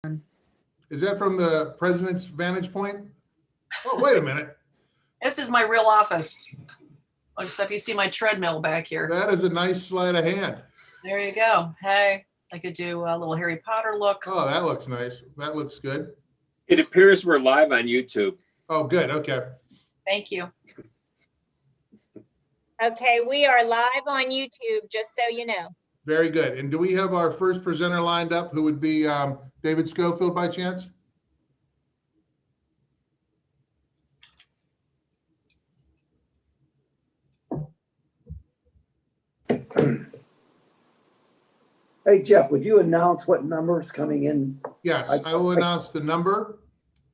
Is that from the president's vantage point? Oh, wait a minute. This is my real office. Except you see my treadmill back here. That is a nice sleight of hand. There you go. Hey, I could do a little Harry Potter look. Oh, that looks nice. That looks good. It appears we're live on YouTube. Oh, good. Okay. Thank you. Okay, we are live on YouTube, just so you know. Very good. And do we have our first presenter lined up, who would be David Schofield by chance? Hey, Jeff, would you announce what number is coming in? Yes, I will announce the number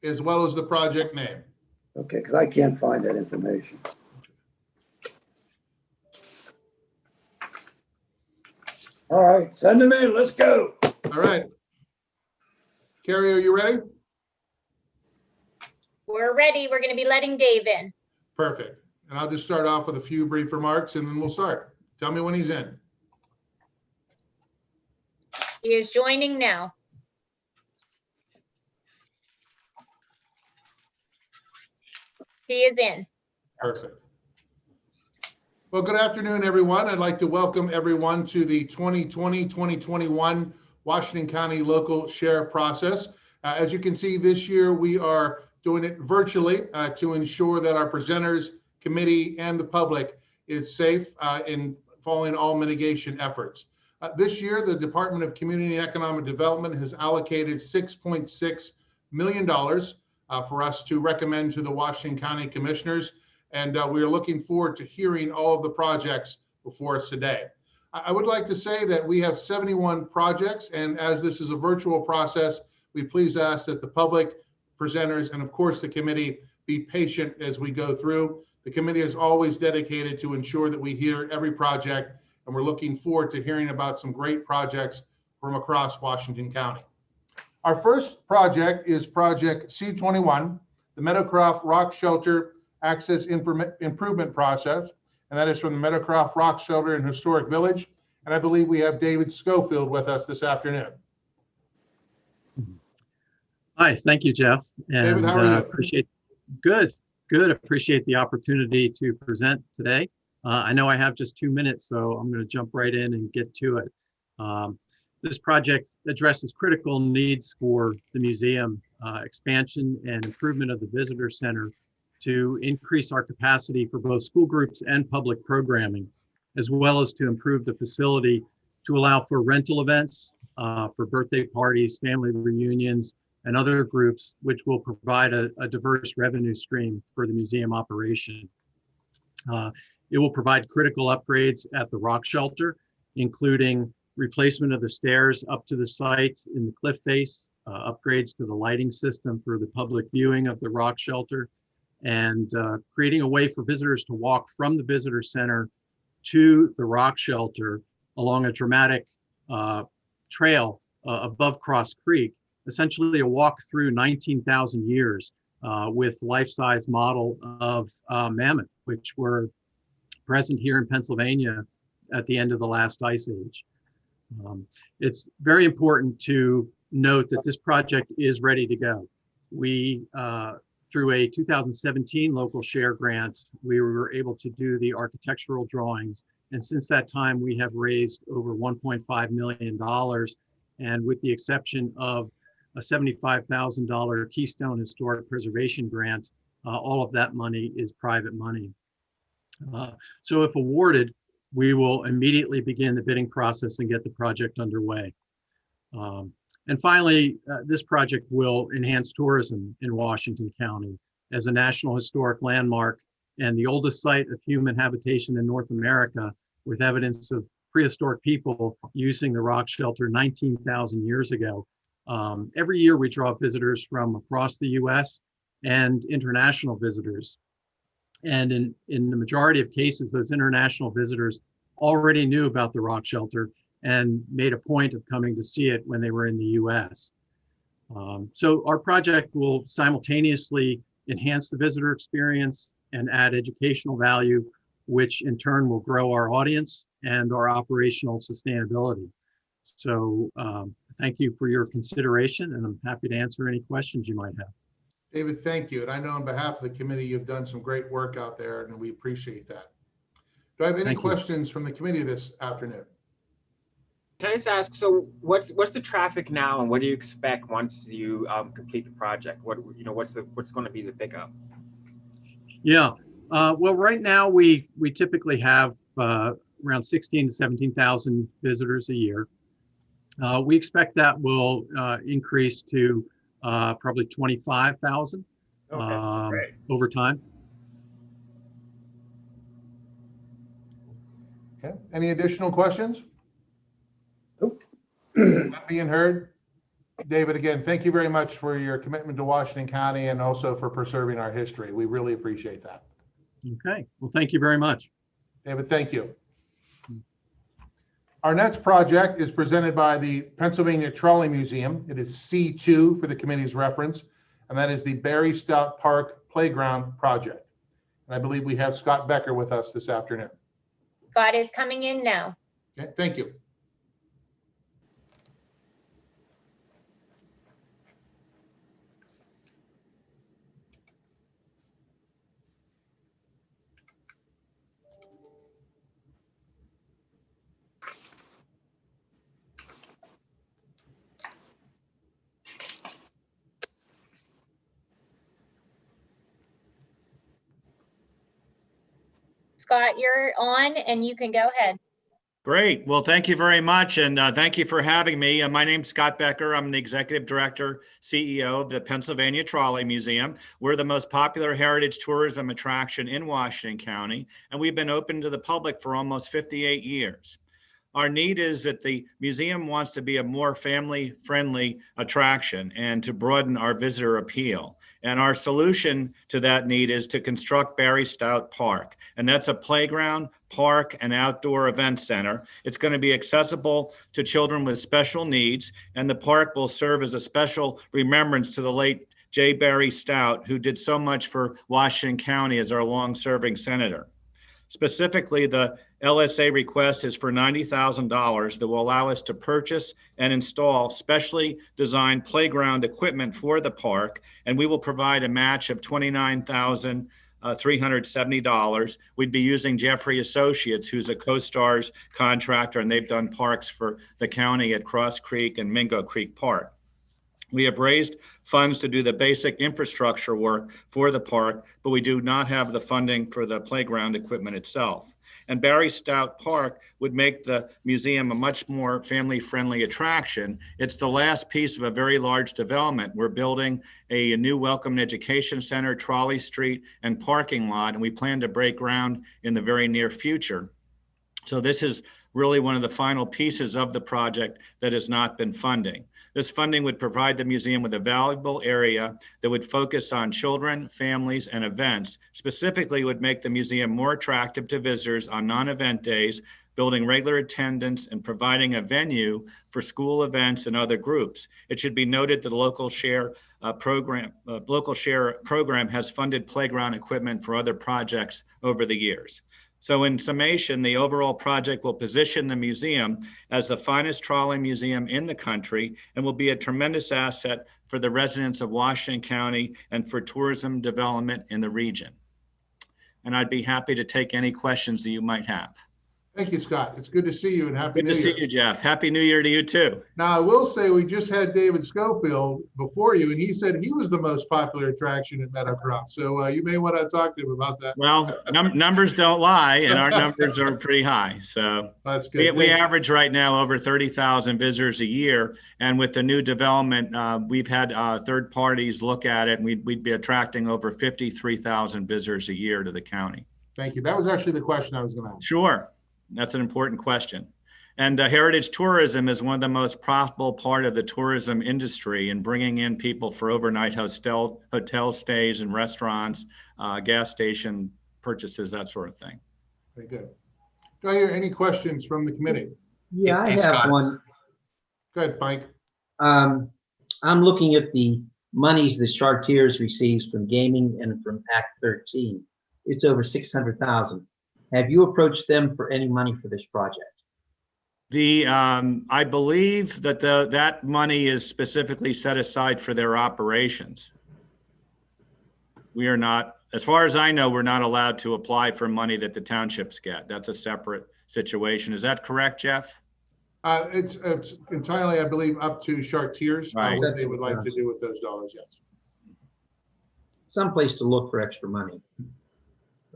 as well as the project name. Okay, because I can't find that information. All right, send them in. Let's go. All right. Carrie, are you ready? We're ready. We're going to be letting Dave in. Perfect. And I'll just start off with a few brief remarks and then we'll start. Tell me when he's in. He is joining now. He is in. Perfect. Well, good afternoon, everyone. I'd like to welcome everyone to the 2020-2021 Washington County Local Share Process. As you can see, this year we are doing it virtually to ensure that our presenters, committee, and the public is safe in following all mitigation efforts. This year, the Department of Community and Economic Development has allocated $6.6 million for us to recommend to the Washington County Commissioners. And we are looking forward to hearing all of the projects before us today. I would like to say that we have 71 projects, and as this is a virtual process, we please ask that the public, presenters, and of course the committee be patient as we go through. The committee is always dedicated to ensure that we hear every project, and we're looking forward to hearing about some great projects from across Washington County. Our first project is Project C21, the Meadowcroft Rock Shelter Access Improvement Process, and that is from the Meadowcroft Rock Shelter in Historic Village. And I believe we have David Schofield with us this afternoon. Hi, thank you, Jeff. And David, how are you? Good. Appreciate the opportunity to present today. I know I have just 2 minutes, so I'm going to jump right in and get to it. This project addresses critical needs for the museum, expansion and improvement of the visitor center to increase our capacity for both school groups and public programming, as well as to improve the facility to allow for rental events, for birthday parties, family reunions, and other groups, which will provide a diverse revenue stream for the museum operation. It will provide critical upgrades at the rock shelter, including replacement of the stairs up to the site in the cliff face, upgrades to the lighting system for the public viewing of the rock shelter, and creating a way for visitors to walk from the visitor center to the rock shelter along a dramatic trail above Cross Creek, essentially a walk through 19,000 years with life-size model of mammoth, which were present here in Pennsylvania at the end of the last ice age. It's very important to note that this project is ready to go. We, through a 2017 local share grant, we were able to do the architectural drawings. And since that time, we have raised over $1.5 million. And with the exception of a $75,000 Keystone Historic Preservation Grant, all of that money is private money. So if awarded, we will immediately begin the bidding process and get the project underway. And finally, this project will enhance tourism in Washington County as a National Historic Landmark and the oldest site of human habitation in North America, with evidence of prehistoric people using the rock shelter 19,000 years ago. Every year we draw visitors from across the US and international visitors. And in the majority of cases, those international visitors already knew about the rock shelter and made a point of coming to see it when they were in the US. So our project will simultaneously enhance the visitor experience and add educational value, which in turn will grow our audience and our operational sustainability. So thank you for your consideration, and I'm happy to answer any questions you might have. David, thank you. And I know on behalf of the committee, you've done some great work out there, and we appreciate that. Do I have any Thank you. questions from the committee this afternoon? Can I just ask, so what's the traffic now, and what do you expect once you complete the project? What's going to be the pickup? Yeah, well, right now we typically have around 16 to 17,000 visitors a year. We expect that will increase to probably 25,000 Great. over time. Okay. Any additional questions? Nope. Not being heard? David, again, thank you very much for your commitment to Washington County and also for preserving our history. We really appreciate that. Okay, well, thank you very much. David, thank you. Our next project is presented by the Pennsylvania Trolley Museum. It is C2 for the committee's reference, and that is the Barry Stout Park Playground Project. And I believe we have Scott Becker with us this afternoon. Scott is coming in now. Okay, thank you. Scott, you're on and you can go ahead. Great. Well, thank you very much. And thank you for having me. My name's Scott Becker. I'm the Executive Director, CEO of the Pennsylvania Trolley Museum. We're the most popular heritage tourism attraction in Washington County, and we've been open to the public for almost 58 years. Our need is that the museum wants to be a more family-friendly attraction and to broaden our visitor appeal. And our solution to that need is to construct Barry Stout Park. And that's a playground, park, and outdoor event center. It's going to be accessible to children with special needs, and the park will serve as a special remembrance to the late J. Barry Stout, who did so much for Washington County as our long-serving senator. Specifically, the LSA request is for $90,000 that will allow us to purchase and install specially designed playground equipment for the park, and we will provide a match of $29,370. We'd be using Jeffrey Associates, who's a CoStar's contractor, and they've done parks for the county at Cross Creek and Mingo Creek Park. We have raised funds to do the basic infrastructure work for the park, but we do not have the funding for the playground equipment itself. And Barry Stout Park would make the museum a much more family-friendly attraction. It's the last piece of a very large development. We're building a new Welcome and Education Center, Trolley Street, and parking lot, and we plan to break ground in the very near future. So this is really one of the final pieces of the project that has not been funding. This funding would provide the museum with a valuable area that would focus on children, families, and events. Specifically, would make the museum more attractive to visitors on non-event days, building regular attendance and providing a venue for school events and other groups. It should be noted that the local share program has funded playground equipment for other projects over the years. So in summation, the overall project will position the museum as the finest trolley museum in the country and will be a tremendous asset for the residents of Washington County and for tourism development in the region. And I'd be happy to take any questions that you might have. Thank you, Scott. It's good to see you and Happy New Year. Good to see you, Jeff. Happy New Year to you too. Now, I will say we just had David Schofield before you, and he said he was the most popular attraction at Meadowcroft. So you may want to talk to him about that. Well, numbers don't lie, and our numbers are pretty high. So That's good. we average right now over 30,000 visitors a year. And with the new development, we've had third parties look at it, and we'd be attracting over 53,000 visitors a year to the county. Thank you. That was actually the question I was going to ask. Sure. That's an important question. And heritage tourism is one of the most profitable part of the tourism industry in bringing in people for overnight hotel stays and restaurants, gas station purchases, that sort of thing. Very good. Do I hear any questions from the committee? Yeah, I Hey, have Scott. one. Go ahead, Mike. I'm looking at the monies the Chartiers receives from gaming and from Act 13. It's over 600,000. Have you approached them for any money for this project? I believe that that money is specifically set aside for their operations. We are not, as far as I know, we're not allowed to apply for money that the townships get. That's a separate situation. Is that correct, Jeff? It's entirely, I believe, up to Chartiers, Right. what they would like to do with those dollars, yes. Someplace to look for extra money.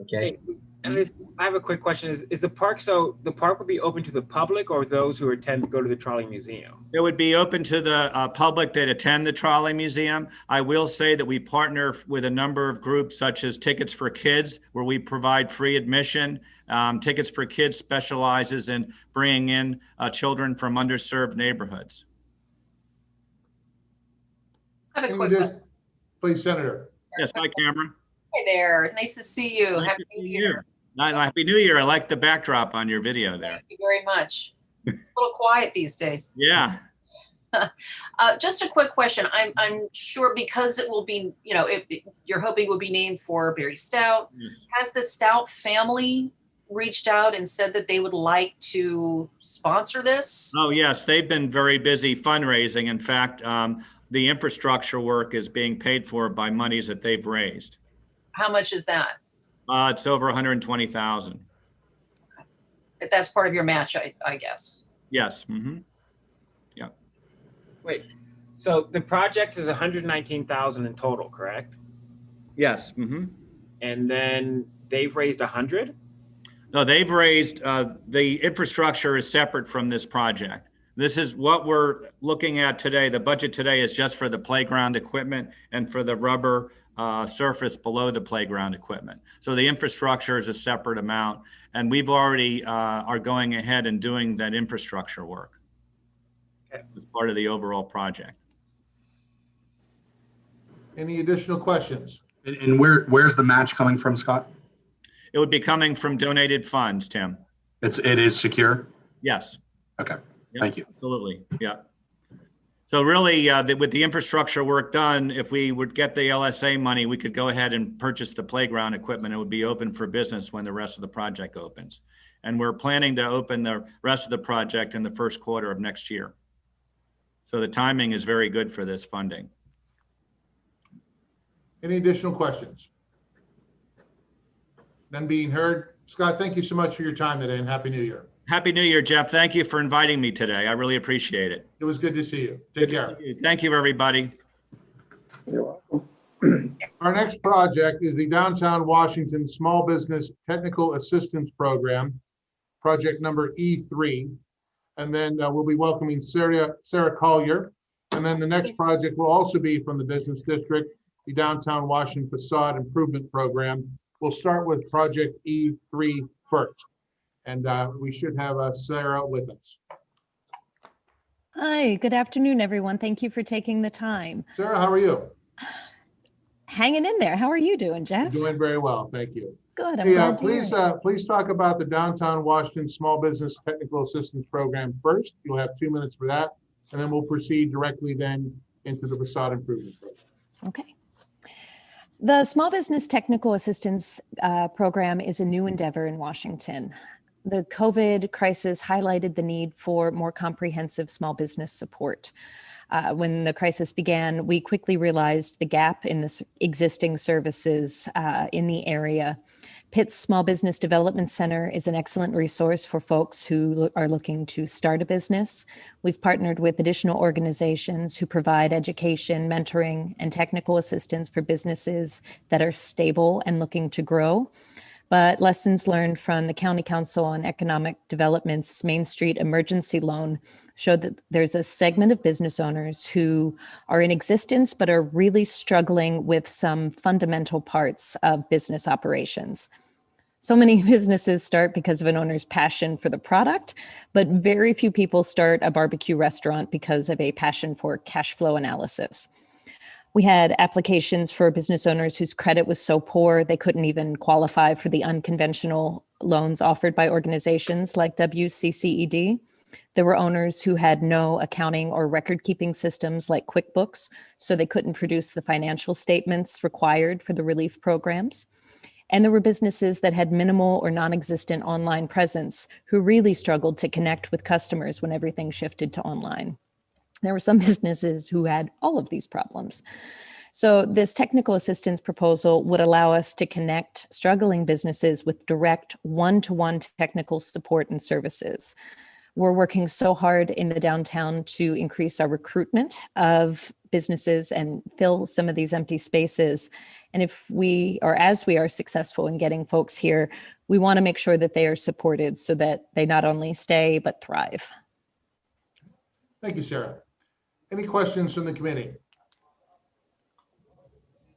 Okay, And I have a quick question. Is the park, so the park would be open to the public or those who attend to go to the trolley museum? It would be open to the public that attend the Trolley Museum. I will say that we partner with a number of groups such as Tickets for Kids, where we provide free admission. Tickets for Kids specializes in bringing in children from underserved neighborhoods. I have a Can quick we one. just- Please, Senator. Yes, hi, Cameron. Hey there. Nice to see you. Nice Happy to New see Year. you. Happy New Year. I like the backdrop on your video there. Thank you very much. It's a little quiet these days. Yeah. Just a quick question. I'm sure because it will be, you're hoping it will be named for Barry Stout. Yes. Has the Stout family reached out and said that they would like to sponsor this? Oh, yes. They've been very busy fundraising. In fact, the infrastructure work is being paid for by monies that they've raised. How much is that? It's over 120,000. That's part of your match, I guess. Yes. Mm-hmm. Wait, so the project is 119,000 in total, correct? Yes. Mm-hmm. And then they've raised 100? No, they've raised, the infrastructure is separate from this project. This is what we're looking at today. The budget today is just for the playground equipment and for the rubber surface below the playground equipment. So the infrastructure is a separate amount, and we've already are going ahead and doing that infrastructure work. Okay. As part of the overall project. Any additional questions? And where's the match coming from, Scott? It would be coming from donated funds, Tim. It is secure? Yes. Okay, Yep, thank you. absolutely. Yeah. So really, with the infrastructure work done, if we would get the LSA money, we could go ahead and purchase the playground equipment. It would be open for business when the rest of the project opens. And we're planning to open the rest of the project in the first quarter of next year. So the timing is very good for this funding. Any additional questions? None being heard. Scott, thank you so much for your time today, and Happy New Year. Happy New Year, Jeff. Thank you for inviting me today. I really appreciate it. It was good to see you. Take care. Thank you, everybody. Our next project is the Downtown Washington Small Business Technical Assistance Program, project number E3. And then we'll be welcoming Sarah Collier. And then the next project will also be from the Business District, the Downtown Washington Facade Improvement Program. We'll start with project E3 first. And we should have Sarah with us. Hi, good afternoon, everyone. Thank you for taking the time. Sarah, how are you? Hanging in there. How are you doing, Jeff? Doing very well, thank you. Good. I'm Hey, glad to hear please, it. please talk about the Downtown Washington Small Business Technical Assistance Program first. You'll have 2 minutes for that, and then we'll proceed directly then into the facade improvement program. Okay. The Small Business Technical Assistance Program is a new endeavor in Washington. The COVID crisis highlighted the need for more comprehensive small business support. When the crisis began, we quickly realized the gap in the existing services in the area. Pitt's Small Business Development Center is an excellent resource for folks who are looking to start a business. We've partnered with additional organizations who provide education, mentoring, and technical assistance for businesses that are stable and looking to grow. But lessons learned from the County Council on Economic Development's Main Street Emergency Loan showed that there's a segment of business owners who are in existence but are really struggling with some fundamental parts of business operations. So many businesses start because of an owner's passion for the product, but very few people start a barbecue restaurant because of a passion for cash flow analysis. We had applications for business owners whose credit was so poor they couldn't even qualify for the unconventional loans offered by organizations like WCCED. There were owners who had no accounting or record-keeping systems like QuickBooks, so they couldn't produce the financial statements required for the relief programs. And there were businesses that had minimal or non-existent online presence who really struggled to connect with customers when everything shifted to online. There were some businesses who had all of these problems. So this technical assistance proposal would allow us to connect struggling businesses with direct one-to-one technical support and services. We're working so hard in the downtown to increase our recruitment of businesses and fill some of these empty spaces. And if we, or as we are successful in getting folks here, we want to make sure that they are supported so that they not only stay, but thrive. Thank you, Sarah. Any questions from the committee?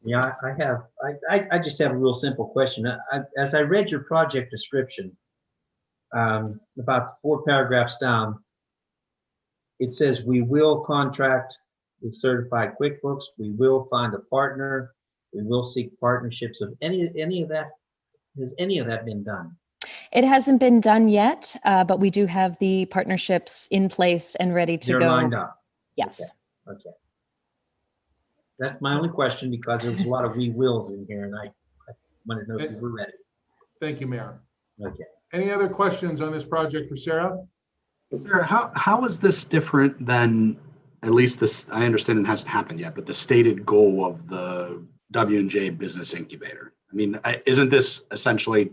Yeah, I have. I just have a real simple question. As I read your project description, about 4 paragraphs down, it says we will contract with certified QuickBooks. We will find a partner. We will seek partnerships. Of any of that, has any of that been done? It hasn't been done yet, but we do have the partnerships in place and ready to They're go. lined up. Yes. Okay. That's my only question, because there was a lot of we wills in here, and I wanted to know if you were ready. Thank you, Mayor. Okay. Any other questions on this project for Sarah? Sarah, how is this different than, at least this, I understand it hasn't happened yet, but the stated goal of the W&J Business Incubator? I mean, isn't this essentially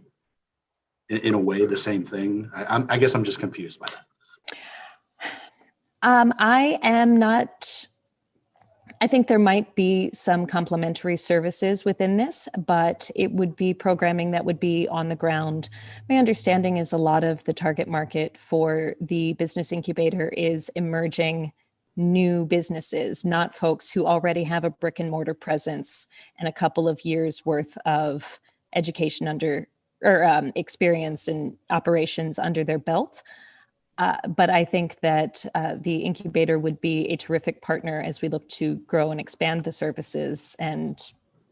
in a way the same thing? I guess I'm just confused by that. I am not, I think there might be some complementary services within this, but it would be programming that would be on the ground. My understanding is a lot of the target market for the business incubator is emerging new businesses, not folks who already have a brick and mortar presence and a couple of years worth of education under, or experience and operations under their belt. But I think that the incubator would be a terrific partner as we look to grow and expand the services, and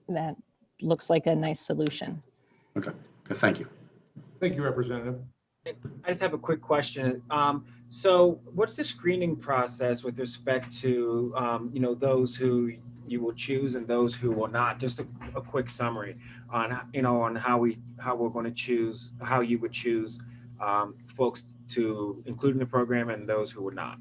that looks like a nice solution. Okay, thank you. Thank you, Representative. I just have a quick question. So what's the screening process with respect to, those who you will choose and those who will not? Just a quick summary on, on how we're going to choose, how you would choose folks to include in the program and those who would not.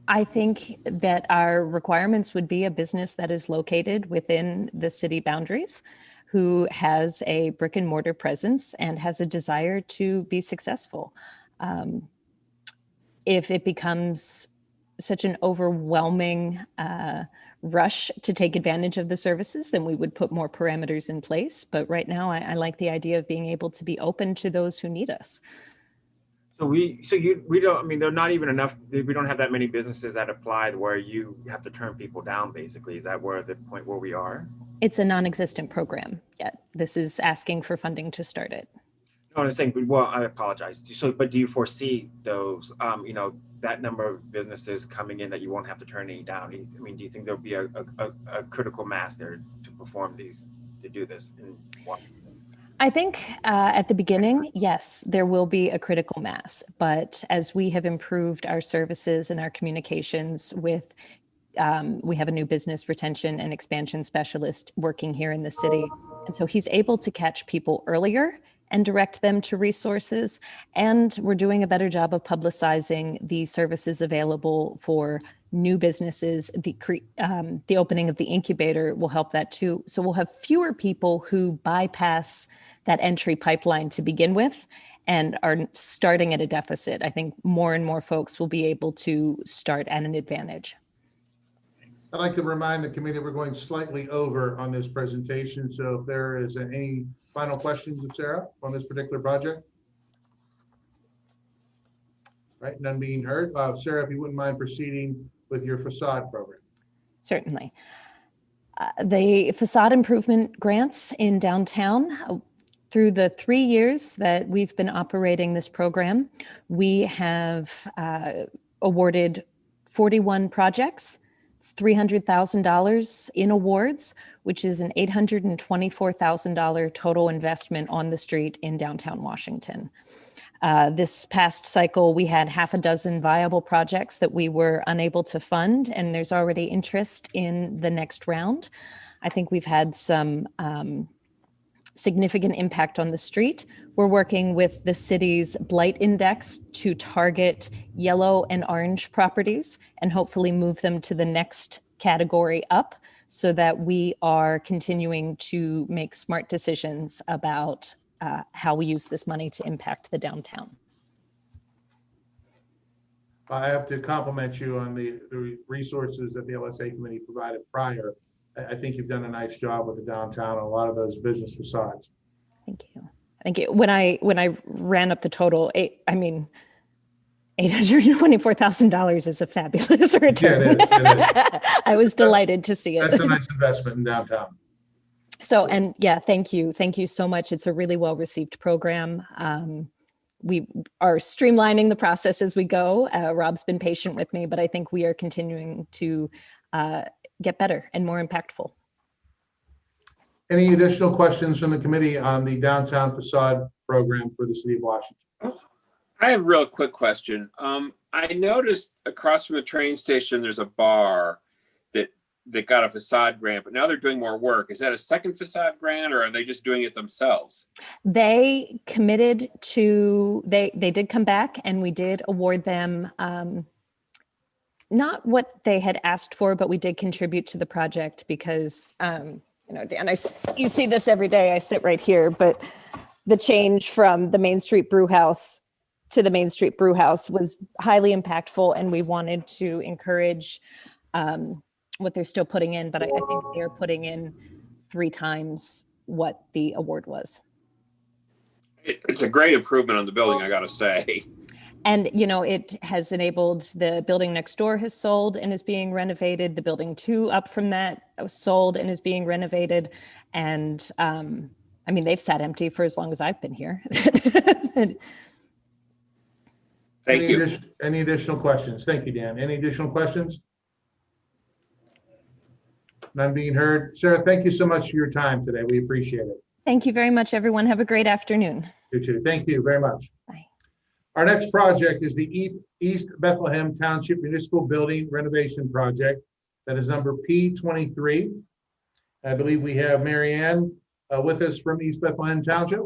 I think that our requirements would be a business that is located within the city boundaries, who has a brick and mortar presence and has a desire to be successful. If it becomes such an overwhelming rush to take advantage of the services, then we would put more parameters in place. But right now, I like the idea of being able to be open to those who need us. So we don't, I mean, they're not even enough, we don't have that many businesses that apply where you have to turn people down, basically. Is that where the point where we are? It's a non-existent program yet. This is asking for funding to start it. No, I'm saying, well, I apologize. So, but do you foresee those, that number of businesses coming in that you won't have to turn any down? I mean, do you think there'll be a critical mass there to perform these, to do this in Washington? I think at the beginning, yes, there will be a critical mass. But as we have improved our services and our communications with, we have a new business retention and expansion specialist working here in the city. And so he's able to catch people earlier and direct them to resources. And we're doing a better job of publicizing the services available for new businesses. The opening of the incubator will help that too. So we'll have fewer people who bypass that entry pipeline to begin with and are starting at a deficit. I think more and more folks will be able to start at an advantage. I'd like to remind the committee we're going slightly over on this presentation. So if there is any final questions of Sarah on this particular project? Right, none being heard. Sarah, if you wouldn't mind proceeding with your facade program. Certainly. The facade improvement grants in downtown, through the 3 years that we've been operating this program, we have awarded 41 projects. It's $300,000 in awards, which is an $824,000 total investment on the street in downtown Washington. This past cycle, we had half a dozen viable projects that we were unable to fund, and there's already interest in the next round. I think we've had some significant impact on the street. We're working with the city's blight index to target yellow and orange properties and hopefully move them to the next category up so that we are continuing to make smart decisions about how we use this money to impact the downtown. I have to compliment you on the resources that the LSA committee provided prior. I think you've done a nice job with the downtown on a lot of those business facades. Thank you. Thank you. When I ran up the total, $824,000 is a fabulous return. Yeah, it is. I was delighted to see it. That's a nice investment in downtown. So, and yeah, thank you. Thank you so much. It's a really well-received program. We are streamlining the process as we go. Rob's been patient with me, but I think we are continuing to get better and more impactful. Any additional questions from the committee on the downtown facade program for the city of Washington? I have a real quick question. I noticed across from the train station, there's a bar that got a facade grant, but now they're doing more work. Is that a second facade grant, or are they just doing it themselves? They committed to, they did come back, and we did award them not what they had asked for, but we did contribute to the project because, Dan, you see this every day. I sit right here, but the change from the Main Street Brew House to the Main Street Brew House was highly impactful, and we wanted to encourage what they're still putting in, but I think they're putting in 3 times what the award was. It's a great improvement on the building, I gotta say. And, it has enabled the building next door has sold and is being renovated. The building 2 up from that was sold and is being renovated. And they've sat empty for as long as I've been here. Thank you. Any additional questions? Thank you, Dan. Any additional questions? None being heard. Sarah, thank you so much for your time today. We appreciate it. Thank you very much, everyone. Have a great afternoon. You too. Thank you very much. Bye. Our next project is the East Bethlehem Township Municipal Building Renovation Project. That is number P23. I believe we have Mary Ann with us from East Bethlehem Township.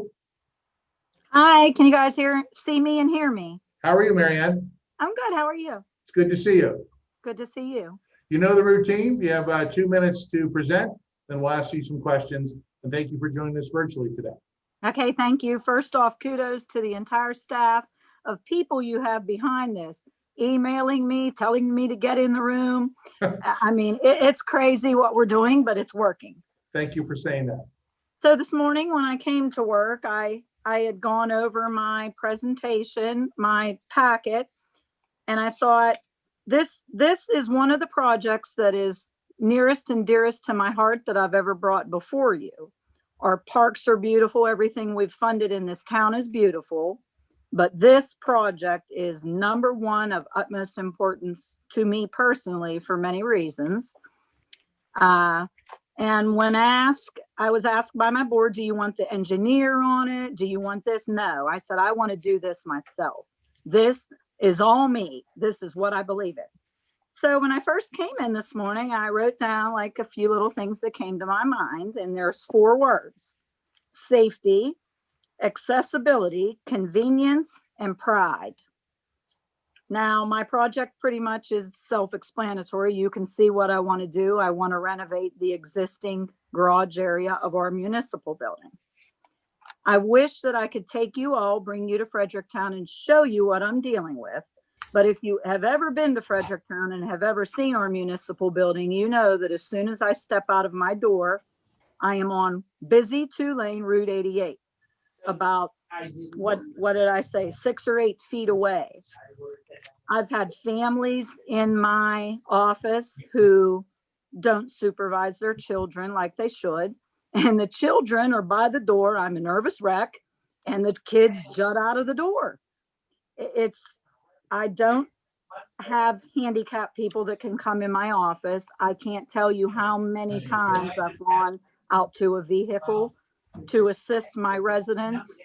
Hi, can you guys see me and hear me? How are you, Mary Ann? I'm good. How are you? It's good to see you. Good to see you. You know the routine. You have 2 minutes to present, then we'll ask you some questions. And thank you for joining us virtually today. Okay, thank you. First off, kudos to the entire staff of people you have behind this, emailing me, telling me to get in the room. It's crazy what we're doing, but it's working. Thank you for saying that. So this morning when I came to work, I had gone over my presentation, my packet, and I thought, this is one of the projects that is nearest and dearest to my heart that I've ever brought before you. Our parks are beautiful. Everything we've funded in this town is beautiful. But this project is number one of utmost importance to me personally for many reasons. And when I was asked by my board, do you want the engineer on it? Do you want this? No, I said, I want to do this myself. This is all me. This is what I believe in. So when I first came in this morning, I wrote down like a few little things that came to my mind, and there's 4 words: safety, accessibility, convenience, and pride. Now, my project pretty much is self-explanatory. You can see what I want to do. I want to renovate the existing garage area of our municipal building. I wish that I could take you all, bring you to Fredericktown and show you what I'm dealing with. But if you have ever been to Fredericktown and have ever seen our municipal building, you know that as soon as I step out of my door, I am on busy 2-lane Route 88. About, what did I say, 6 or 8 feet away. I've had families in my office who don't supervise their children like they should. And the children are by the door. I'm a nervous wreck. And the kids jut out of the door. I don't have handicapped people that can come in my office. I can't tell you how many times I've gone out to a vehicle to assist my residents.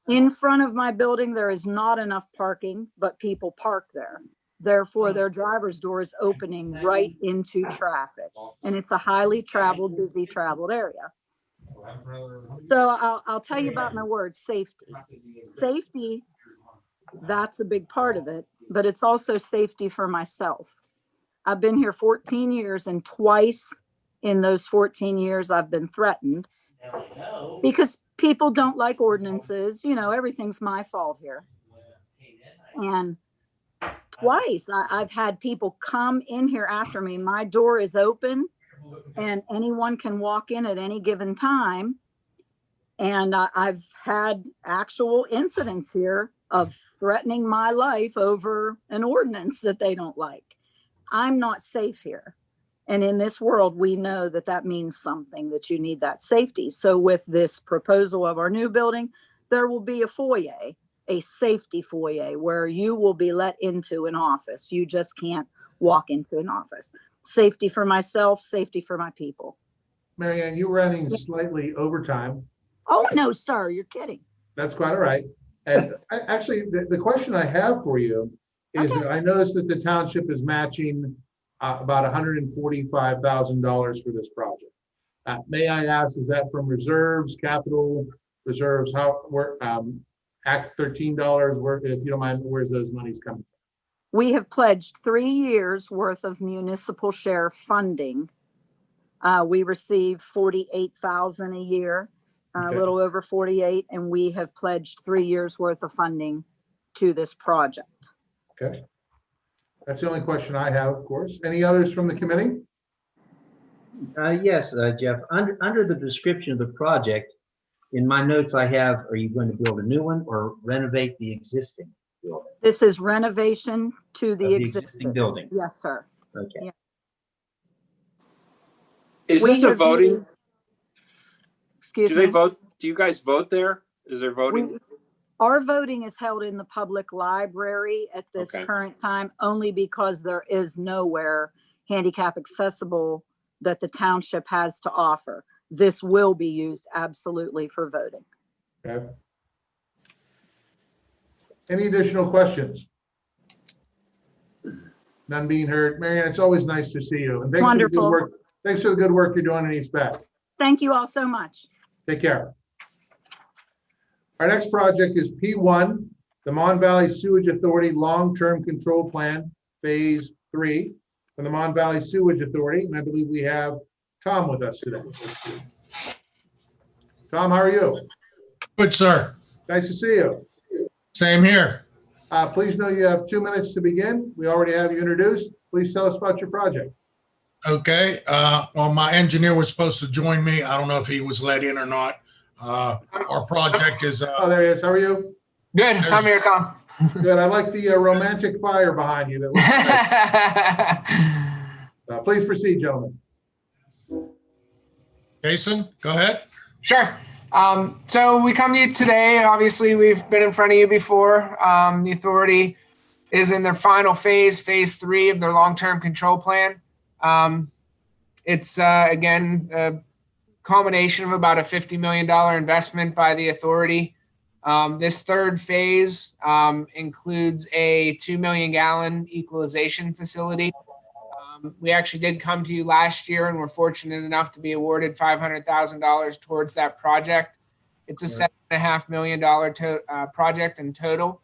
In front of my building, there is not enough parking, but people park there. Therefore, their driver's door is opening right into traffic. And it's a highly traveled, busy traveled area. So I'll tell you about my word, safety. Safety, that's a big part of it, but it's also safety for myself. I've been here 14 years, and twice in those 14 years I've been threatened because people don't like ordinances. You know, everything's my fault here. And twice I've had people come in here after me. My door is open and anyone can walk in at any given time. And I've had actual incidents here of threatening my life over an ordinance that they don't like. I'm not safe here. And in this world, we know that that means something, that you need that safety. So with this proposal of our new building, there will be a foyer, a safety foyer, where you will be let into an office. You just can't walk into an office. Safety for myself, safety for my people. Marianne, you're running slightly overtime. Oh, no, sir, you're kidding. That's quite all right. And actually, the question I have for you is that I noticed that the township is matching about $145,000 for this project. May I ask, is that from reserves, capital reserves? How, where, Act $13, where, if you don't mind, where's those monies coming from? We have pledged 3 years worth of municipal share funding. We receive 48,000 a year, a little over 48, and we have pledged 3 years worth of funding to this project. Okay. That's the only question I have, of course. Any others from the committee? Yes, Jeff, under the description of the project, in my notes I have, are you going to build a new one or renovate the existing building? This is renovation to the existing building. Yes, sir. Okay. Yeah. Is We this a have voting? used- Excuse Do me. they vote? Do you guys vote there? Is there voting? Our voting is held in the public library at this current time, only because there is nowhere handicap accessible that the township has to offer. This will be used absolutely for voting. Okay. Any additional questions? None being heard. Marianne, it's always nice to see you. And thanks for the good work. Thanks for the good work you're doing in East Bath. Thank you all so much. Take care. Our next project is P1, the Mon Valley Sewage Authority Long-Term Control Plan, Phase 3, from the Mon Valley Sewage Authority. And I believe we have Tom with us today. Tom, how are you? Good, sir. Nice to see you. Same here. Please know you have 2 minutes to begin. We already have you introduced. Please tell us about your project. Okay. Well, my engineer was supposed to join me. I don't know if he was let in or not. Our project is. Oh, there he is. How are you? Good. I'm here, Tom. Good. I like the romantic fire behind you. That looks please proceed, gentlemen. Jason, go ahead. Sure. So we come to you today. Obviously, we've been in front of you before. The authority is in their final phase 3 of their long-term control plan. It's, again, a culmination of about a $50 million investment by the authority. This third phase includes a 2 million gallon equalization facility. We actually did come to you last year and were fortunate enough to be awarded $500,000 towards that project. It's a $7.5 million project in total.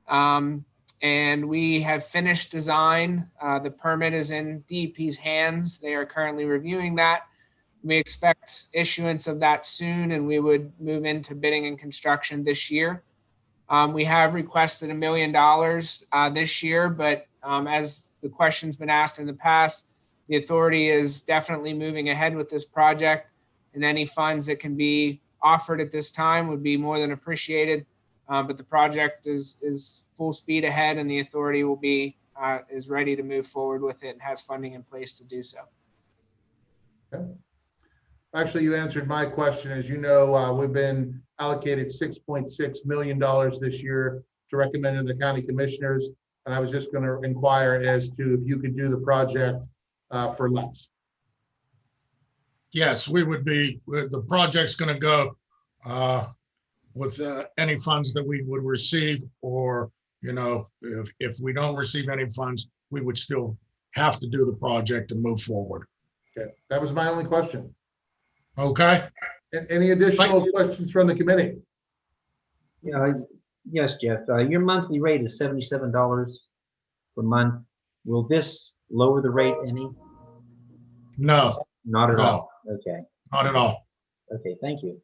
And we have finished design. The permit is in DEP's hands. They are currently reviewing that. We expect issuance of that soon, and we would move into bidding and construction this year. We have requested $1 million this year, but as the question's been asked in the past, the authority is definitely moving ahead with this project, and any funds that can be offered at this time would be more than appreciated. But the project is full speed ahead, and the authority will be is ready to move forward with it and has funding in place to do so. Okay. Actually, you answered my question. As you know, we've been allocated $6.6 million this year to recommend to the county commissioners. And I was just going to inquire as to if you could do the project for less. Yes, we would be. The project's going to go with any funds that we would receive or you know, if we don't receive any funds, we would still have to do the project and move forward. Okay, that was my only question. Okay? Any additional questions from the committee? Yes, Jeff, your monthly rate is $77 per month. Will this lower the rate any? No, Not at No. all. Okay. not at all. Okay, thank you.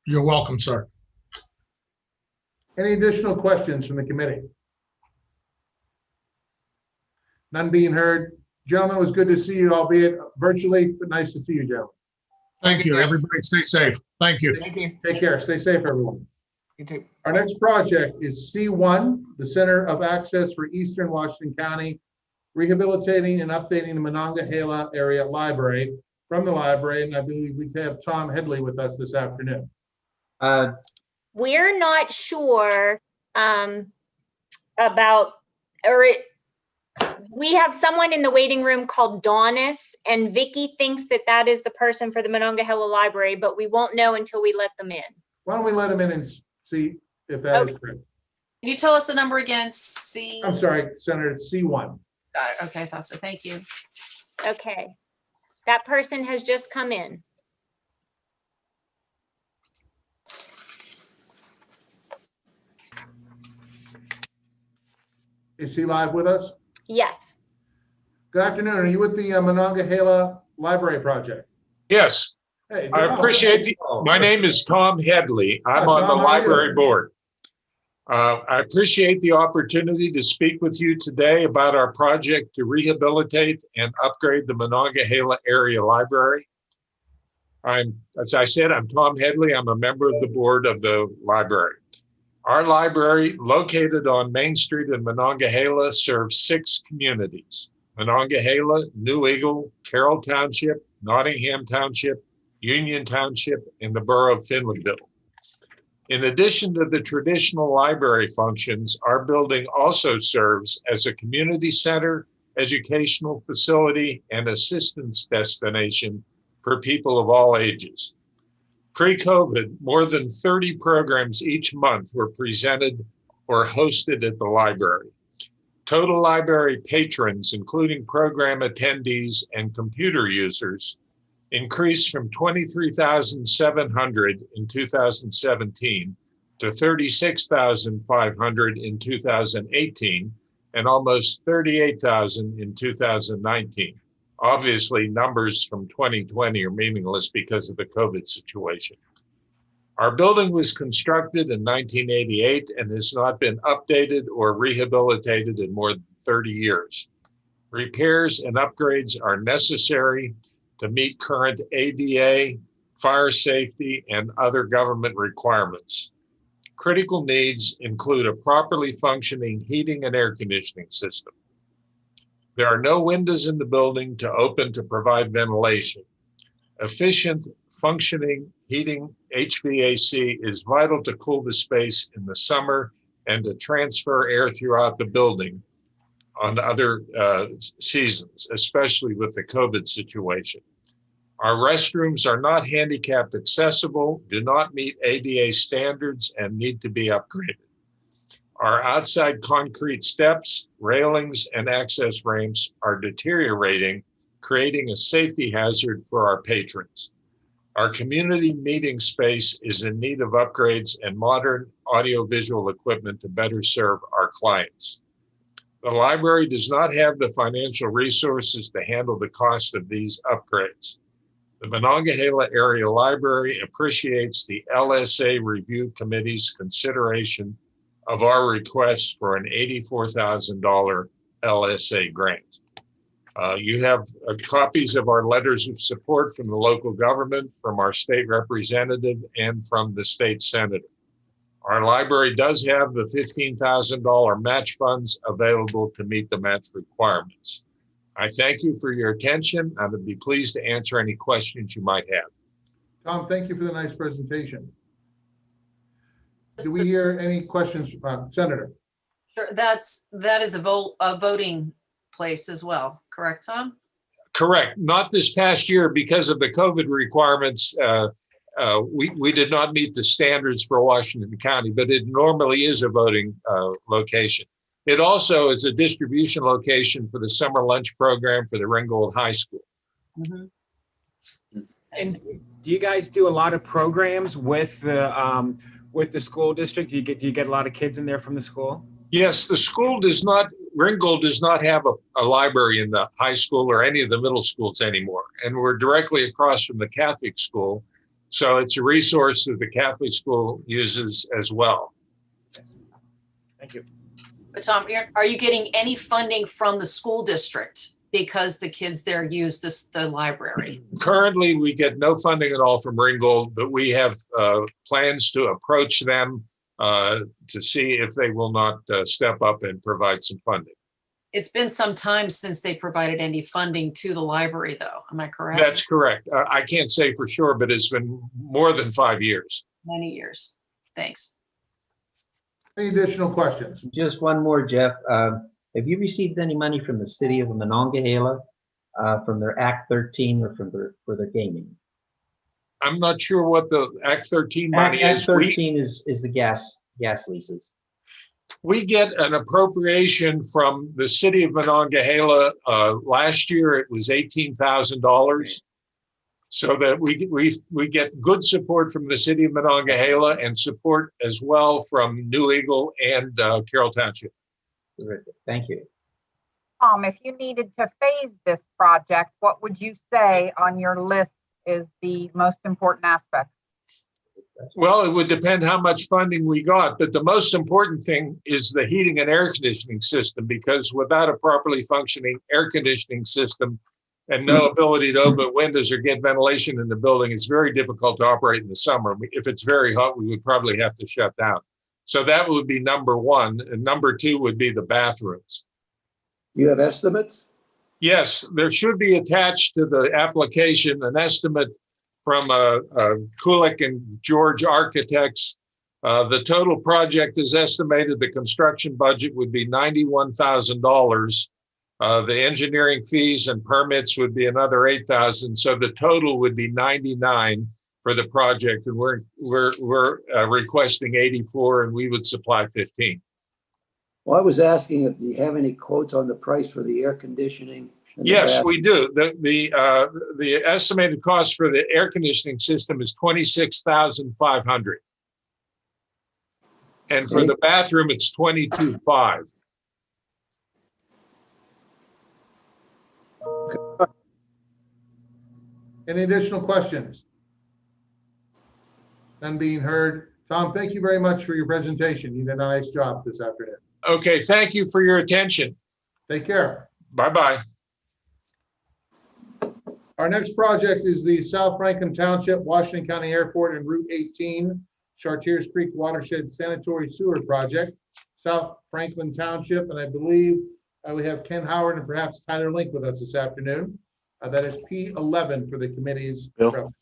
You're welcome, sir. Any additional questions from the committee? None being heard. Gentlemen, it was good to see you, albeit virtually, but nice to see you, gentlemen. Thank you. Everybody stay safe. Thank you. Thank you. Take care. Stay safe, everyone. You too. Our next project is C1, the Center of Access for Eastern Washington County, rehabilitating and updating the Monongahela Area Library from the library. And I believe we have Tom Headley with us this afternoon. We're not sure about, we have someone in the waiting room called Donis, and Vicky thinks that that is the person for the Monongahela Library, but we won't know until we let them in. Why don't we let him in and see if that is correct? Can you tell us the number again? I'm sorry, Senator, it's C1. Got it. Okay, I thought so. Thank you. Okay. That person has just come in. Is he live with us? Yes. Good afternoon. Are you with the Monongahela Library Project? Yes, Hey, I Tom. appreciate my name is Tom Headley. I'm Hi, on Tom. the How are you library doing? board. I appreciate the opportunity to speak with you today about our project to rehabilitate and upgrade the Monongahela Area Library. As I said, I'm Tom Headley. I'm a member of the board of the library. Our library, located on Main Street in Monongahela, serves 6 communities: Monongahela, New Eagle, Carroll Township, Nottingham Township, Union Township, and the borough of Finleyville. In addition to the traditional library functions, our building also serves as a community center, educational facility, and assistance destination for people of all ages. Pre-COVID, more than 30 programs each month were presented or hosted at the library. Total library patrons, including program attendees and computer users, increased from 23,700 in 2017 to 36,500 in 2018 and almost 38,000 in 2019. Obviously, numbers from 2020 are meaningless because of the COVID situation. Our building was constructed in 1988 and has not been updated or rehabilitated in more than 30 years. Repairs and upgrades are necessary to meet current ADA, fire safety, and other government requirements. Critical needs include a properly functioning heating and air conditioning system. There are no windows in the building to open to provide ventilation. Efficient functioning heating HVAC is vital to cool the space in the summer and to transfer air throughout the building on other seasons, especially with the COVID situation. Our restrooms are not handicap accessible, do not meet ADA standards, and need to be upgraded. Our outside concrete steps, railings, and access ramps are deteriorating, creating a safety hazard for our patrons. Our community meeting space is in need of upgrades and modern audiovisual equipment to better serve our clients. The library does not have the financial resources to handle the cost of these upgrades. The Monongahela Area Library appreciates the LSA Review Committee's consideration of our request for an $84,000 LSA grant. You have copies of our letters of support from the local government, from our state representative, and from the state senator. Our library does have the $15,000 match funds available to meet the match requirements. I thank you for your attention. I would be pleased to answer any questions you might have. Tom, thank you for the nice presentation. Do we hear any questions from Senator? Sure, that is a voting place as well, correct, Tom? Correct. Not this past year because of the COVID requirements. we did not meet the standards for Washington County, but it normally is a voting location. It also is a distribution location for the summer lunch program for the Ringgold High School. And do you guys do a lot of programs with the school district? Do you get a lot of kids in there from the school? Yes, the school does not, Ringgold does not have a library in the high school or any of the middle schools anymore. And we're directly across from the Catholic school. So it's a resource that the Catholic school uses as well. Thank you. But Tom, are you getting any funding from the school district because the kids there use the library? Currently, we get no funding at all from Ringgold, but we have plans to approach them to see if they will not step up and provide some funding. It's been some time since they provided any funding to the library, though. Am I correct? That's correct. I can't say for sure, but it's been more than 5 years. Many years. Thanks. Any additional questions? Just one more, Jeff. Have you received any money from the city of Monongahela from their Act 13 or for their gaming? I'm not sure what the Act 13 money Act is. 13 is the gas leases. We get an appropriation from the city of Monongahela. Last year, it was $18,000. So that we get good support from the city of Monongahela and support as well from New Eagle and Carroll Township. Terrific. Thank you. If you needed to phase this project, what would you say on your list is the most important aspect? Well, it would depend how much funding we got, but the most important thing is the heating and air conditioning system, because without a properly functioning air conditioning system and no ability to open windows or get ventilation in the building, it's very difficult to operate in the summer. If it's very hot, we would probably have to shut down. So that would be number one. And number two would be the bathrooms. You have estimates? Yes, there should be attached to the application an estimate from Kulik and George Architects. The total project is estimated, the construction budget would be $91,000. The engineering fees and permits would be another $8,000. So the total would be $99,000 for the project. And we're requesting $84,000 and we would supply $15,000. Well, I was asking if you have any quotes on the price for the air conditioning. Yes, we do. The estimated cost for the air conditioning system is $26,500. And for the bathroom, it's $22,500. Any additional questions? None being heard. Tom, thank you very much for your presentation. You did a nice job this afternoon. Okay, thank you for your attention. Take care. Bye-bye. Our next project is the South Franklin Township, Washington County Airport and Route 18, Chartiers Creek Watershed Sanitary Sewer Project, South Franklin Township, and I believe we have Ken Howard and perhaps Tyler Link with us this afternoon. That is P11 for the committee's reference.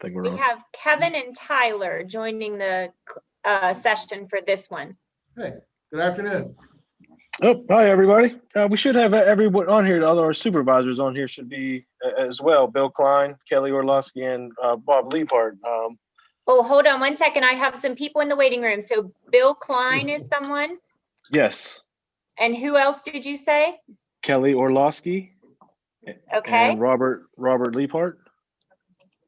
We have Kevin and Tyler joining the session for this one. Hey, good afternoon. Oh, hi, everybody. We should have everyone on here. All our supervisors on here should be as well. Bill Klein, Kelly Orlowski, and Bob Liebhardt. Oh, hold on one second. I have some people in the waiting room. So Bill Klein is someone? Yes. And who else did you say? Kelly Orlowski. Okay. And Robert Liebhardt.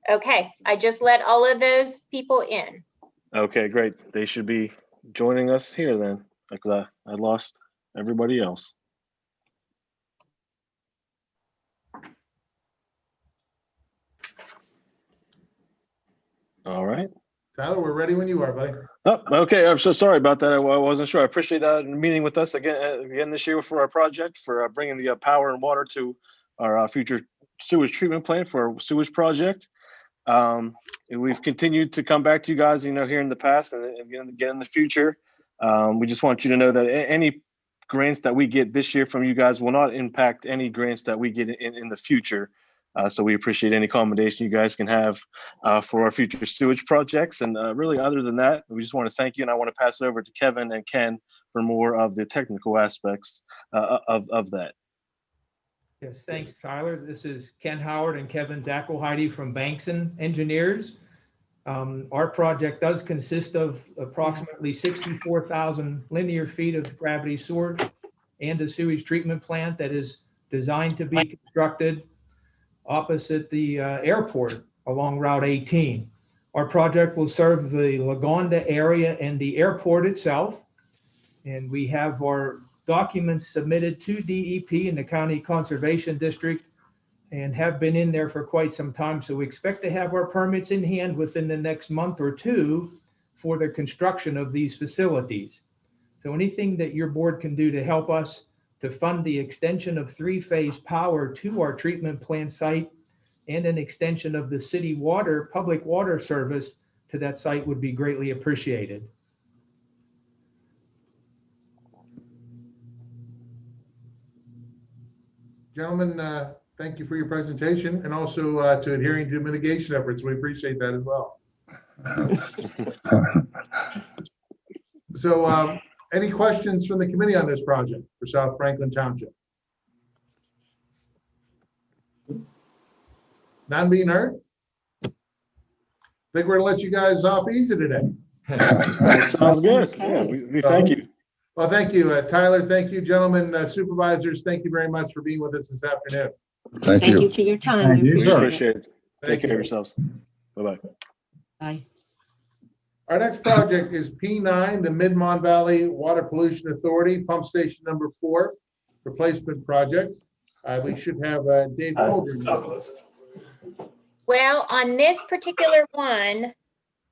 Okay. I just let all of those people in. Okay, great. They should be joining us here then, because I lost everybody else. All right. Tyler, we're ready when you are, buddy. Oh, okay. I'm so sorry about that. I wasn't sure. I appreciate meeting with us again this year for our project, for bringing the power and water to our future sewage treatment plant for our sewage project. We've continued to come back to you guys, here in the past and again in the future. We just want you to know that any grants that we get this year from you guys will not impact any grants that we get in the future. So we appreciate any accommodation you guys can have for our future sewage projects. And really, other than that, we just want to thank you. And I want to pass it over to Kevin and Ken for more of the technical aspects of that. Yes, thanks, Tyler. This is Ken Howard and Kevin Zackelheide from Bankson Engineers. Our project does consist of approximately 64,000 linear feet of gravity sewer and a sewage treatment plant that is designed to be constructed opposite the airport along Route 18. Our project will serve the Lagonda area and the airport itself. And we have our documents submitted to DEP and the County Conservation District and have been in there for quite some time. So we expect to have our permits in hand within the next month or two for the construction of these facilities. So anything that your board can do to help us to fund the extension of three-phase power to our treatment plant site and an extension of the city water, public water service to that site would be greatly appreciated. Gentlemen, thank you for your presentation and also to adhering to mitigation efforts. We appreciate that as well. So any questions from the committee on this project for South Franklin Township? None being heard? I think we're gonna let you guys off easy today. Sounds good. Yeah, we thank you. Well, thank you, Tyler. Thank you, gentlemen, supervisors. Thank you very much for being with us this afternoon. Thank you for your time. We appreciate it. Thank Take care you. of yourselves. Bye-bye. Bye. Our next project is P9, the Mid-Mon Valley Water Pollution Authority, pump station number 4, replacement project. We should have Dave Colburn. Well, on this particular one,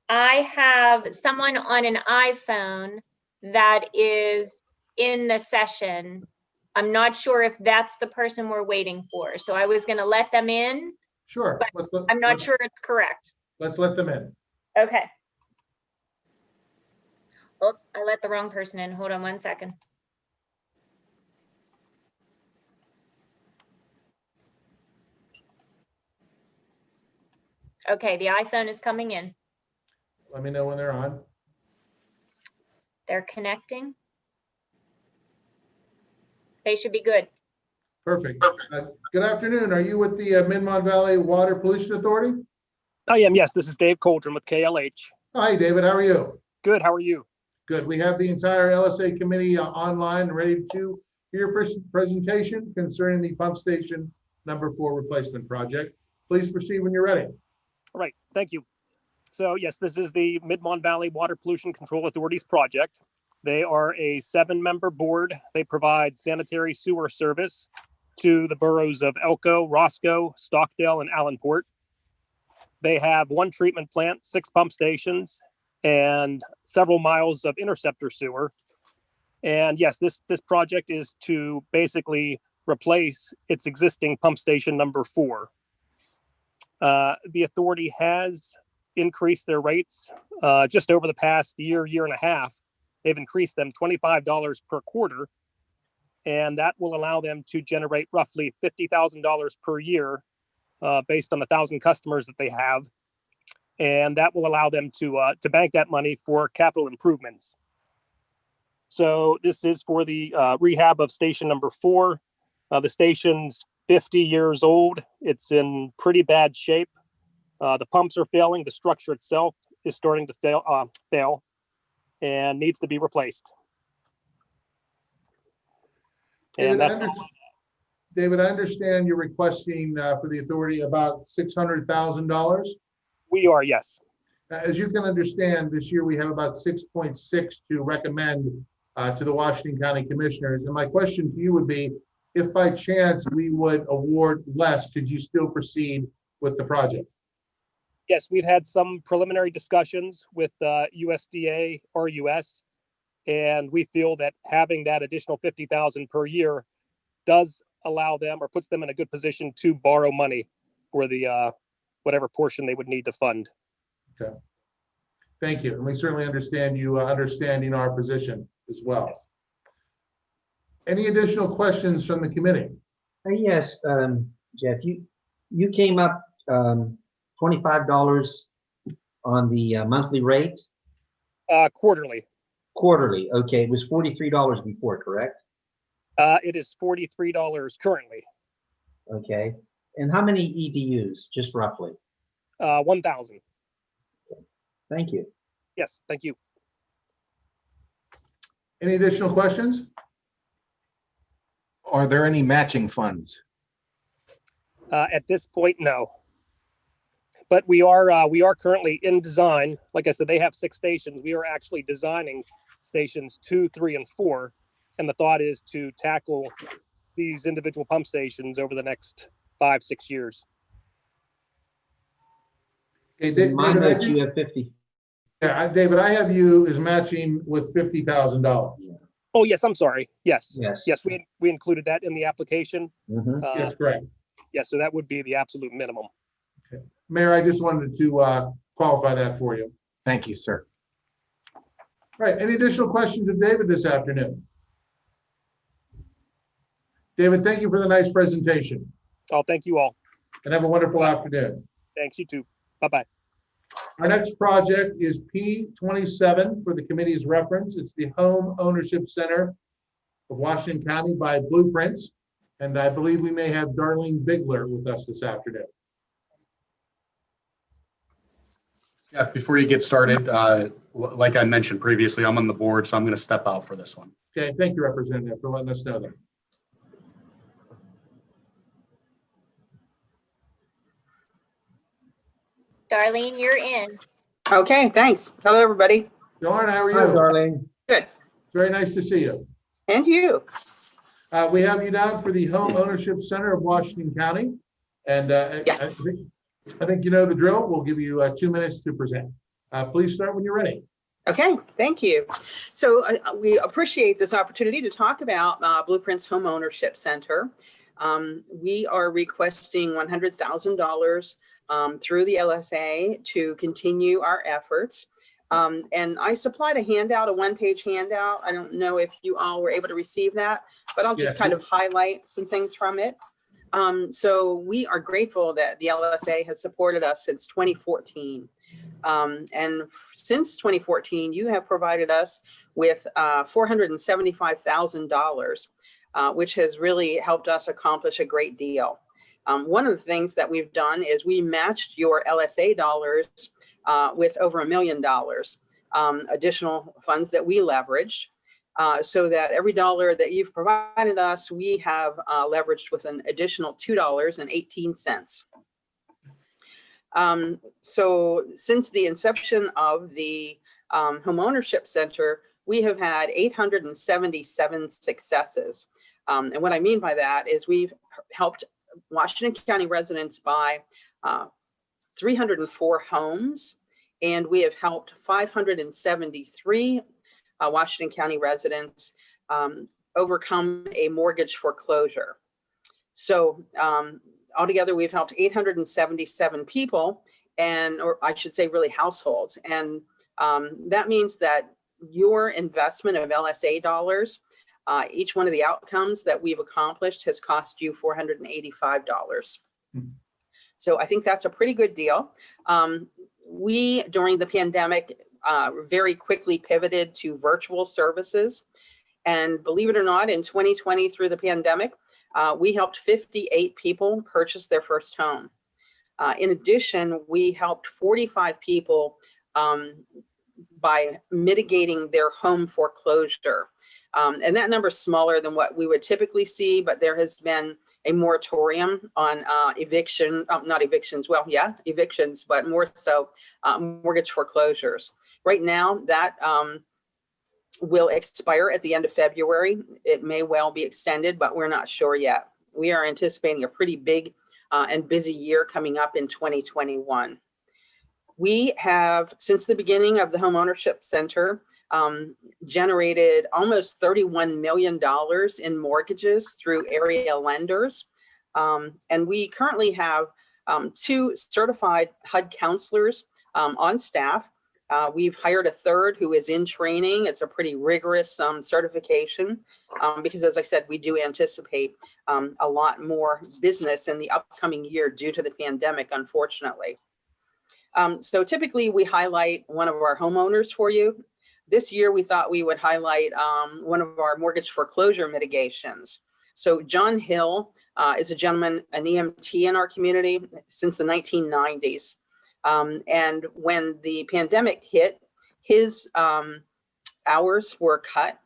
I have someone on an iPhone that is in the session. I'm not sure if that's the person we're waiting for. So I was going to let them in. Sure. But I'm not sure it's correct. Let's let them in. Okay. Oh, I let the wrong person in. Hold on one second. Okay, the iPhone is coming in. Let me know when they're on. They're connecting. They should be good. Perfect. Good afternoon. Are you with the Mid-Mon Valley Water Pollution Authority? I am, yes. This is Dave Coldren with KLH. Hi, David. How are you? Good. How are you? Good. We have the entire LSA committee online, ready to hear your presentation concerning the pump station number 4 replacement project. Please proceed when you're ready. All right. Thank you. So, yes, this is the Mid-Mon Valley Water Pollution Control Authority's project. They are a 7-member board. They provide sanitary sewer service to the boroughs of Elko, Roscoe, Stockdale, and Allenport. They have 1 treatment plant, 6 pump stations, and several miles of interceptor sewer. And yes, this project is to basically replace its existing pump station number 4. The authority has increased their rates just over the past year and a half. They've increased them $25 per quarter, and that will allow them to generate roughly $50,000 per year based on 1,000 customers that they have. And that will allow them to bank that money for capital improvements. So this is for the rehab of station number 4. The station's 50 years old. It's in pretty bad shape. The pumps are failing. The structure itself is starting to fail and needs to be replaced. And David, I understand you're requesting for the authority about $600,000. We are, yes. As you can understand, this year we have about 6.6 to recommend to the Washington County Commissioners. And my question to you would be, if by chance we would award less, could you still proceed with the project? Yes, we've had some preliminary discussions with USDA or US, and we feel that having that additional $50,000 per year does allow them or puts them in a good position to borrow money for the whatever portion they would need to fund. Okay. Thank you. And we certainly understand you understanding our position as well. Yes. Any additional questions from the committee? Yes, Jeff, you came up $25 on the monthly rate? Quarterly. Quarterly, okay. It was $43 before, correct? It is $43 currently. Okay. And how many EDUs, just roughly? 1,000. Thank you. Yes, thank you. Any additional questions? Are there any matching funds? At this point, no. But we are currently in design. Like I said, they have 6 stations. We are actually designing stations 2, 3, and 4. And the thought is to tackle these individual pump stations over the next 5-6 years. Okay, In my David, notes, you have 50. Yeah, David, I have you as matching with $50,000. Oh, yes, I'm sorry. Yes. Yes. Yes, we included that in the application. Yes, correct. Yes, so that would be the absolute minimum. Okay. Mayor, I just wanted to qualify that for you. Thank you, sir. All right, any additional questions of David this afternoon? David, thank you for the nice presentation. Oh, thank you all. And have a wonderful afternoon. Thanks, you too. Bye-bye. Our next project is P27 for the committee's reference. It's the Home Ownership Center of Washington County by Blueprints. And I believe we may have Darlene Bigler with us this afternoon. Yeah, before you get started, like I mentioned previously, I'm on the board, so I'm going to step out for this one. Okay, thank you, Representative, for letting us know that. Darlene, you're in. Okay, thanks. Hello, everybody. Darn, how are you? Hi, Darlene. Good. Very nice to see you. And you? We have you down for the Home Ownership Center of Washington County. And Yes. I think you know the drill. We'll give you 2 minutes to present. Please start when you're ready. Okay, thank you. So we appreciate this opportunity to talk about Blueprints Home Ownership Center. We are requesting $100,000 through the LSA to continue our efforts. And I supplied a handout, a one-page handout. I don't know if you all were able to receive that, but I'll just kind of highlight some things from it. So we are grateful that the LSA has supported us since 2014. And since 2014, you have provided us with $475,000, which has really helped us accomplish a great deal. One of the things that we've done is we matched your LSA dollars with over $1 million additional funds that we leveraged, so that every dollar that you've provided us, we have leveraged with an additional $2.18. So since the inception of the Home Ownership Center, we have had 877 successes. And what I mean by that is we've helped Washington County residents buy 304 homes, and we have helped 573 Washington County residents overcome a mortgage foreclosure. So altogether, we've helped 877 people, or I should say really households. And that means that your investment of LSA dollars, each one of the outcomes that we've accomplished has cost you $485. So I think that's a pretty good deal. We, during the pandemic, very quickly pivoted to virtual services. And believe it or not, in 2020 through the pandemic, we helped 58 people purchase their first home. In addition, we helped 45 people by mitigating their home foreclosure. And that number is smaller than what we would typically see, but there has been a moratorium on evictions, but more so mortgage foreclosures. Right now, that will expire at the end of February. It may well be extended, but we're not sure yet. We are anticipating a pretty big and busy year coming up in 2021. We have, since the beginning of the Home Ownership Center, generated almost $31 million in mortgages through area lenders. And we currently have 2 certified HUD counselors on staff. We've hired a third who is in training. It's a pretty rigorous certification because, as I said, we do anticipate a lot more business in the upcoming year due to the pandemic, unfortunately. So typically we highlight one of our homeowners for you. This year we thought we would highlight one of our mortgage foreclosure mitigations. So John Hill is a gentleman, an EMT in our community since the 1990s. And when the pandemic hit, his hours were cut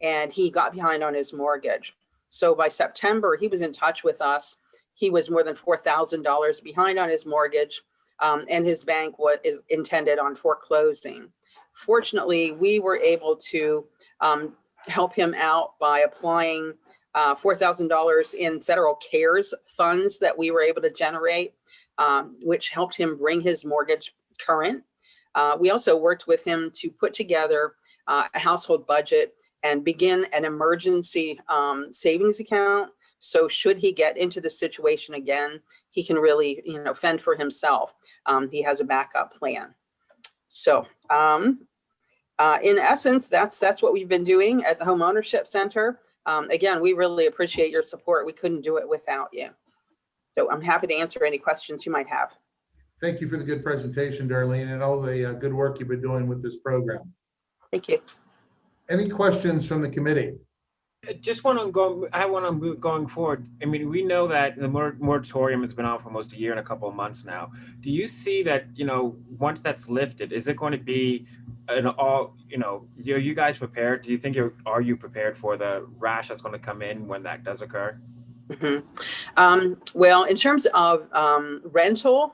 and he got behind on his mortgage. So by September, he was in touch with us. He was more than $4,000 behind on his mortgage, and his bank is intended on foreclosing. Fortunately, we were able to help him out by applying $4,000 in federal CARES funds that we were able to generate, which helped him bring his mortgage current. We also worked with him to put together a household budget and begin an emergency savings account. So should he get into the situation again, he can really, fend for himself. He has a backup plan. So in essence, that's what we've been doing at the Home Ownership Center. Again, we really appreciate your support. We couldn't do it without you. So I'm happy to answer any questions you might have. Thank you for the good presentation, Darlene, and all the good work you've been doing with this program. Thank you. Any questions from the committee? Just one on going forward. I mean, we know that the moratorium has been on for almost a year and a couple of months now. Do you see that, once that's lifted, is it going to be an all, are you guys prepared? Do you think are you prepared for the rash that's going to come in when that does occur? Mm-hmm. Well, in terms of rental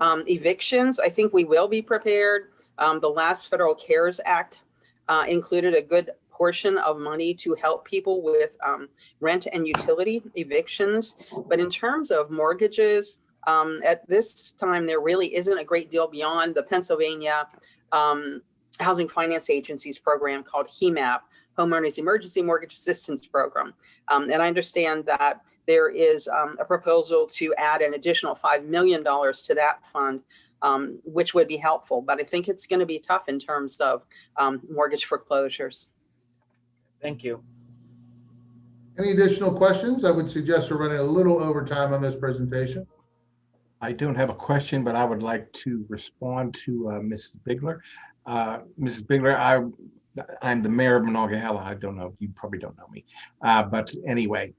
evictions, I think we will be prepared. The last Federal CARES Act included a good portion of money to help people with rent and utility evictions. But in terms of mortgages, at this time, there really isn't a great deal beyond the Pennsylvania Housing Finance Agency's program called HEMAP, Homeowners Emergency Mortgage Assistance Program. And I understand that there is a proposal to add an additional $5 million to that fund, which would be helpful. But I think it's going to be tough in terms of mortgage foreclosures. Thank you. Any additional questions? I would suggest we're running a little overtime on this presentation. I don't have a question, but I would like to respond to Mrs. Bigler. Mrs. Bigler, I'm the mayor of Monongahela. I don't know, you probably don't know me. But anyway,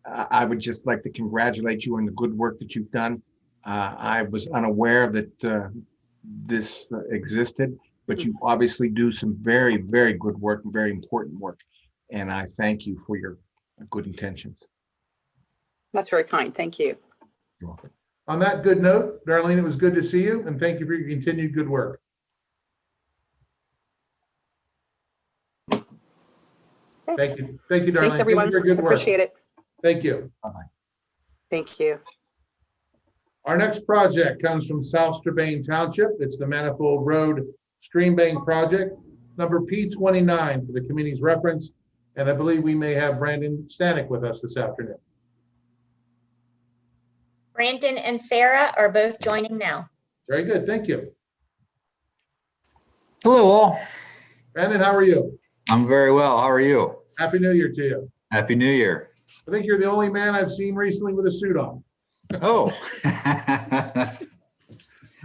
I would just like to congratulate you on the good work that you've done. I was unaware that this existed, but you obviously do some very, very good work and very important work. And I thank you for your good intentions. That's very kind. Thank you. You're welcome. On that good note, Darlene, it was good to see you, and thank you for your continued good work. Thank you. Thank you, Darlene. Thanks, everyone. Thank you for your good work. Appreciate it. Thank you. Bye-bye. Thank you. Our next project comes from South Strabane Township. It's the Manifold Road Stream Bank Project, number P29 for the committee's reference. And I believe we may have Brandon Stanek with us this afternoon. Brandon and Sarah are both joining now. Very good. Thank you. Hello, all. Brandon, how are you? I'm very well. How are you? Happy New Year to you. Happy New Year. I think you're the only man I've seen recently with a suit on. Oh.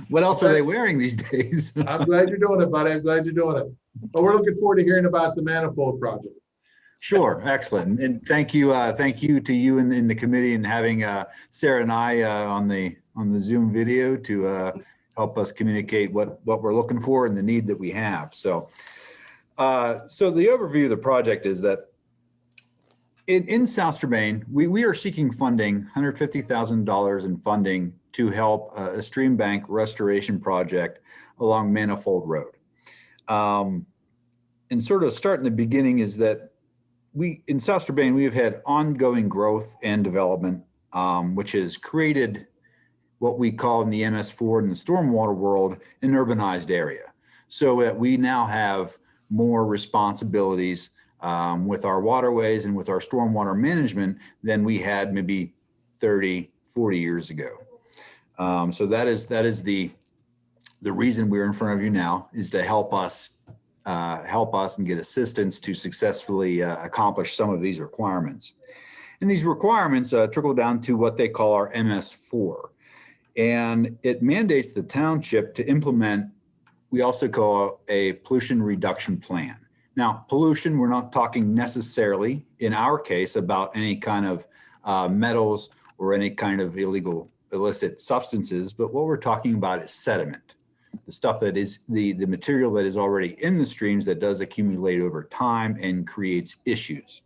What else are they wearing these days? I'm glad you're doing it, buddy. I'm glad you're doing it. But we're looking forward to hearing about the Manifold project. Sure, excellent, and thank you to you in the committee and having Sarah and I on the Zoom video to help us communicate what we're looking for and the need that we have. So, so the overview of the project is that in South Strabane, we are seeking funding, $150,000 in funding to help a stream bank restoration project along Manifold Road. And sort of starting the beginning is that in South Strabane, we have had ongoing growth and development, which has created what we call in the MS4 in the stormwater world, an urbanized area. So that we now have more responsibilities with our waterways and with our stormwater management than we had maybe 30, 40 years ago. So that is the reason we're in front of you now, is to help us and get assistance to successfully accomplish some of these requirements. And these requirements trickle down to what they call our MS4. And it mandates the township to implement, we also call a pollution reduction plan. Now, pollution, we're not talking necessarily, in our case, about any kind of metals or any kind of illegal illicit substances, but what we're talking about is sediment. The stuff that is the material that is already in the streams that does accumulate over time and creates issues.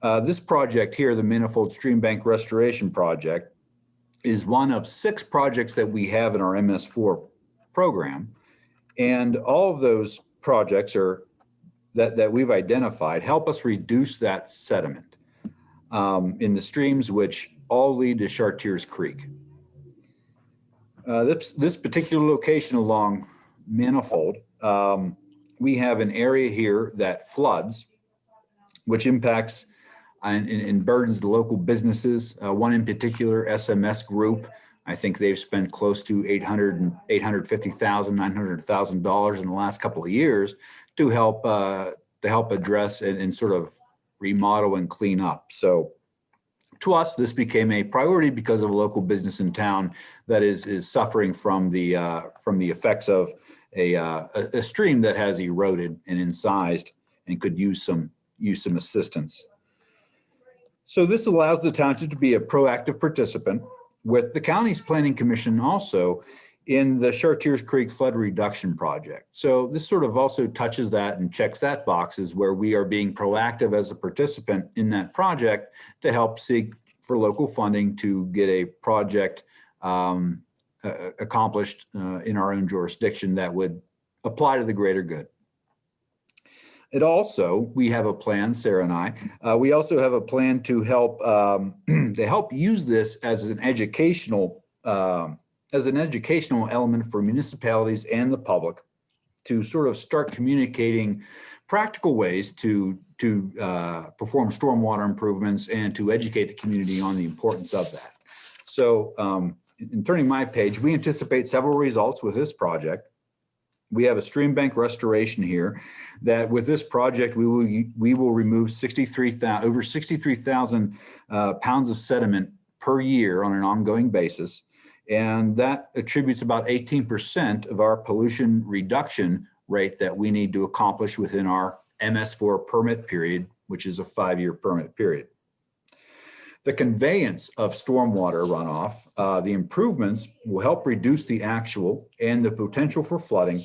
This project here, the Manifold Stream Bank Restoration Project, is one of 6 projects that we have in our MS4 program. And all of those projects are that we've identified help us reduce that sediment in the streams, which all lead to Chartiers Creek. This particular location along Manifold, we have an area here that floods, which impacts and burdens the local businesses. One in particular, SMS Group, I think they've spent close to $850,000, $900,000 in the last couple of years to help address and sort of remodel and clean up. So to us, this became a priority because of a local business in town that is suffering from the effects of a stream that has eroded and incised and could use some assistance. So this allows the township to be a proactive participant with the county's planning commission also in the Chartiers Creek Flood Reduction Project. So this sort of also touches that and checks that boxes where we are being proactive as a participant in that project to help seek for local funding to get a project accomplished in our own jurisdiction that would apply to the greater good. It also, we have a plan, Sarah and I, we also have a plan to help use this as an educational element for municipalities and the public to sort of start communicating practical ways to perform stormwater improvements and to educate the community on the importance of that. So in turning my page, we anticipate several results with this project. We have a stream bank restoration here that with this project, we will remove over 63,000 pounds of sediment per year on an ongoing basis. And that attributes about 18% of our pollution reduction rate that we need to accomplish within our MS4 permit period, which is a 5-year permit period. The conveyance of stormwater runoff, the improvements will help reduce the actual and the potential for flooding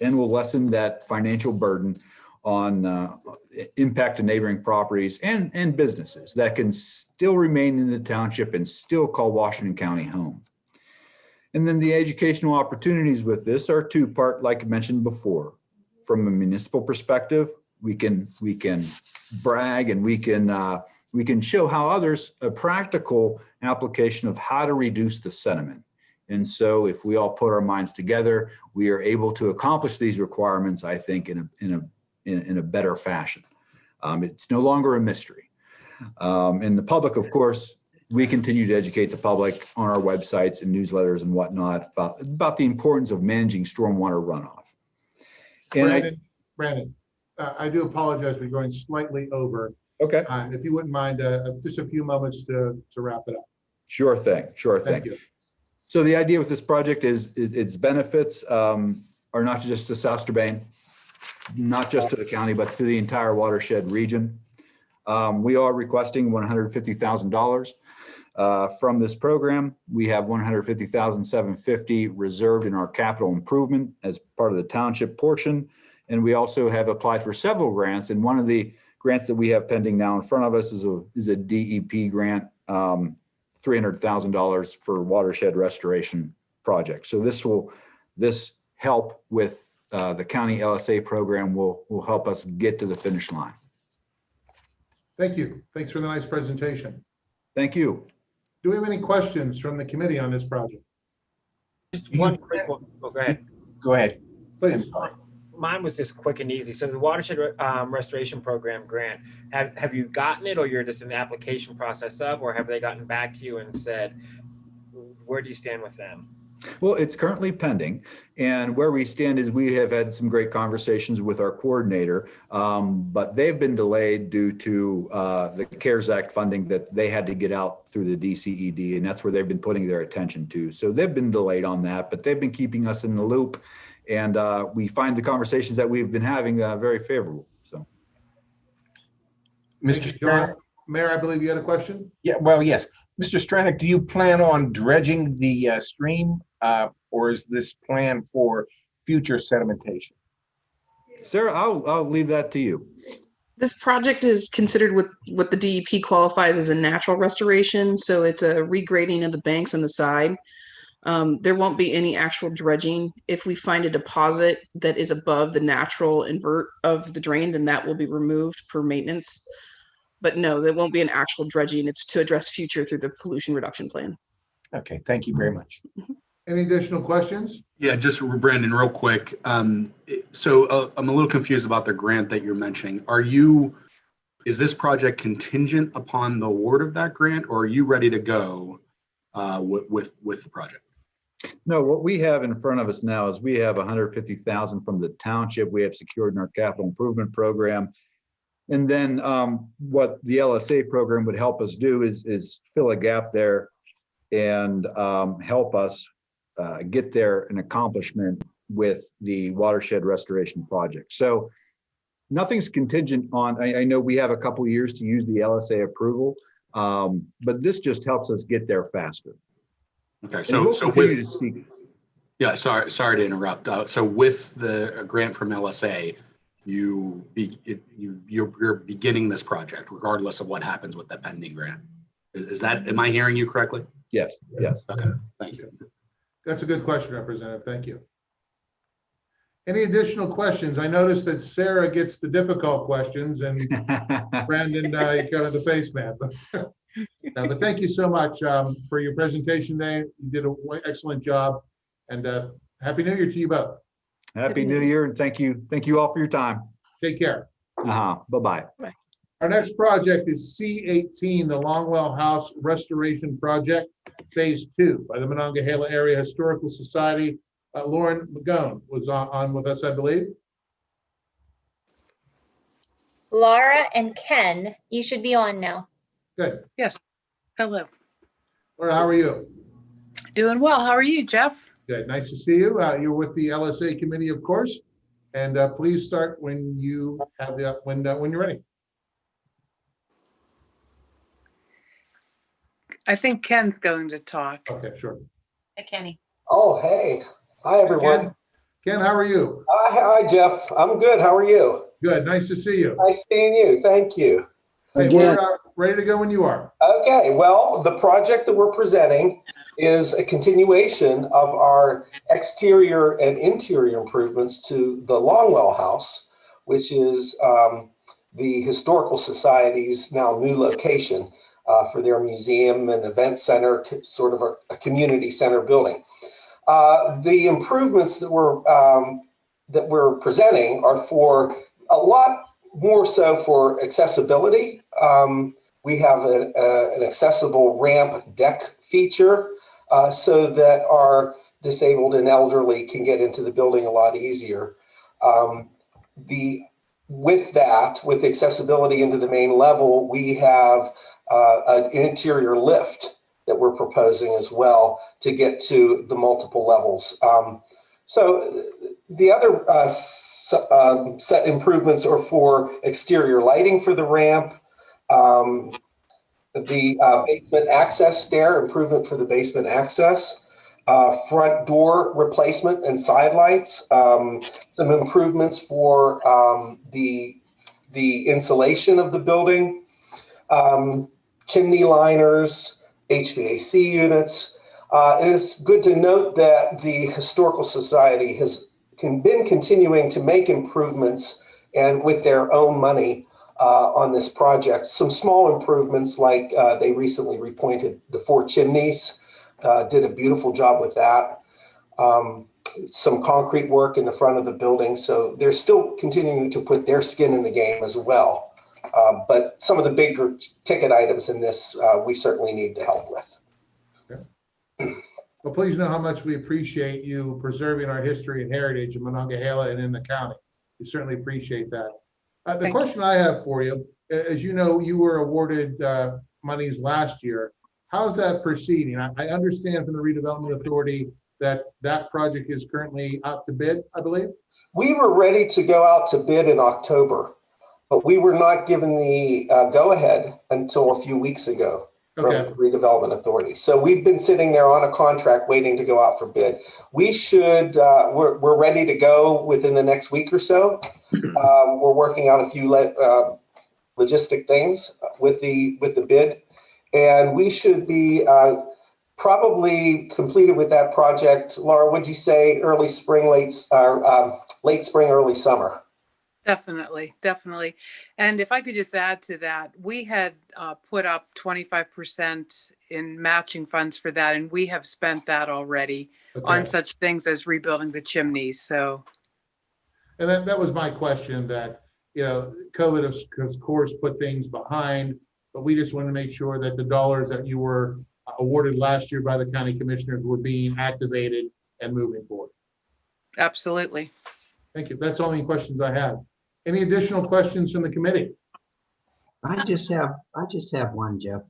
and will lessen that financial burden on impact to neighboring properties and businesses that can still remain in the township and still call Washington County home. And then the educational opportunities with this are two-part, like I mentioned before. From a municipal perspective, we can brag and we can show how others a practical application of how to reduce the sediment. And so if we all put our minds together, we are able to accomplish these requirements, I think, in a better fashion. It's no longer a mystery. And the public, of course, we continue to educate the public on our websites and newsletters and whatnot about the importance of managing stormwater runoff. And Brandon, I do apologize for going slightly over. Okay. If you wouldn't mind, just a few moments to wrap it up. Sure thing. Sure thing. Thank you. So the idea with this project is its benefits are not just to South Strabane, not just to the county, but to the entire watershed region. We are requesting $150,000 from this program. We have $150,750 reserved in our capital improvement as part of the township portion. And we also have applied for several grants. And one of the grants that we have pending now in front of us is a DEP grant, $300,000 for watershed restoration project. So this help with the county LSA program will help us get to the finish line. Thank you. Thanks for the nice presentation. Thank you. Do we have any questions from the committee on this project? Just one quick one. Oh, go ahead. Go ahead. Please. Mine was just quick and easy. So the watershed restoration program grant, have you gotten it, or you're just in the application process of, or have they gotten back to you and said, where do you stand with them? Well, it's currently pending, and where we stand is we have had some great conversations with our coordinator, but they've been delayed due to the CARES Act funding that they had to get out through the DCED, and that's where they've been putting their attention to. So they've been delayed on that, but they've been keeping us in the loop, and we find the conversations that we've been having very favorable. So, Mr. John, Mayor, I believe you had a question? Yeah, well, yes. Mr. Stranick, do you plan on dredging the stream, or is this planned for future sedimentation? Sarah, I'll leave that to you. This project is considered what the DEP qualifies as a natural restoration. So it's a regrading of the banks on the side. There won't be any actual dredging. If we find a deposit that is above the natural invert of the drain, then that will be removed for maintenance. But no, there won't be an actual dredging. It's to address future through the pollution reduction plan. Okay, thank you very much. Any additional questions? Yeah, just Brandon, real quick. So I'm a little confused about the grant that you're mentioning. Is this project contingent upon the award of that grant, or are you ready to go with the project? No, what we have in front of us now is we have 150,000 from the township we have secured in our capital improvement program. And then what the LSA program would help us do is fill a gap there and help us get there an accomplishment with the watershed restoration project. So nothing's contingent on, I know we have a couple of years to use the LSA approval, but this just helps us get there faster. Okay, sorry to interrupt. So with the grant from LSA, you're beginning this project regardless of what happens with that pending grant. Am I hearing you correctly? Yes. Okay, thank you. That's a good question, Representative. Thank you. Any additional questions? I noticed that Sarah gets the difficult questions and Brandon kind of the face man. But thank you so much for your presentation today. You did an excellent job, and Happy New Year to you both. Happy New Year, and thank you all for your time. Take care. Bye-bye. Our next project is C18, the Longwell House Restoration Project, Phase 2 by the Monongahela Area Historical Society. Lauren McGone was on with us, I believe. Laura and Ken, you should be on now. Good. Yes. Hello. Laura, how are you? Doing well. How are you, Jeff? Good. Nice to see you. You're with the LSA committee, of course. And please start when you have when you're ready. I think Ken's going to talk. Okay, sure. Hey, Kenny. Oh, hey. Hi, everyone. Ken, how are you? Hi, Jeff. I'm good. How are you? Good. Nice to see you. Nice seeing you. Thank you. Hey, we're ready to go when you are. Okay. Well, the project that we're presenting is a continuation of our exterior and interior improvements to the Longwell House, which is the Historical Society's now new location for their museum and event center, sort of a community center building. The improvements that we're presenting are for a lot more so for accessibility. We have an accessible ramp deck feature so that our disabled and elderly can get into the building a lot easier. With accessibility into the main level, we have an interior lift that we're proposing as well to get to the multiple levels. So the other set improvements are for exterior lighting for the ramp, the basement access stair, improvement for the basement access, front door replacement and side lights, some improvements for the insulation of the building, chimney liners, HVAC units. And it's good to note that the Historical Society has been continuing to make improvements and with their own money on this project. Some small improvements like they recently repointed the 4 chimneys, did a beautiful job with that. Some concrete work in the front of the building. So they're still continuing to put their skin in the game as well. But some of the bigger ticket items in this, we certainly need the help with. Okay. Well, please know how much we appreciate you preserving our history and heritage in Monongahela and in the county. We certainly appreciate that. The question I have for you, as you know, you were awarded monies last year. How's that proceeding? I understand from the Redevelopment Authority that that project is currently out to bid, I believe? We were ready to go out to bid in October, but we were not given the go-ahead until a few weeks ago. Okay. from Redevelopment Authority. So we've been sitting there on a contract waiting to go out for bid. We should, we're ready to go within the next week or so. We're working out a few logistic things with the bid, and we should be probably completed with that project. Laura, would you say early spring, late spring, early summer? Definitely, definitely. And if I could just add to that, we had put up 25% in matching funds for that, and we have spent that already on such things as rebuilding the chimneys. So, and that was my question, that, you know, COVID has, of course, put things behind, but we just want to make sure that the dollars that you were awarded last year by the county commissioners were being activated and moving forward. absolutely. Thank you. That's the only questions I have. Any additional questions from the committee? I just have one, Jeff.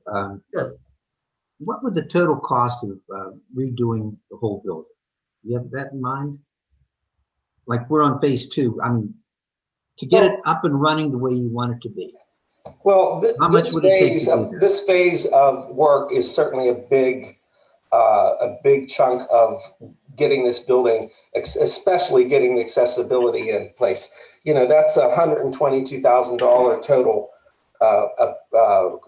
Sure. What would the total cost of redoing the whole building? You have that in mind? Like, we're on phase 2. I mean, to get it up and running the way you want it to be. Well, How much would it take to do that? this phase of work is certainly a big chunk of getting this building, especially getting the accessibility in place. You know, that's $122,000 total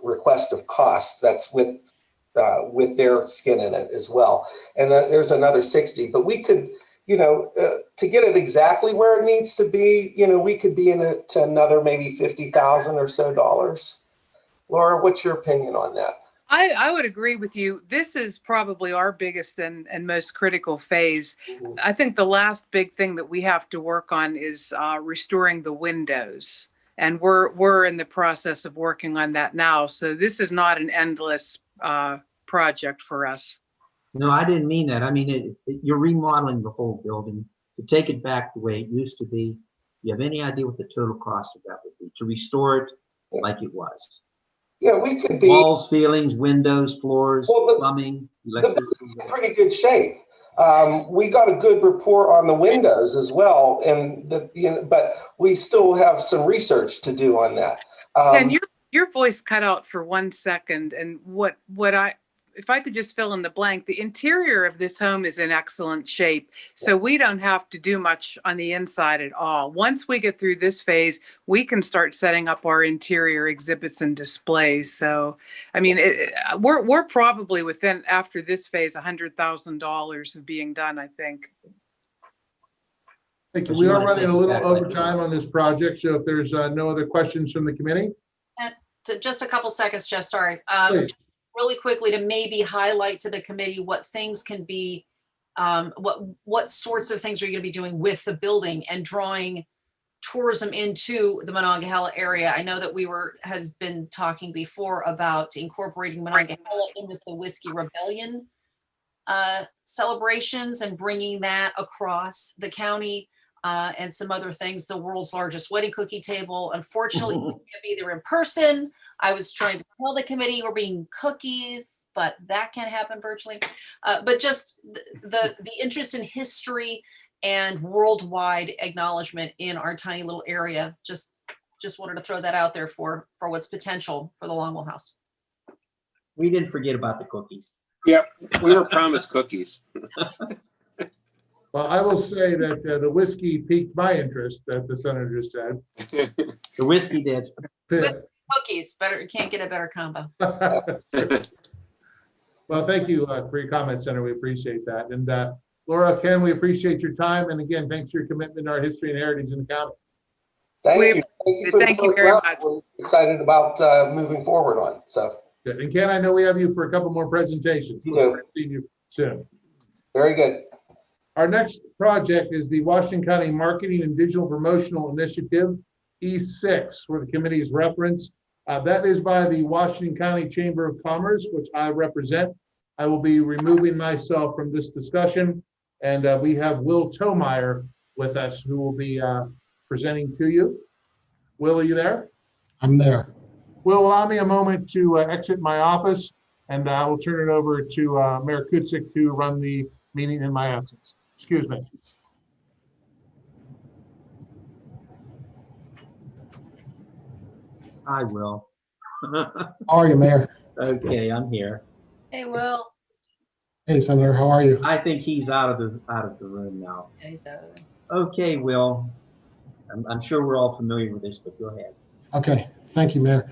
request of cost. That's with their skin in it as well. And there's another 60, but we could, you know, to get it exactly where it needs to be, you know, we could be in it to another maybe $50,000 or so dollars. Laura, what's your opinion on that? I would agree with you. This is probably our biggest and most critical phase. I think the last big thing that we have to work on is restoring the windows. And we're in the process of working on that now. So this is not an endless project for us. No, I didn't mean that. I mean, you're remodeling the whole building to take it back the way it used to be. You have any idea what the total cost of that would be to restore it like it was? Yeah, we could be walls, ceilings, windows, floors, plumbing, electricity. The building's in pretty good shape. We got a good report on the windows as well, and but we still have some research to do on that. And your voice cut out for 1 second, and if I could just fill in the blank, the interior of this home is in excellent shape. So we don't have to do much on the inside at all. Once we get through this phase, we can start setting up our interior exhibits and displays. So, I mean, we're probably within, after this phase, $100,000 of being done, I think. Thank you. We are running a little overtime on this project, so if there's no other questions from the committee. And just a couple seconds, Jeff, sorry. Please. Really quickly, to maybe highlight to the committee what things can be, what sorts of things are you going to be doing with the building and drawing tourism into the Monongahela area. I know that we had been talking before about incorporating Monongahela in with the Whiskey Rebellion celebrations and bringing that across the county, and some other things. The world's largest wedding cookie table. Unfortunately, we can't be there in person. I was trying to tell the committee we're bringing cookies, but that can't happen virtually. But just the interest in history and worldwide acknowledgement in our tiny little area. Just wanted to throw that out there for what's potential for the Longwell House. We didn't forget about the cookies. Yep, we were promised cookies. Well, I will say that the whiskey piqued my interest, that the senator just said. The whiskey did. Cookies, can't get a better combo. Well, thank you for your comments, Senator. We appreciate that. And Laura, Ken, we appreciate your time. And again, thanks for your commitment to our history and heritage in the county. Thank you very much. We're excited about moving forward on. So. Good. And Ken, I know we have you for a couple more presentations. You do. See you soon. Very good. Our next project is the Washington County Marketing and Digital Promotional Initiative, E6, where the committee is referenced. That is by the Washington County Chamber of Commerce, which I represent. I will be removing myself from this discussion, and we have Will Tomeyer with us, who will be presenting to you. Will, are you there? I'm there. Will, allow me a moment to exit my office, and I will turn it over to Mayor Kutsik to run the meeting in my absence. Excuse me. I will. How are you, Mayor? Okay, I'm here. Hey, Will. Hey, Senator, how are you? I think he's out of the room now. Yeah, he's out of there. Okay, Will. I'm sure we're all familiar with this, but go ahead. Okay, thank you, Mayor.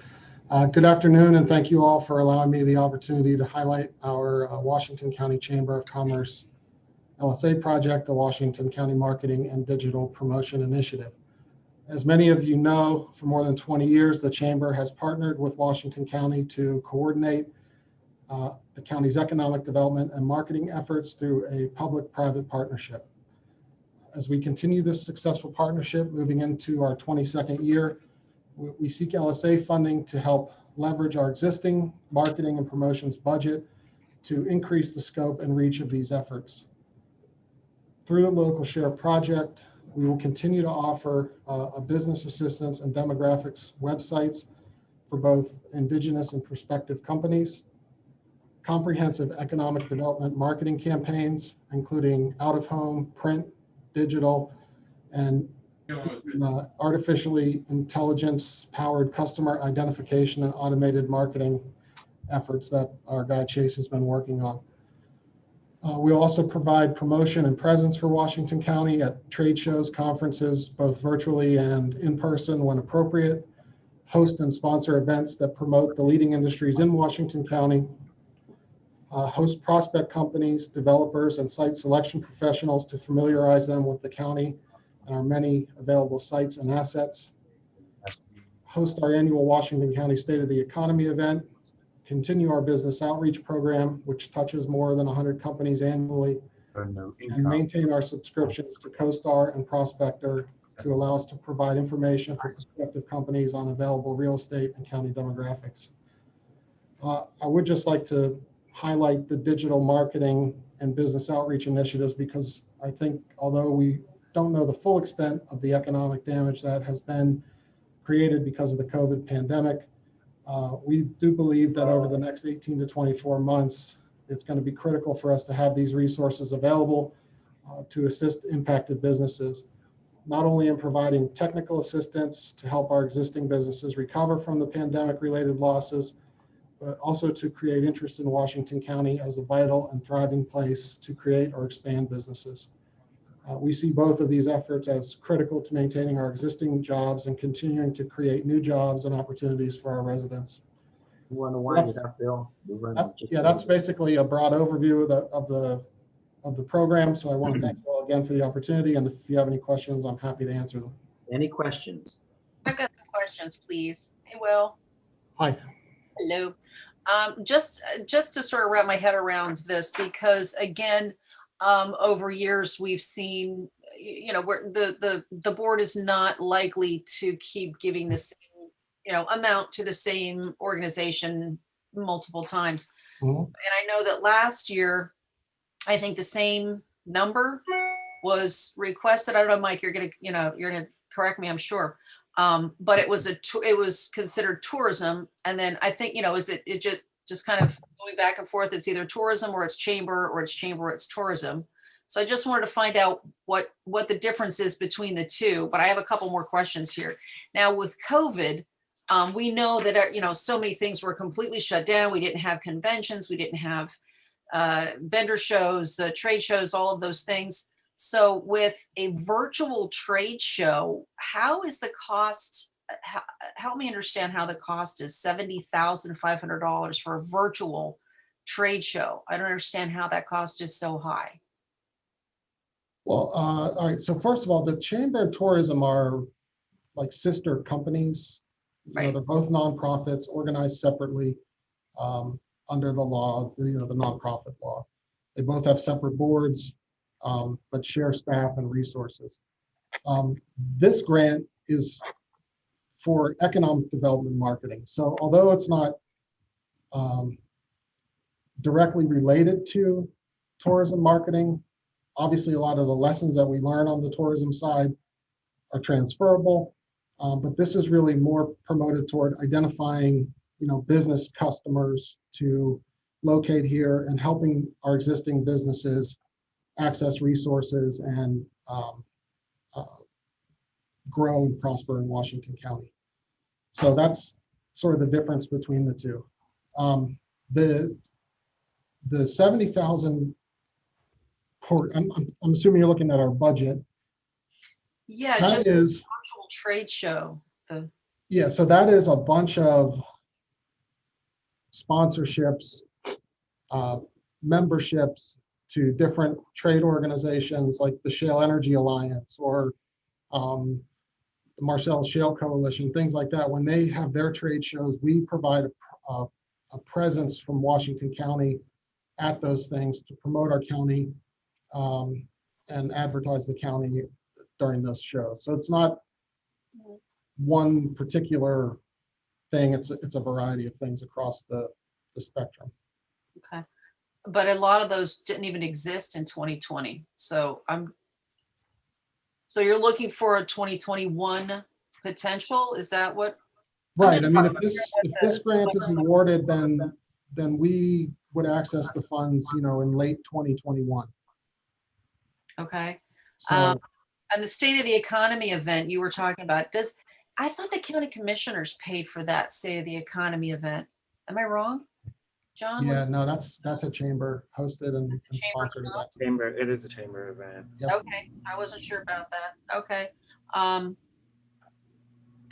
Good afternoon, and thank you all for allowing me the opportunity to highlight our Washington County Chamber of Commerce LSA project, the Washington County Marketing and Digital Promotion Initiative. As many of you know, for more than 20 years, the Chamber has partnered with Washington County to coordinate the county's economic development and marketing efforts through a public-private partnership. As we continue this successful partnership moving into our 22nd year, we seek LSA funding to help leverage our existing marketing and promotions budget to increase the scope and reach of these efforts. Through the local share project, we will continue to offer a business assistance and demographics websites for both Indigenous and prospective companies, comprehensive economic development marketing campaigns, including out-of-home, print, digital, and artificially intelligence-powered customer identification and automated marketing efforts that our guy Chase has been working on. We also provide promotion and presence for Washington County at trade shows, conferences, both virtually and in person when appropriate, host and sponsor events that promote the leading industries in Washington County, host prospect companies, developers, and site selection professionals to familiarize them with the county and our many available sites and assets, host our annual Washington County State of the Economy event, continue our business outreach program, which touches more than 100 companies annually, and maintain our subscriptions to CoStar and Prospector to allow us to provide information for prospective companies on available real estate and county demographics. I would just like to highlight the digital marketing and business outreach initiatives because I think although we don't know the full extent of the economic damage that has been created because of the COVID pandemic, we do believe that over the next 18 to 24 months, it's going to be critical for us to have these resources available to assist impacted businesses, not only in providing technical assistance to help our existing businesses recover from the pandemic-related losses, but also to create interest in Washington County as a vital and thriving place to create or expand businesses. We see both of these efforts as critical to maintaining our existing jobs and continuing to create new jobs and opportunities for our residents. You want to wind it up, Bill? Yeah, that's basically a broad overview of the program. So I want to thank you all again for the opportunity. And if you have any questions, I'm happy to answer them. Any questions? I've got some questions, please. Hey, Will. Hi. Hello. Just to sort of wrap my head around this, because again, over years we've seen, where the board is not likely to keep giving the same, amount to the same organization multiple times. Mm-hmm. And I know that last year, I think the same number was requested. I don't know, Mike, you're gonna correct me, I'm sure. But it was considered tourism. And then I think, it just kind of going back and forth. It's either tourism or it's chamber or it's chamber or it's tourism. So I just wanted to find out what the difference is between the two, but I have a couple more questions here. Now with COVID, we know that, so many things were completely shut down. We didn't have conventions. We didn't have vendor shows, trade shows, all of those things. So with a virtual trade show, how is the cost? Help me understand how the cost is $70,500 for a virtual trade show. I don't understand how that cost is so high. Well, all right. So first of all, the Chamber of Tourism are like sister companies. They're both nonprofits organized separately under the law, the nonprofit law. They both have separate boards, but share staff and resources. This grant is for economic development marketing. So although it's not directly related to tourism marketing, obviously a lot of the lessons that we learn on the tourism side are transferable. But this is really more promoted toward identifying, business customers to locate here and helping our existing businesses access resources and grow and prosper in Washington County. So that's sort of the difference between the two. The 70,000 port, I'm assuming you're looking at our budget. Yeah, That just is, the virtual trade show. yeah, so that is a bunch of sponsorships, memberships to different trade organizations like the Shale Energy Alliance or the Marcellus Shale Coalition, things like that. When they have their trade shows, we provide a presence from Washington County at those things to promote our county and advertise the county during those shows. So it's not one particular thing, it's a variety of things across the spectrum. Okay. But a lot of those didn't even exist in 2020. So so you're looking for a 2021 potential? Is that what? Right. I mean, if this grant is awarded, then we would access the funds, you know, in late 2021. Okay. So And the State of the Economy event you were talking about, I thought the county commissioners paid for that State of the Economy event. Am I wrong, John? yeah, no, that's a chamber hosted and sponsored event. Chamber, it is a chamber event. Yep. Okay, I wasn't sure about that. Okay.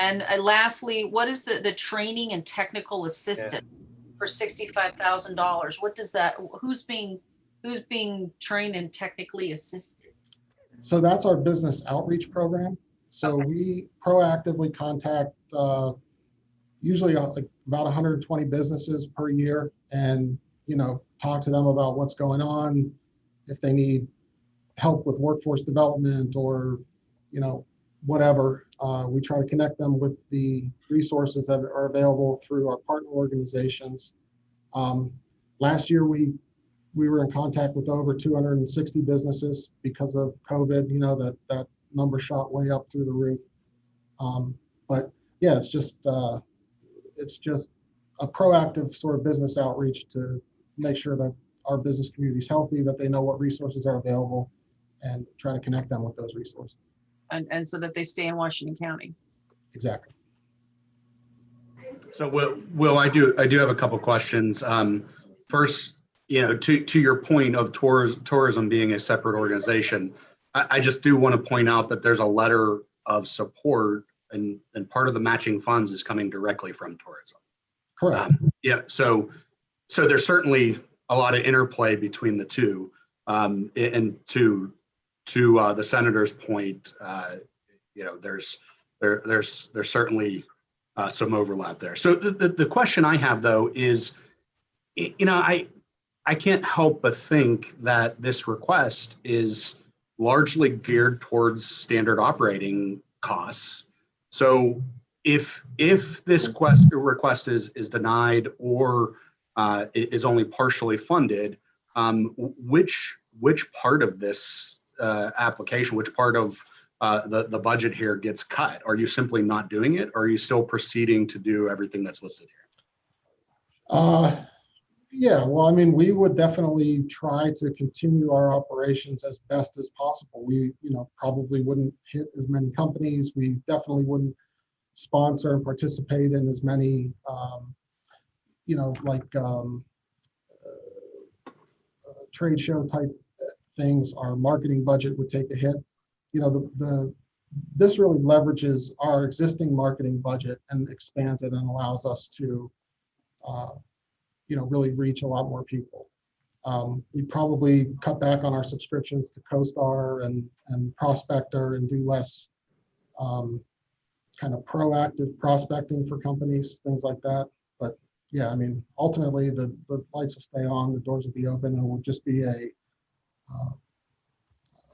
And lastly, what is the training and technical assistant for $65,000? What does that? Who's being trained and technically assisted? So that's our business outreach program. So we proactively contact usually like about 120 businesses per year, and you know, talk to them about what's going on, if they need help with workforce development or you know, whatever. We try to connect them with the resources that are available through our partner organizations. Last year we were in contact with over 260 businesses because of COVID. You know, that number shot way up through the roof. But yeah, it's just a proactive sort of business outreach to make sure that our business community is healthy, that they know what resources are available, and try to connect them with those resources. And so that they stay in Washington County. Exactly. So Will, I do have a couple questions. First, you know, to your point of tourism being a separate organization, I just do want to point out that there's a letter of support, and part of the matching funds is coming directly from tourism. Correct. Yeah. So there's certainly a lot of interplay between the two. And to the senator's point, you know, there's certainly some overlap there. So the question I have though is, you know, I can't help but think that this request is largely geared towards standard operating costs. So if this request is denied or is only partially funded, which part of this application, which part of the budget here gets cut? Are you simply not doing it, or are you still proceeding to do everything that's listed here? Yeah, well, I mean, we would definitely try to continue our operations as best as possible. We, you know, probably wouldn't hit as many companies. We definitely wouldn't sponsor and participate in as many, you know, like trade show type things. Our marketing budget would take a hit. You know, this really leverages our existing marketing budget and expands it and allows us to, you know, really reach a lot more people. We probably cut back on our subscriptions to CoStar and Prospector and do less kind of proactive prospecting for companies, things like that. But yeah, I mean, ultimately the lights will stay on, the doors will be open, and it will just be a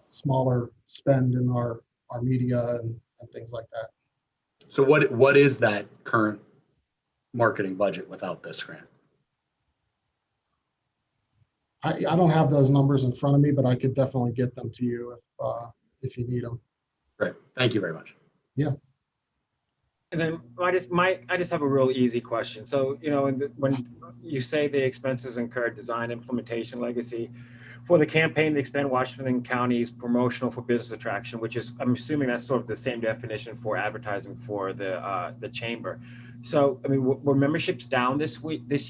smaller spend in our media and things like that. So what is that current marketing budget without this grant? I don't have those numbers in front of me, but I could definitely get them to you if you need them. Great. Thank you very much. Yeah. And then I just have a real easy question. So, you know, when you say the expenses incurred, design, implementation, legacy, for the campaign to expand Washington County's promotional for business attraction, which is, I'm assuming that's sort of the same definition for advertising for the chamber. So, I mean, were memberships down this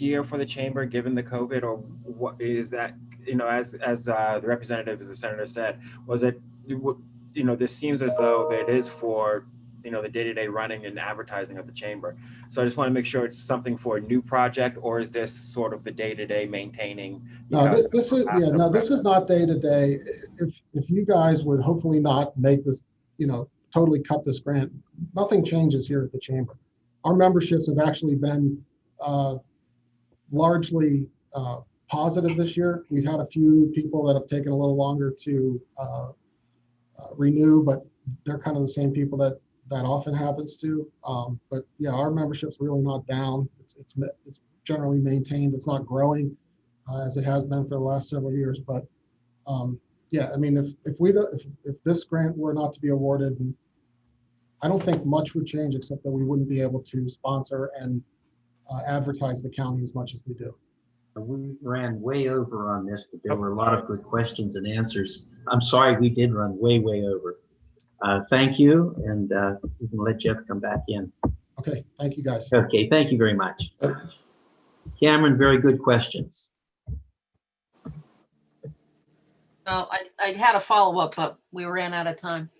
year for the chamber, given the COVID, or what is that? You know, as the representative, as the senator said, was it? You know, this seems as though that it is for, you know, the day-to-day running and advertising of the chamber. So I just want to make sure it's something for a new project, or is this sort of the day-to-day maintaining? No, this is not day-to-day. If you guys would hopefully not make this, you know, totally cut this grant, nothing changes here at the chamber. Our memberships have actually been largely positive this year. We've had a few people that have taken a little longer to renew, but they're kind of the same people that often happens to. But yeah, our membership's really not down. It's generally maintained. It's not growing as it has been for the last several years. But yeah, I mean, if this grant were not to be awarded, I don't think much would change, except that we wouldn't be able to sponsor and advertise the county as much as we do. We ran way over on this, but there were a lot of good questions and answers. I'm sorry we did run way over. Thank you, and we can let Jeff come back in. Okay, thank you guys. Okay, thank you very much. Cameron, very good questions. Well, I had a follow-up, but we ran out of time.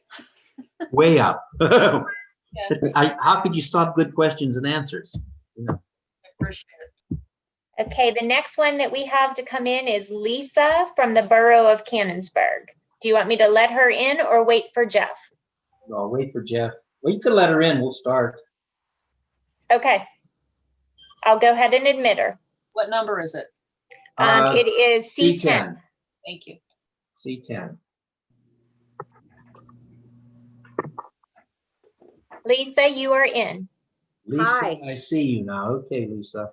Way up. Yeah. How could you stop good questions and answers? You know. I appreciate it. Okay, the next one that we have to come in is Lisa from the borough of Cannonsburg. Do you want me to let her in or wait for Jeff? No, I'll wait for Jeff. Well, you could let her in. We'll start. Okay. I'll go ahead and admit her. What number is it? It is C10. Thank you. C10. Lisa, you are in. Lisa, Hi. I see you now. Okay, Lisa.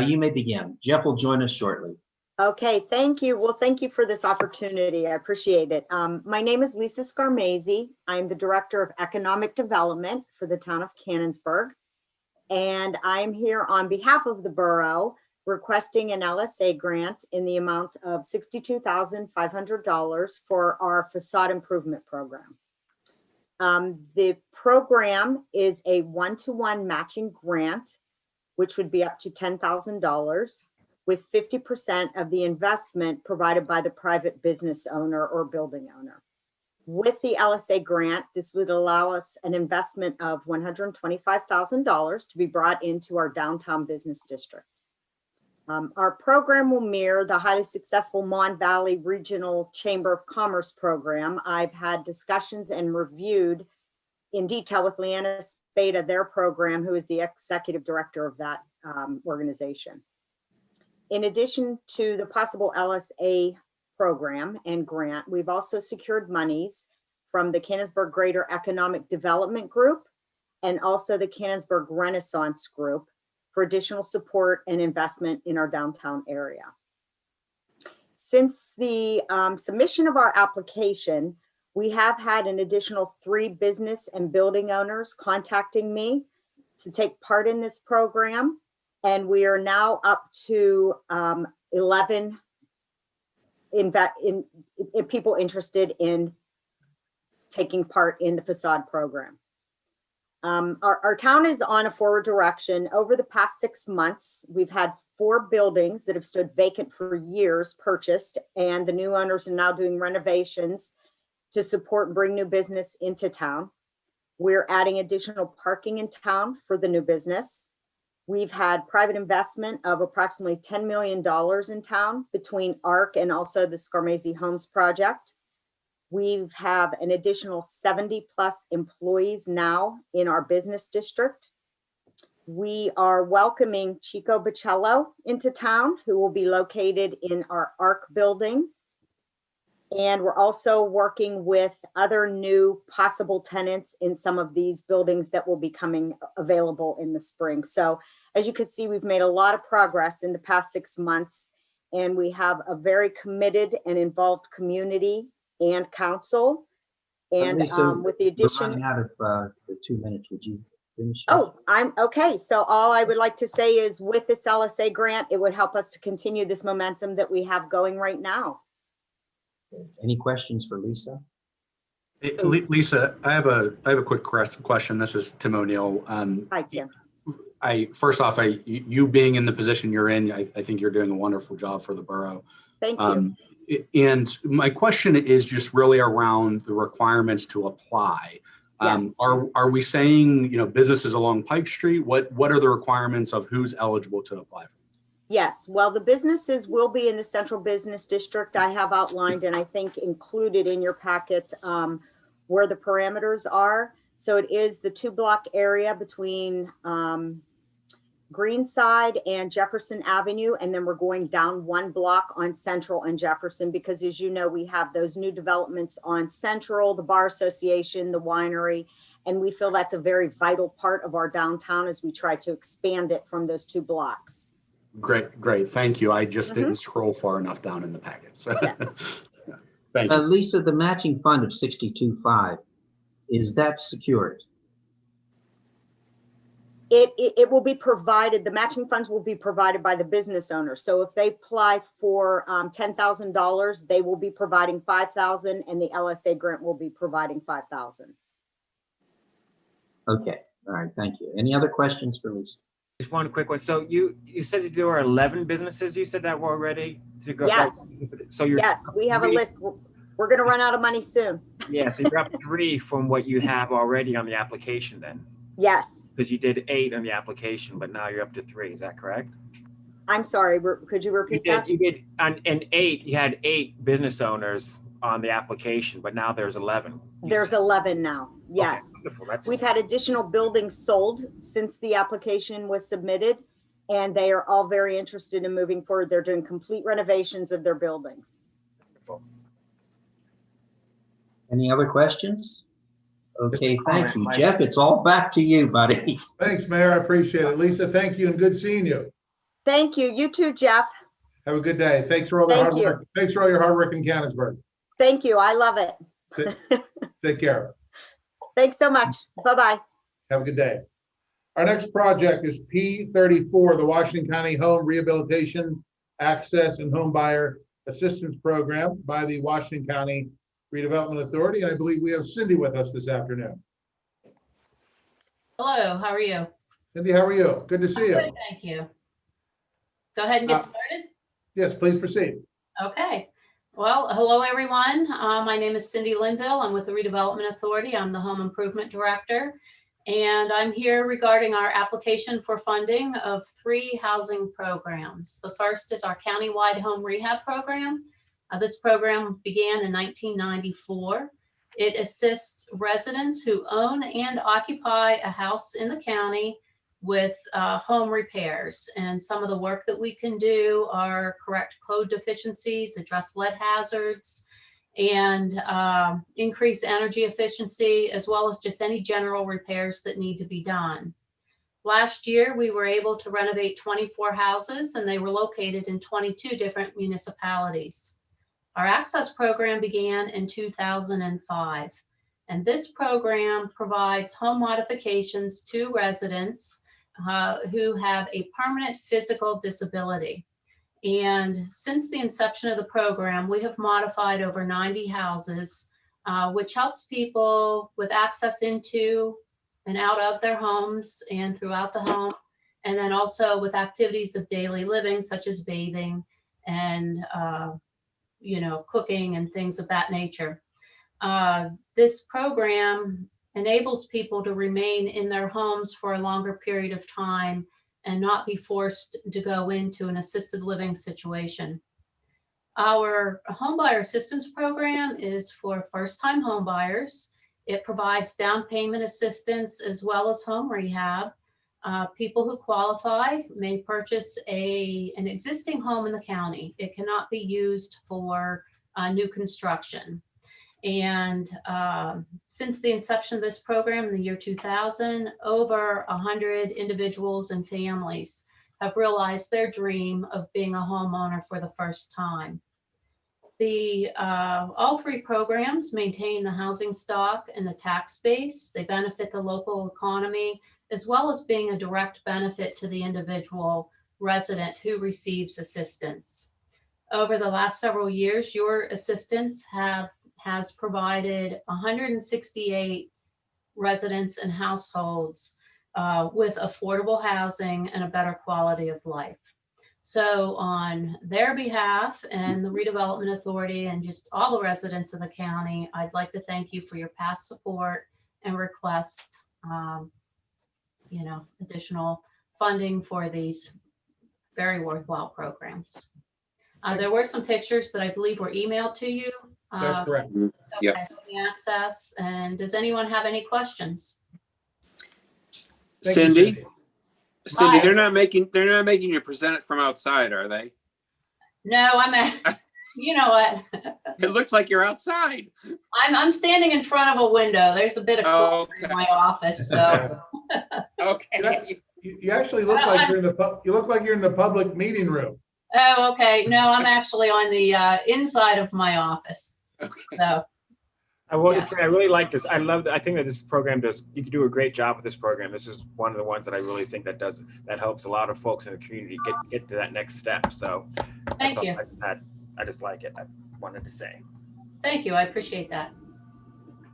You may begin. Jeff will join us shortly. Okay, thank you. Well, thank you for this opportunity. I appreciate it. My name is Lisa Scarmese. I'm the Director of Economic Development for the town of Cannonsburg. And I'm here on behalf of the borough requesting an LSA grant in the amount of $62,500 for our facade improvement program. The program is a one-to-one matching grant, which would be up to $10,000, with 50% of the investment provided by the private business owner or building owner. With the LSA grant, this would allow us an investment of $125,000 to be brought into our downtown business district. Our program will mirror the highly successful Mon Valley Regional Chamber of Commerce program. I've had discussions and reviewed in detail with Leanna Spada, their program, who is the executive director of that organization. In addition to the possible LSA program and grant, we've also secured monies from the Cannonsburg Greater Economic Development Group and also the Cannonsburg Renaissance Group for additional support and investment in our downtown area. Since the submission of our application, we have had an additional 3 business and building owners contacting me to take part in this program. And we are now up to 11 people interested in taking part in the facade program. Our town is on a forward direction. Over the past 6 months, we've had 4 buildings that have stood vacant for years purchased, and the new owners are now doing renovations to support and bring new business into town. We're adding additional parking in town for the new business. We've had private investment of approximately $10 million in town between ARC and also the Scarmese Homes project. We have an additional 70 plus employees now in our business district. We are welcoming Chico Bocello into town, who will be located in our ARC building. And we're also working with other new possible tenants in some of these buildings that will be coming available in the spring. So as you can see, we've made a lot of progress in the past 6 months, and we have a very committed and involved community and council. And Lisa, with the addition, we're running out of the 2 minutes. Would you finish? Oh, I'm okay. So all I would like to say is with this LSA grant, it would help us to continue this momentum that we have going right now. Any questions for Lisa? Hey, Lisa, I have a quick question. This is Tim O'Neill. Hi, Tim. First off, you being in the position you're in, I think you're doing a wonderful job for the borough. Thank you. And my question is just really around the requirements to apply. Yes. Are we saying, businesses along Pike Street? What are the requirements of who's eligible to apply for? Yes, well, the businesses will be in the central business district. I have outlined and I think included in your packet where the parameters are. So it is the 2-block area between Greenside and Jefferson Avenue. And then we're going down 1 block on Central and Jefferson, because as you know, we have those new developments on Central, the Bar Association, the winery, and we feel that's a very vital part of our downtown as we try to expand it from those 2 blocks. Great. Thank you. I just didn't scroll far enough down in the packet. So. Yes. Thank you. Lisa, the matching fund of 62.5, is that secured? It will be provided, the matching funds will be provided by the business owner. So if they apply for $10,000, they will be providing $5,000 and the LSA grant will be providing $5,000. Okay, all right, thank you. Any other questions for Lisa? Just one quick one. So you said that there were 11 businesses, you said that were ready to go? Yes. So you're Yes, we have a list. We're going to run out of money soon. Yeah, so you're up 3 from what you have already on the application then? Yes. Because you did 8 on the application, but now you're up to 3. Is that correct? I'm sorry. Could you repeat that? You did on 8. You had 8 business owners on the application, but now there's 11. There's 11 now. Yes. Okay, wonderful. We've had additional buildings sold since the application was submitted, and they are all very interested in moving forward. They're doing complete renovations of their buildings. Any other questions? Okay, thank you. Jeff, it's all back to you, buddy. Thanks, Mayor. I appreciate it. Lisa, thank you and good seeing you. Thank you. You too, Jeff. Have a good day. Thanks for all the hard work. Thanks for all your hard work in Canonsburg. Thank you. I love it. Take care. Thanks so much. Bye-bye. Have a good day. Our next project is P34, the Washington County Home Rehabilitation Access and Home Buyer Assistance Program by the Washington County Redevelopment Authority. I believe we have Cindy with us this afternoon. Hello, how are you? Cindy, how are you? Good to see you. Good, thank you. Go ahead and get started. Yes, please proceed. Okay. Well, hello, everyone. My name is Cindy Linville. I'm with the Redevelopment Authority. I'm the Home Improvement Director. And I'm here regarding our application for funding of 3 housing programs. The first is our countywide home rehab program. This program began in 1994. It assists residents who own and occupy a house in the county with home repairs. And some of the work that we can do are correct code deficiencies, address lead hazards, and increase energy efficiency, as well as just any general repairs that need to be done. Last year, we were able to renovate 24 houses, and they were located in 22 different municipalities. Our Access program began in 2005, and this program provides home modifications to residents who have a permanent physical disability. And since the inception of the program, we have modified over 90 houses, which helps people with access into and out of their homes and throughout the home, and then also with activities of daily living, such as bathing and cooking and things of that nature. This program enables people to remain in their homes for a longer period of time and not be forced to go into an assisted living situation. Our homebuyer assistance program is for first-time homebuyers. It provides down payment assistance as well as home rehab. People who qualify may purchase an existing home in the county. It cannot be used for new construction. And since the inception of this program in the year 2000, over 100 individuals and families have realized their dream of being a homeowner for the first time. All three programs maintain the housing stock and the tax base. They benefit the local economy, as well as being a direct benefit to the individual resident who receives assistance. Over the last several years, your assistance has provided 168 residents and households with affordable housing and a better quality of life. So on their behalf and the Redevelopment Authority and just all the residents of the county, I'd like to thank you for your past support and request, additional funding for these very worthwhile programs. There were some pictures that I believe were emailed to you. That's correct. Yep. Access. And does anyone have any questions? Thank you, Cindy, Hi. they're not making you present it from outside, are they? No, you know what? It looks like you're outside. I'm standing in front of a window. There's a bit of clutter in my office, so. Okay. You actually look like you're in the public meeting room. Oh, okay. No, I'm actually on the inside of my office. Okay. So. I will just say, I really like this. I think that this program you can do a great job with this program. This is one of the ones that I really think that helps a lot of folks in the community get to that next step. So Thank you. I just like it. I wanted to say. Thank you. I appreciate that.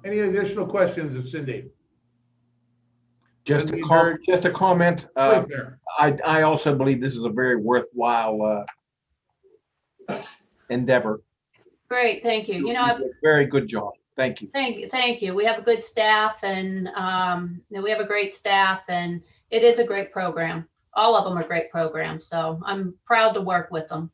Any additional questions of Cindy? Just a comment. I also believe this is a very worthwhile endeavor. Great. Thank you. You did a very good job. Thank you. Thank you. We have a good staff and we have a great staff and it is a great program. All of them are great programs. So I'm proud to work with them.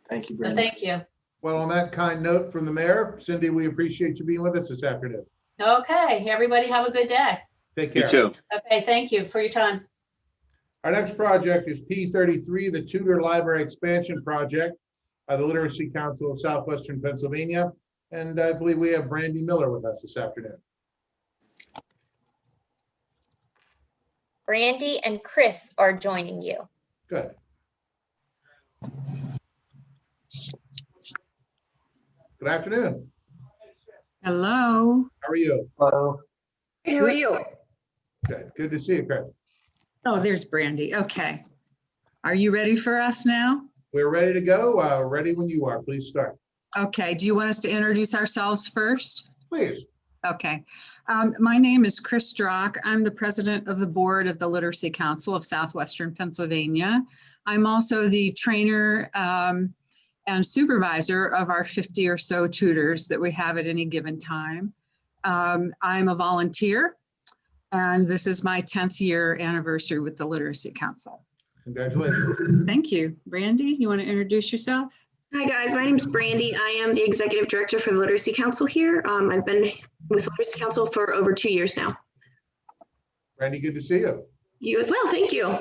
Thank you, Brenda. Thank you. Well, on that kind note from the mayor, Cindy, we appreciate you being with us this afternoon. Okay. Everybody have a good day. Take care. You too. Okay. Thank you for your time. Our next project is P33, the Tudor Library Expansion Project by the Literacy Council of Southwestern Pennsylvania. And I believe we have Brandy Miller with us this afternoon. Brandy and Chris are joining you. Good. Good afternoon. Hello. How are you? Hello. Hey, how are you? Good. Good to see you, Chris. Oh, there's Brandy. Okay. Are you ready for us now? We're ready to go. Ready when you are. Please start. Okay. Do you want us to introduce ourselves first? Please. Okay. My name is Chris Strock. I'm the president of the board of the Literacy Council of Southwestern Pennsylvania. I'm also the trainer and supervisor of our 50 or so tutors that we have at any given time. I'm a volunteer, and this is my 10th year anniversary with the Literacy Council. Congratulations. Thank you. Brandy, you want to introduce yourself? Hi guys, my name is Brandy. I am the executive director for the Literacy Council here. I've been with Literacy Council for over 2 years now. Brandy, good to see you. You as well, thank you.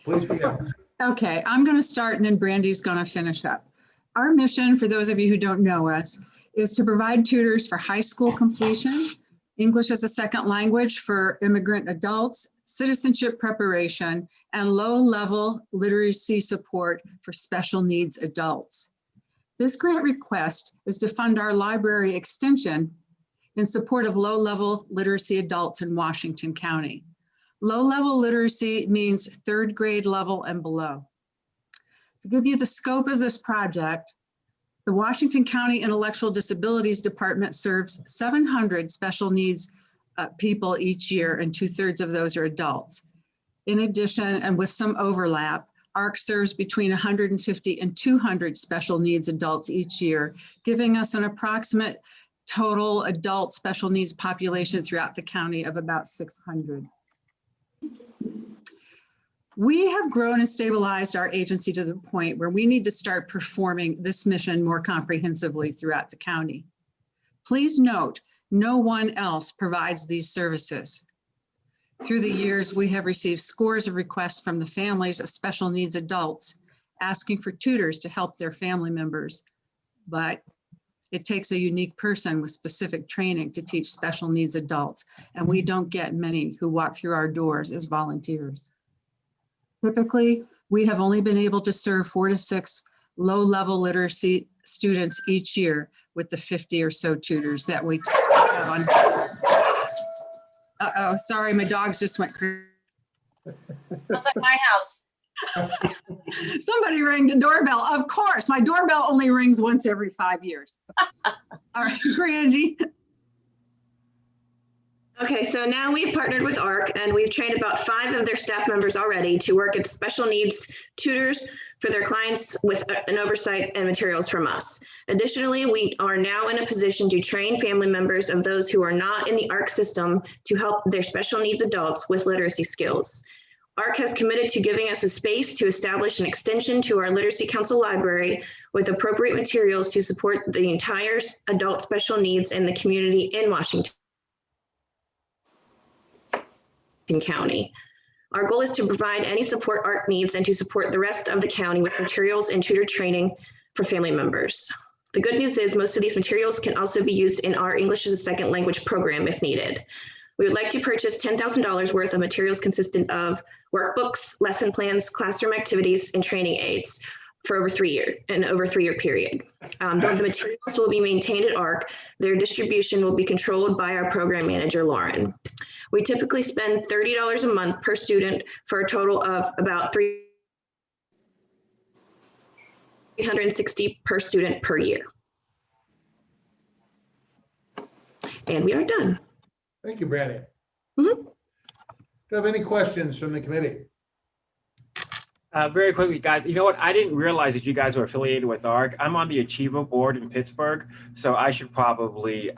Please begin. Okay, I'm going to start and then Brandy's going to finish up. Our mission, for those of you who don't know us, is to provide tutors for high school completion, English as a second language for immigrant adults, citizenship preparation, and low-level literacy support for special needs adults. This grant request is to fund our library extension in support of low-level literacy adults in Washington County. Low-level literacy means third grade level and below. To give you the scope of this project, the Washington County Intellectual Disabilities Department serves 700 special needs people each year, and 2/3 of those are adults. In addition, and with some overlap, ARC serves between 150 and 200 special needs adults each year, giving us an approximate total adult special needs population throughout the county of about 600. We have grown and stabilized our agency to the point where we need to start performing this mission more comprehensively throughout the county. Please note, no one else provides these services. Through the years, we have received scores of requests from the families of special needs adults asking for tutors to help their family members. But it takes a unique person with specific training to teach special needs adults, and we don't get many who walk through our doors as volunteers. Typically, we have only been able to serve 4 to 6 low-level literacy students each year with the 50 or so tutors that we have on. Uh-oh, sorry, my dogs just went crazy. That's like my house. Somebody rang the doorbell. Of course, my doorbell only rings once every 5 years. All right, Brandy. Okay, so now we've partnered with ARC and we've trained about 5 of their staff members already to work as special needs tutors for their clients with an oversight and materials from us. Additionally, we are now in a position to train family members of those who are not in the ARC system to help their special needs adults with literacy skills. ARC has committed to giving us a space to establish an extension to our Literacy Council library with appropriate materials to support the entire adult special needs in the community in Washington County. Our goal is to provide any support ARC needs and to support the rest of the county with materials and tutor training for family members. The good news is most of these materials can also be used in our English as a Second Language program if needed. We would like to purchase $10,000 worth of materials consistent of workbooks, lesson plans, classroom activities, and training aids for over 3 years, an over 3-year period. Though the materials will be maintained at ARC, their distribution will be controlled by our program manager, Lauren. We typically spend $30 a month per student for a total of about $360 per student per year. And we are done. Thank you, Brandy. Mm-hmm. Do you have any questions from the committee? Very quickly, guys, you know what? I didn't realize that you guys were affiliated with ARC. I'm on the Achievo board in Pittsburgh, so I should probably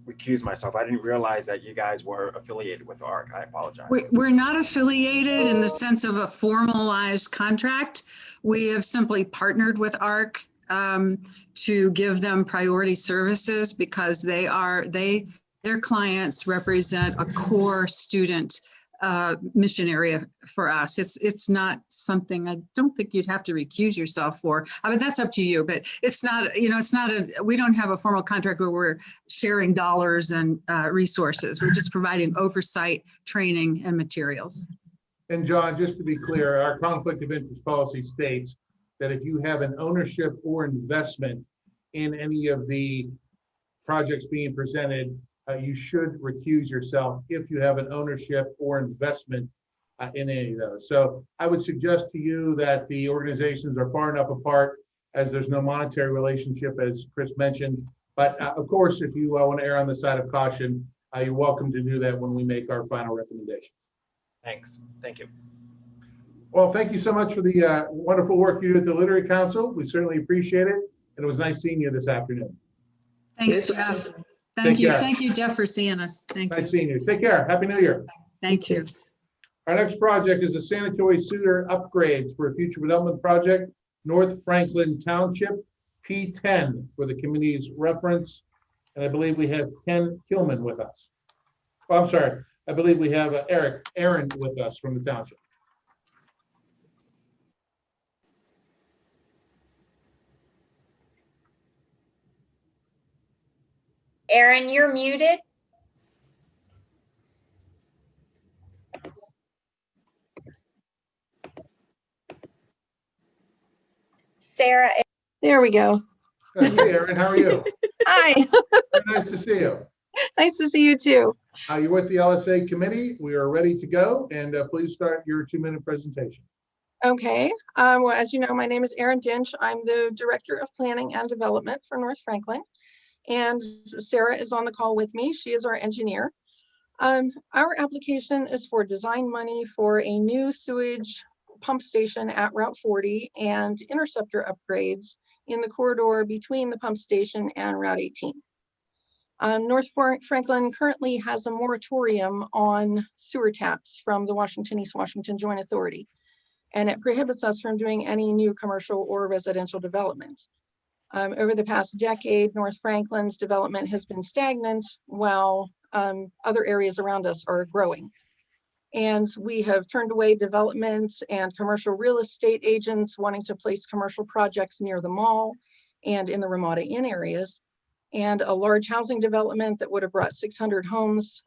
recuse myself. I didn't realize that you guys were affiliated with ARC. I apologize. We're not affiliated in the sense of a formalized contract. We have simply partnered with ARC to give them priority services because their clients represent a core student mission area for us. It's not something I don't think you'd have to recuse yourself for. I mean, that's up to you, but it's not, we don't have a formal contract where we're sharing dollars and resources. We're just providing oversight, training, and materials. And John, just to be clear, our conflict of interest policy states that if you have an ownership or investment in any of the projects being presented, you should recuse yourself if you have an ownership or investment in any of those. So I would suggest to you that the organizations are far enough apart as there's no monetary relationship, as Chris mentioned. But of course, if you want to err on the side of caution, you're welcome to do that when we make our final recommendation. Thanks. Thank you. Well, thank you so much for the wonderful work you do at the Literary Council. We certainly appreciate it. And it was nice seeing you this afternoon. Thanks, Jeff. Thank you, Jeff, for seeing us. Thank you. Nice seeing you. Take care. Happy New Year. Thank you. Our next project is the sanitary sewer upgrades for a future development project, North Franklin Township, P10, for the committee's reference. And I believe we have Ken Kilman with us. Oh, I'm sorry. I believe we have Aaron with us from the township. Aaron, you're muted. Sarah. There we go. Hey, Aaron, how are you? Hi. Very nice to see you. Nice to see you too. You're with the LSA committee. We are ready to go, and please start your 2-minute presentation. Okay. Well, as you know, my name is Erin Dinch. I'm the Director of Planning and Development for North Franklin. And Sarah is on the call with me. She is our engineer. Our application is for design money for a new sewage pump station at Route 40 and interceptor upgrades in the corridor between the pump station and Route 18. North Franklin currently has a moratorium on sewer taps from the East Washington Joint Authority, and it prohibits us from doing any new commercial or residential development. Over the past decade, North Franklin's development has been stagnant while other areas around us are growing. And we have turned away development and commercial real estate agents wanting to place commercial projects near the mall and in the Ramada Inn areas. And a large housing development that would have brought 600 homes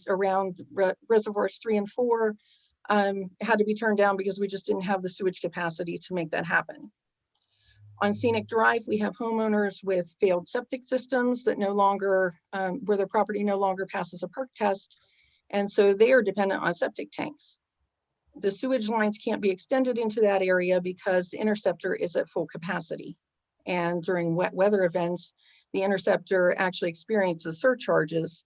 around reservoirs 3 and 4 had to be turned down because we just didn't have the sewage capacity to make that happen. On Scenic Drive, we have homeowners with failed septic systems that no longer, where their property no longer passes a perk test. And so they are dependent on septic tanks. The sewage lines can't be extended into that area because the interceptor is at full capacity. And during wet weather events, the interceptor actually experiences surcharges.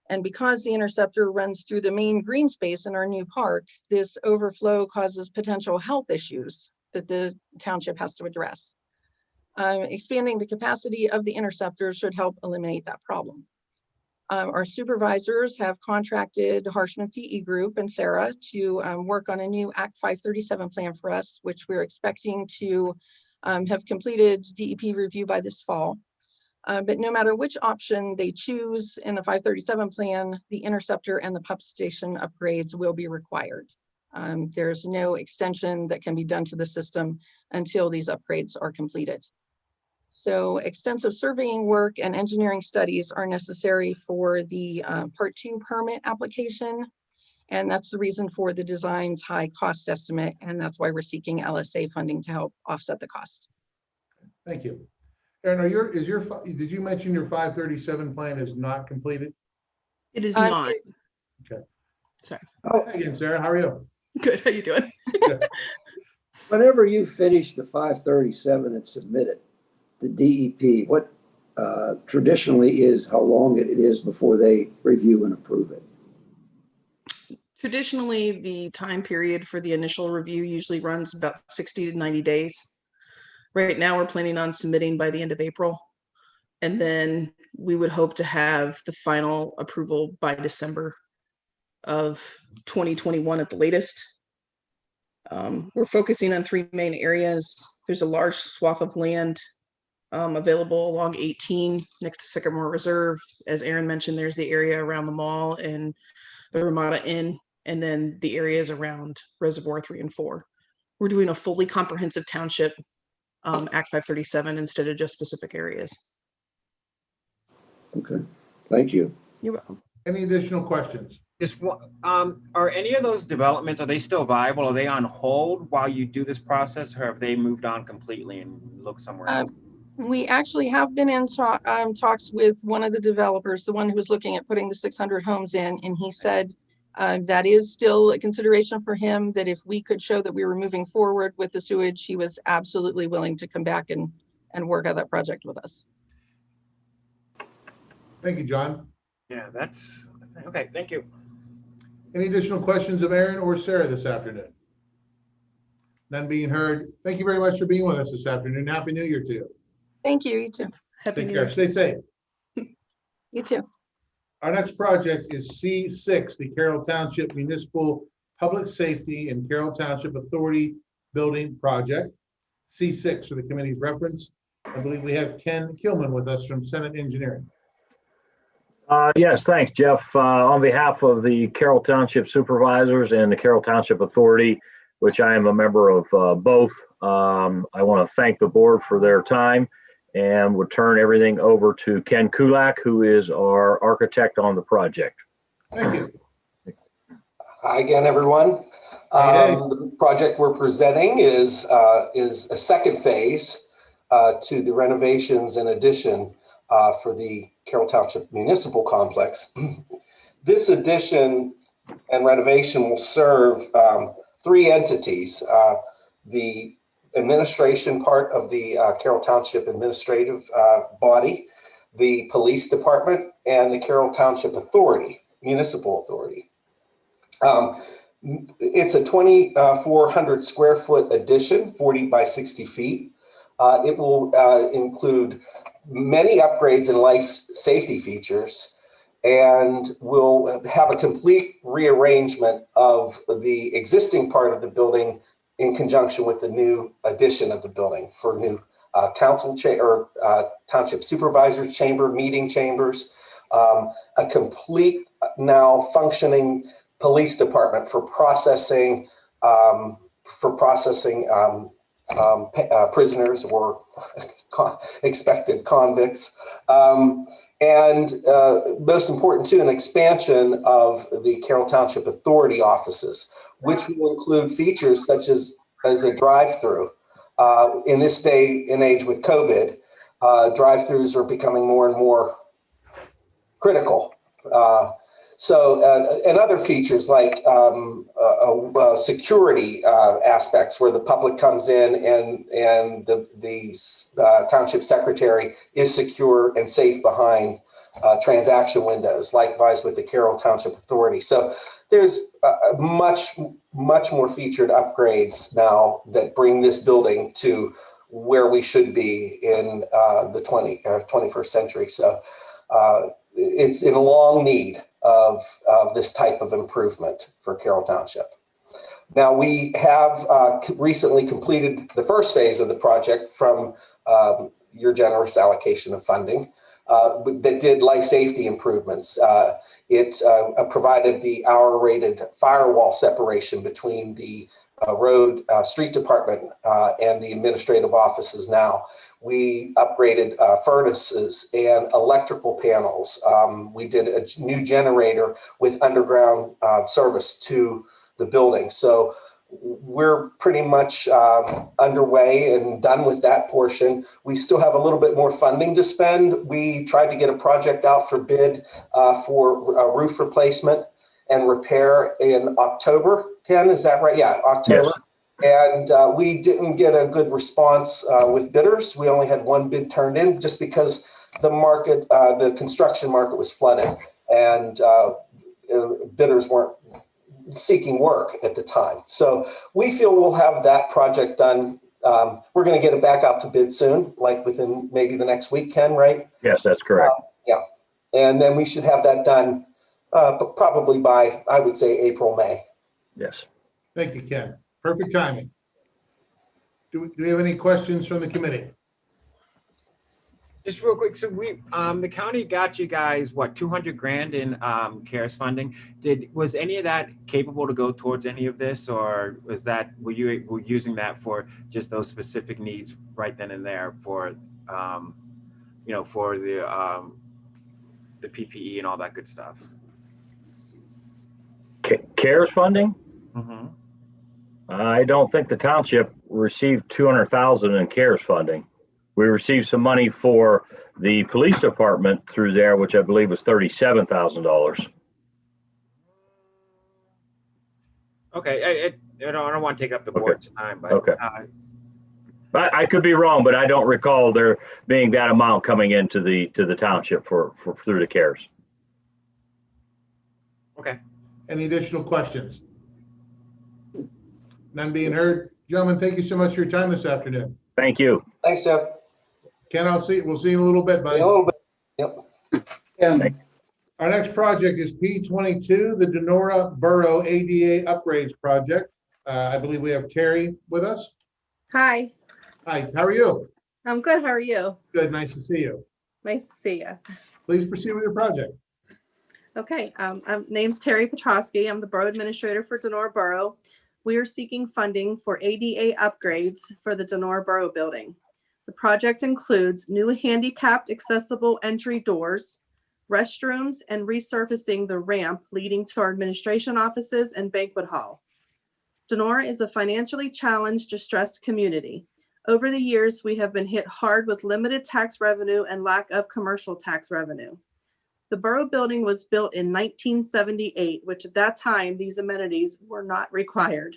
And because the interceptor runs through the main green space in our new park, this overflow causes potential health issues that the township has to address. Expanding the capacity of the interceptor should help eliminate that problem. Our supervisors have contracted Harshman CE Group and Sarah to work on a new Act 537 plan for us, which we're expecting to have completed DEP review by this fall. But no matter which option they choose in the 537 plan, the interceptor and the pump station upgrades will be required. There's no extension that can be done to the system until these upgrades are completed. So extensive surveying work and engineering studies are necessary for the Part 2 permit application. And that's the reason for the design's high cost estimate. And that's why we're seeking LSA funding to help offset the cost. Thank you. Aaron, did you mention your 537 plan is not completed? It is not. Okay. Sorry. Hi again, Sarah. How are you? Good. How you doing? Whenever you finish the 537 and submit it, the DEP, what traditionally is how long it is before they review and approve it? Traditionally, the time period for the initial review usually runs about 60 to 90 days. Right now, we're planning on submitting by the end of April. And then we would hope to have the final approval by December of 2021 at the latest. We're focusing on 3 main areas. There's a large swath of land available along 18 next to Sycamore Reserve. As Aaron mentioned, there's the area around the mall and the Ramada Inn, and then the areas around Reservoir 3 and 4. We're doing a fully comprehensive township Act 537 instead of just specific areas. Okay, thank you. You're welcome. Any additional questions? Just are any of those developments, are they still viable? Are they on hold while you do this process, or have they moved on completely and look somewhere else? We actually have been in talks with one of the developers, the one who was looking at putting the 600 homes in, and he said that is still a consideration for him, that if we could show that we were moving forward with the sewage, he was absolutely willing to come back and work out that project with us. Thank you, John. Yeah, that's okay. Thank you. Any additional questions of Aaron or Sarah this afternoon? None being heard. Thank you very much for being with us this afternoon. Happy New Year to you. Thank you. You too. Happy Take New care. Year. Stay safe. You too. Our next project is C6, the Carroll Township Municipal Public Safety and Carroll Township Authority Building Project. C6 for the committee's reference. I believe we have Ken Kilman with us from Senate Engineering. Yes, thanks, Jeff. On behalf of the Carroll Township Supervisors and the Carroll Township Authority, which I am a member of both, I want to thank the board for their time and would turn everything over to Ken Kulak, who is our architect on the project. Thank you. Hi again, everyone. The project we're presenting is a second phase to the renovations and addition for the Carroll Township Municipal Complex. This addition and renovation will serve 3 entities. The administration part of the Carroll Township administrative body, the police department, and the Carroll Township Authority, Municipal Authority. It's a 2,400 square foot addition, 40 by 60 feet. It will include many upgrades and life safety features, and will have a complete rearrangement of the existing part of the building in conjunction with the new addition of the building for new township supervisors chamber, meeting chambers, a complete now functioning police department for processing prisoners or expected convicts, and most important too, an expansion of the Carroll Township Authority offices. which will include features such as a drive-through. In this day and age with COVID, drive-throughs are becoming more and more critical. And other features like security aspects where the public comes in and the township secretary is secure and safe behind transaction windows, likewise with the Carroll Township Authority. So there's much more featured upgrades now that bring this building to where we should be in the 21st century. So it's in long need of this type of improvement for Carroll Township. Now, we have recently completed the first phase of the project from your generous allocation of funding that did life safety improvements. It provided the hour-rated firewall separation between the street department and the administrative offices now. We upgraded furnaces and electrical panels. We did a new generator with underground service to the building. So we're pretty much underway and done with that portion. We still have a little bit more funding to spend. We tried to get a project out for bid for a roof replacement and repair in October. Ken, is that right? Yeah, October. Yes. And we didn't get a good response with bidders. We only had one bid turned in just because the market, the construction market was flooded and bidders weren't seeking work at the time. So we feel we'll have that project done. We're going to get it back out to bid soon, like within maybe the next week, Ken, right? Yes, that's correct. Yeah. And then we should have that done but probably by, I would say, April, May. Yes. Thank you, Ken. Perfect timing. Do we have any questions from the committee? Just real quick, so the county got you guys, what, 200 grand in CARES funding? Was any of that capable to go towards any of this, or were you using that for just those specific needs right then and there for, for the PPE and all that good stuff? CARES funding? Mm-hmm. I don't think the township received 200,000 in CARES funding. We received some money for the police department through there, which I believe was $37,000. Okay, I don't want to take up the board's time, but okay. I could be wrong, but I don't recall there being that amount coming into the township for through the CARES. Okay. Any additional questions? None being heard. Gentlemen, thank you so much for your time this afternoon. Thank you. Thanks, Jeff. Ken, we'll see you in a little bit, buddy. In a little bit. Yep. Yeah. Our next project is P22, the Donora Borough ADA Upgrades Project. I believe we have Terry with us. Hi. Hi, how are you? I'm good. How are you? Good, nice to see you. Nice to see you. Please proceed with your project. Okay, name's Terry Petrosky. I'm the Borough Administrator for Donora Borough. We are seeking funding for ADA upgrades for the Donora Borough building. The project includes new handicapped accessible entry doors, restrooms, and resurfacing the ramp leading to our administration offices and banquet hall. Donora is a financially challenged, distressed community. Over the years, we have been hit hard with limited tax revenue and lack of commercial tax revenue. The borough building was built in 1978, which at that time, these amenities were not required.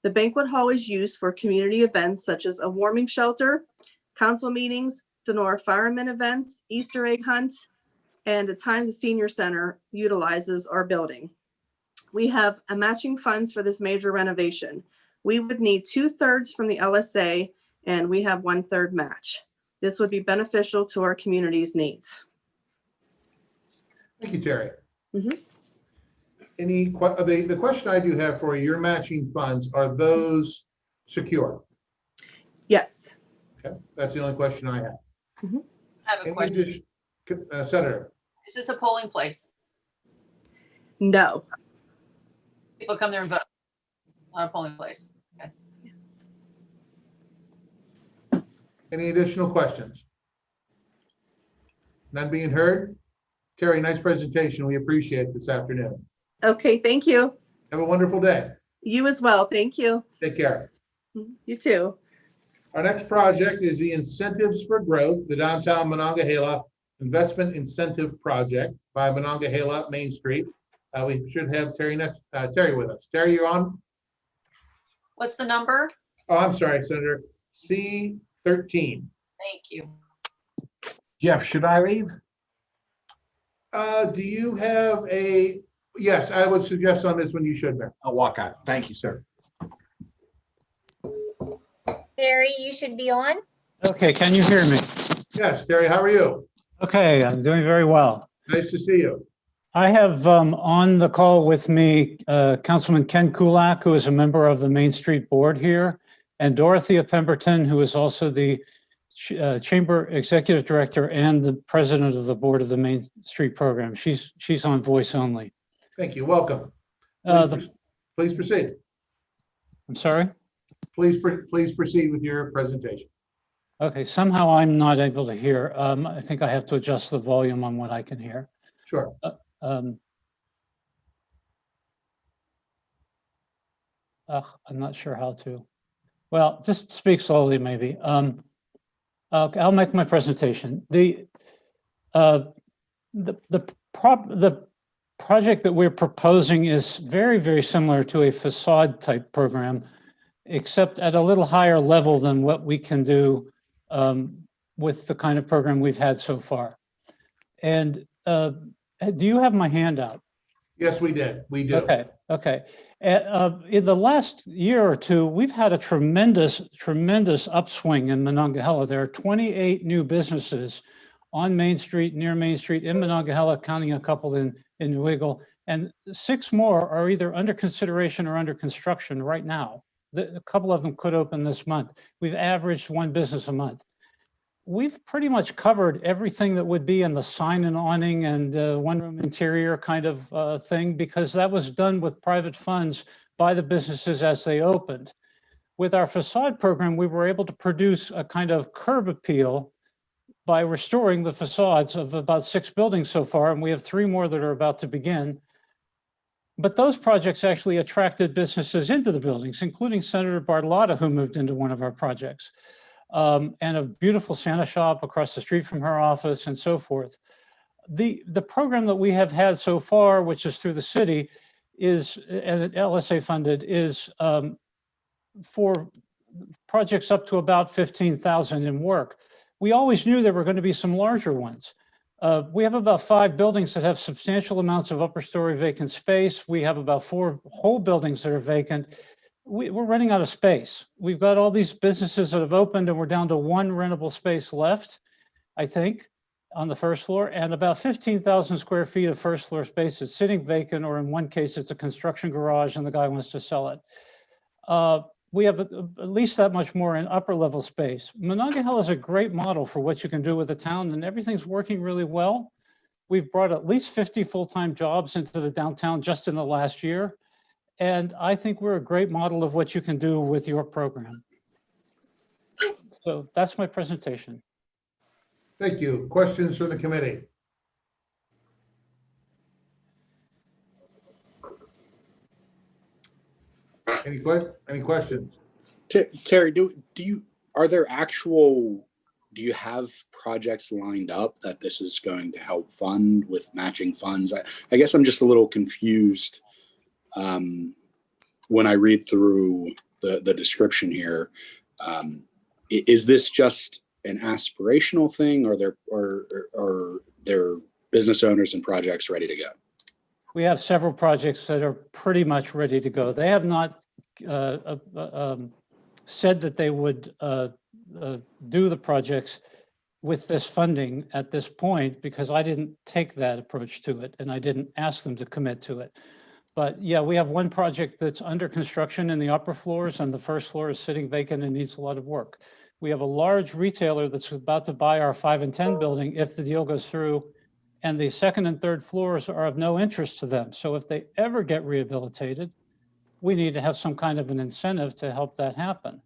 The banquet hall is used for community events such as a warming shelter, council meetings, Donora firemen events, Easter egg hunt, and at times the senior center utilizes our building. We have a matching funds for this major renovation. We would need 2/3 from the LSA and we have 1/3 match. This would be beneficial to our community's needs. Thank you, Terry. Mm-hmm. The question I do have for you, your matching funds, are those secure? Yes. Okay, that's the only question I have. Mm-hmm. I have a question. Senator. Is this a polling place? No. People come there and vote. Not a polling place. Okay. Any additional questions? None being heard? Terry, nice presentation. We appreciate it this afternoon. Okay, thank you. Have a wonderful day. You as well. Thank you. Take care. You too. Our next project is the Incentives for Growth, the Downtown Monongahela Investment Incentive Project by Monongahela Main Street. We should have Terry with us. Terry, you're on? What's the number? Oh, I'm sorry, Senator. C13. Thank you. Jeff, should I leave? Do you have a, yes, I would suggest on this one you should, Mayor. I'll walk out. Thank you, sir. Terry, you should be on. Okay, can you hear me? Yes, Terry, how are you? Okay, I'm doing very well. Nice to see you. I have on the call with me Councilman Ken Kulak, who is a member of the Main Street Board here, and Dorothea Pemberton, who is also the Chamber Executive Director and the President of the Board of the Main Street Program. She's on voice only. Thank you. Welcome. Please proceed. I'm sorry? Please proceed with your presentation. Okay, somehow I'm not able to hear. I think I have to adjust the volume on what I can hear. Sure. I'm not sure how to. Well, just speak slowly, maybe. Okay, I'll make my presentation. The project that we're proposing is very, very similar to a facade type program, except at a little higher level than what we can do with the kind of program we've had so far. And do you have my handout? Yes, we did. We do. Okay. In the last year or two, we've had a tremendous upswing in Monongahela. There are 28 new businesses on Main Street, near Main Street, in Monongahela, counting a couple in New Eagle, and 6 more are either under consideration or under construction right now. A couple of them could open this month. We've averaged 1 business a month. We've pretty much covered everything that would be in the sign and awning and one-room interior kind of thing, because that was done with private funds by the businesses as they opened. With our facade program, we were able to produce a kind of curb appeal by restoring the facades of about 6 buildings so far, and we have 3 more that are about to begin. But those projects actually attracted businesses into the buildings, including Senator Bartolotta, who moved into one of our projects. And a beautiful Santa shop across the street from her office and so forth. The program that we have had so far, which is through the city, is, and LSA funded, is for projects up to about 15,000 in work. We always knew there were going to be some larger ones. We have about 5 buildings that have substantial amounts of upper story vacant space. We have about 4 whole buildings that are vacant. We're running out of space. We've got all these businesses that have opened and we're down to 1 rentable space left, I think, on the first floor, and about 15,000 square feet of first floor space is sitting vacant, or in one case, it's a construction garage and the guy wants to sell it. We have at least that much more in upper level space. Monongahela is a great model for what you can do with a town, and everything's working really well. We've brought at least 50 full-time jobs into the downtown just in the last year. And I think we're a great model of what you can do with your program. So that's my presentation. Thank you. Questions from the committee? Any questions? Terry, do you have projects lined up that this is going to help fund with matching funds? I guess I'm just a little confused when I read through the description here. Is this just an aspirational thing, or are there business owners and projects ready to go? We have several projects that are pretty much ready to go. They have not said that they would do the projects with this funding at this point, because I didn't take that approach to it and I didn't ask them to commit to it. But yeah, we have one project that's under construction in the upper floors, and the first floor is sitting vacant and needs a lot of work. We have a large retailer that's about to buy our 5 and 10 building if the deal goes through, and the second and third floors are of no interest to them. So if they ever get rehabilitated, we need to have some kind of an incentive to help that happen.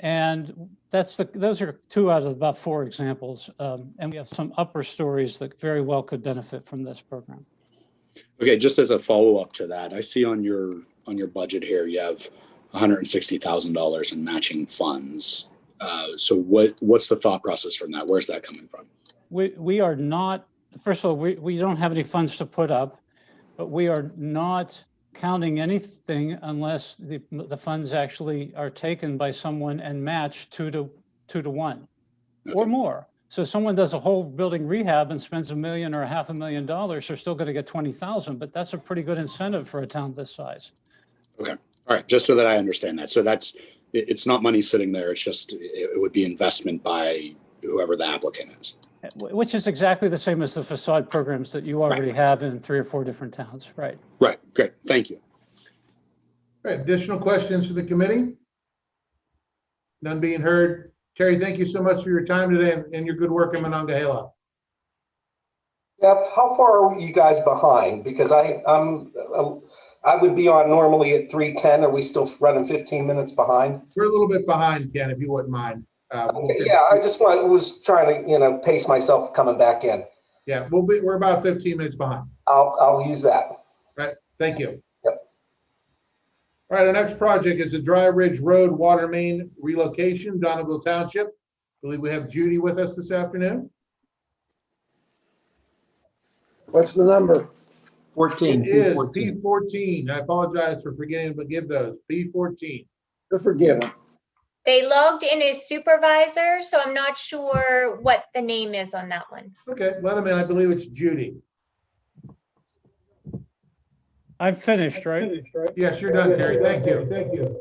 And those are 2 out of about 4 examples. And we have some upper stories that very well could benefit from this program. Okay, just as a follow-up to that, I see on your on your budget here, you have $160,000 in matching funds. So what's the thought process from that? Where's that coming from? We are not, first of all, we don't have any funds to put up, but we are not counting anything unless the funds actually are taken by someone and matched 2 to 1 or more. So if someone does a whole building rehab and spends $1 million or $500,000, they're still going to get 20,000, but that's a pretty good incentive for a town this size. Okay. All right. Just so that I understand that. So it's not money sitting there. It's just, it would be investment by whoever the applicant is. Which is exactly the same as the facade programs that you already have in 3 or 4 different towns, right? Right. Great. Thank you. All right. Additional questions to the committee? None being heard. Terry, thank you so much for your time today and your good work in Monongahela. Jeff, how far are you guys behind? Because I would be on normally at 3:10. Are we still running 15 minutes behind? We're a little bit behind, Ken, if you wouldn't mind. Okay, yeah, I was trying to, pace myself coming back in. Yeah, we're about 15 minutes behind. I'll use that. Right. Thank you. Yep. All right, our next project is the Dry Ridge Road water main relocation, Donegal Township. I believe we have Judy with us this afternoon. What's the number? 14. It is P14. P14. I apologize for forgetting to give those. P14. Good forgive them. They logged in as supervisor, so I'm not sure what the name is on that one. Okay, let them in. I believe it's Judy. I'm finished, right? Yes, you're done, Terry. Thank you. Thank you.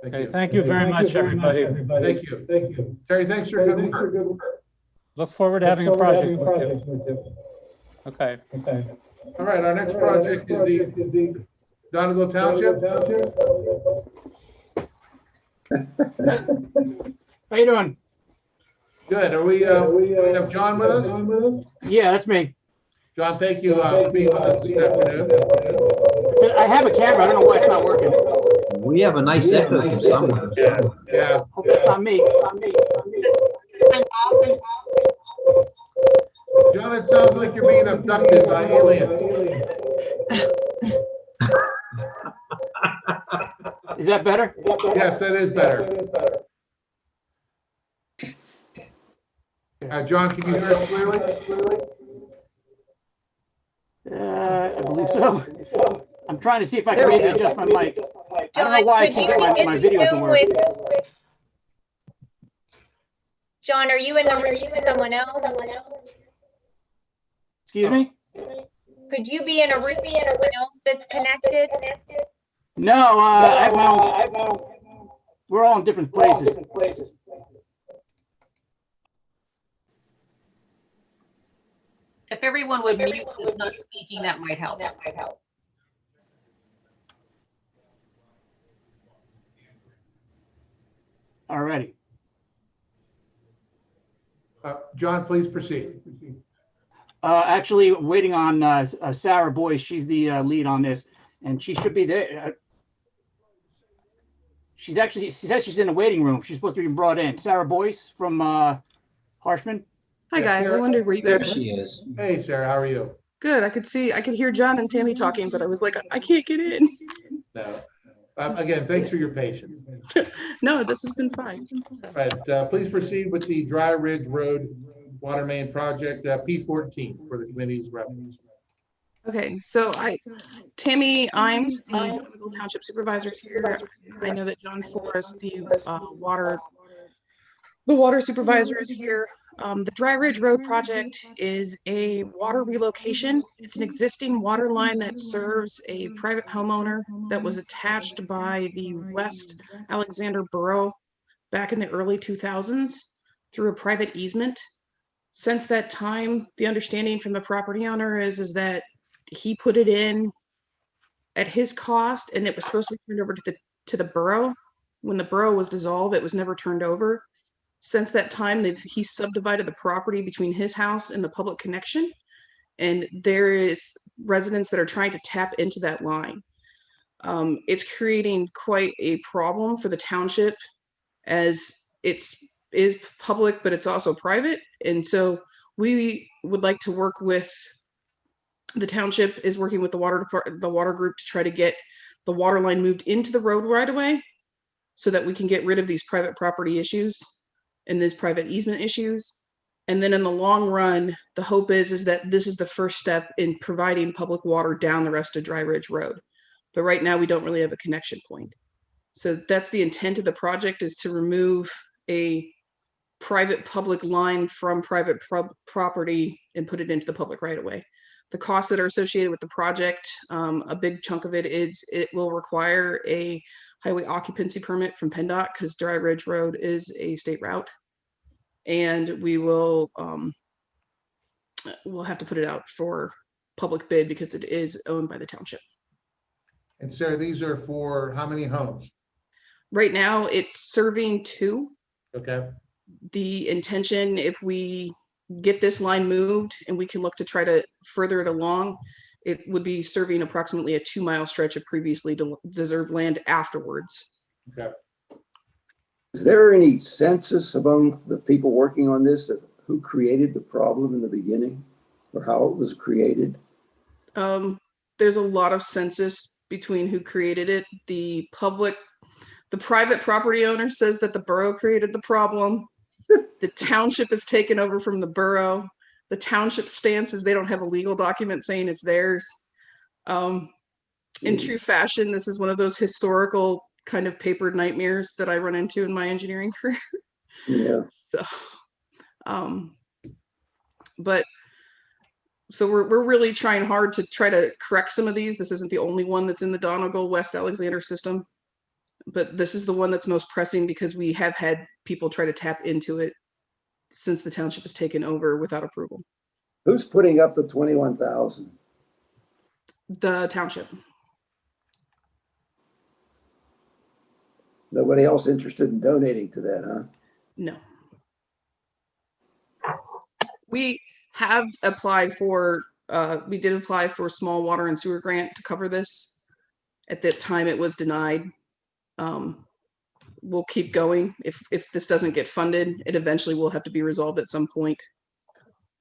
Okay, thank you very much, everybody. Thank you. Thank you. Terry, thanks for your good work. Look forward to having a project with you. Okay. All right, our next project is the Donegal Township. How you doing? Good. Are we have John with us? Yeah, that's me. John, thank you for being with us this afternoon. I have a camera. I don't know why it's not working. We have a nice echo from somewhere. Yeah. Hope it's not me. John, it sounds like you're being abducted by aliens. Is that better? Yes, that is better. John, can you hear us clearly? I believe so. I'm trying to see if I can maybe adjust my mic. I don't know why I can't get my video to work. John, are you in the room with someone else? Excuse me? Could you be in a room with someone else that's connected? No, we're all in different places. If everyone would mute who's not speaking, that might help. All righty. John, please proceed. Actually, waiting on Sarah Boyce. She's the lead on this, and she should be there. She says she's in the waiting room. She's supposed to be brought in. Sarah Boyce from Harshman. Hi guys, I wondered where you guys There were. she is. Hey, Sarah, how are you? Good. I could hear John and Tammy talking, but I was like, I can't get in. No. Again, thanks for your patience. No, this has been fine. All right, please proceed with the Dry Ridge Road water main project, P14 for the committee's reference. Okay, so Tammy Imes, the Donegal Township Supervisor is here. I know that John Forrest, the water supervisor is here. The Dry Ridge Road project is a water relocation. It's an existing water line that serves a private homeowner that was attached by the West Alexander Borough back in the early 2000s through a private easement. Since that time, the understanding from the property owner is that he put it in at his cost and it was supposed to be turned over to the borough. When the borough was dissolved, it was never turned over. Since that time, he subdivided the property between his house and the public connection. And there is residents that are trying to tap into that line. It's creating quite a problem for the township as it is public, but it's also private. And so we would like to work with, the township is working with the water group to try to get the water line moved into the road right away so that we can get rid of these private property issues and these private easement issues. And then in the long run, the hope is that this is the first step in providing public water down the rest of Dry Ridge Road. But right now we don't really have a connection point. So that's the intent of the project, is to remove a private public line from private property and put it into the public right of way. The costs that are associated with the project, a big chunk of it is it will require a highway occupancy permit from PennDOT because Dry Ridge Road is a state route. And we will we'll have to put it out for public bid because it is owned by the township. And Sarah, these are for how many homes? Right now it's serving 2. Okay. The intention, if we get this line moved and we can look to try to further it along, it would be serving approximately a 2-mile stretch of previously deserved land afterwards. Okay. Is there any census among the people working on this of who created the problem in the beginning or how it was created? There's a lot of census between who created it. The private property owner says that the borough created the problem. The township is taken over from the borough. The township stance is they don't have a legal document saying it's theirs. In true fashion, this is one of those historical kind of papered nightmares that I run into in my engineering career. Yeah. So we're really trying hard to try to correct some of these. This isn't the only one that's in the Donegal West Alexander system, but this is the one that's most pressing because we have had people try to tap into it since the township was taken over without approval. Who's putting up the 21,000? The township. Nobody else interested in donating to that, huh? No. We have applied for, we did apply for a small water and sewer grant to cover this. At that time, it was denied. We'll keep going. If this doesn't get funded, it eventually will have to be resolved at some point.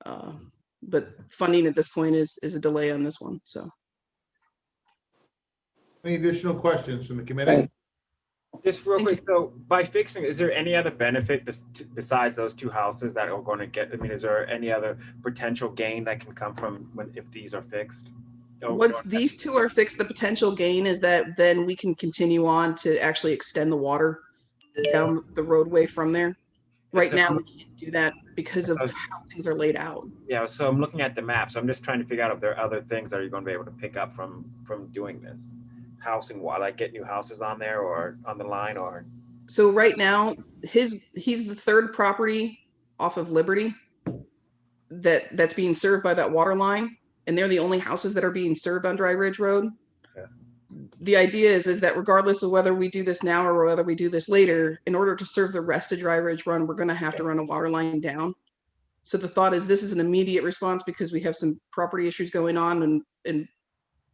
But funding at this point is a delay on this one, so. Any additional questions from the committee? Just real quick, so by fixing, is there any other benefit besides those 2 houses that are going to get, I mean, is there any other potential gain that can come from if these are fixed? Once these 2 are fixed, the potential gain is that then we can continue on to actually extend the water down the roadway from there. Right now, we can't do that because of how things are laid out. Yeah, so I'm looking at the maps. I'm just trying to figure out if there are other things that you're going to be able to pick up from doing this. Housing, like get new houses on there or on the line, or? So right now, he's the 3rd property off of Liberty that's being served by that water line, and they're the only houses that are being served on Dry Ridge Road. Okay. The idea is that regardless of whether we do this now or whether we do this later, in order to serve the rest of Dry Ridge Run, we're going to have to run a water line down. So the thought is this is an immediate response because we have some property issues going on and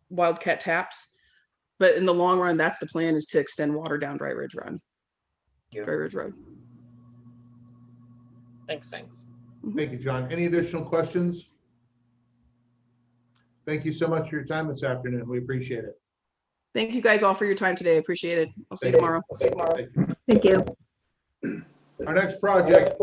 Wildcat taps. But in the long run, that's the plan, is to extend water down Dry Ridge Run. Dry Ridge Road. Thanks. Thank you, John. Any additional questions? Thank you so much for your time this afternoon. We appreciate it. Thank you guys all for your time today. I appreciate it. I'll see you tomorrow. Thank you. Our next project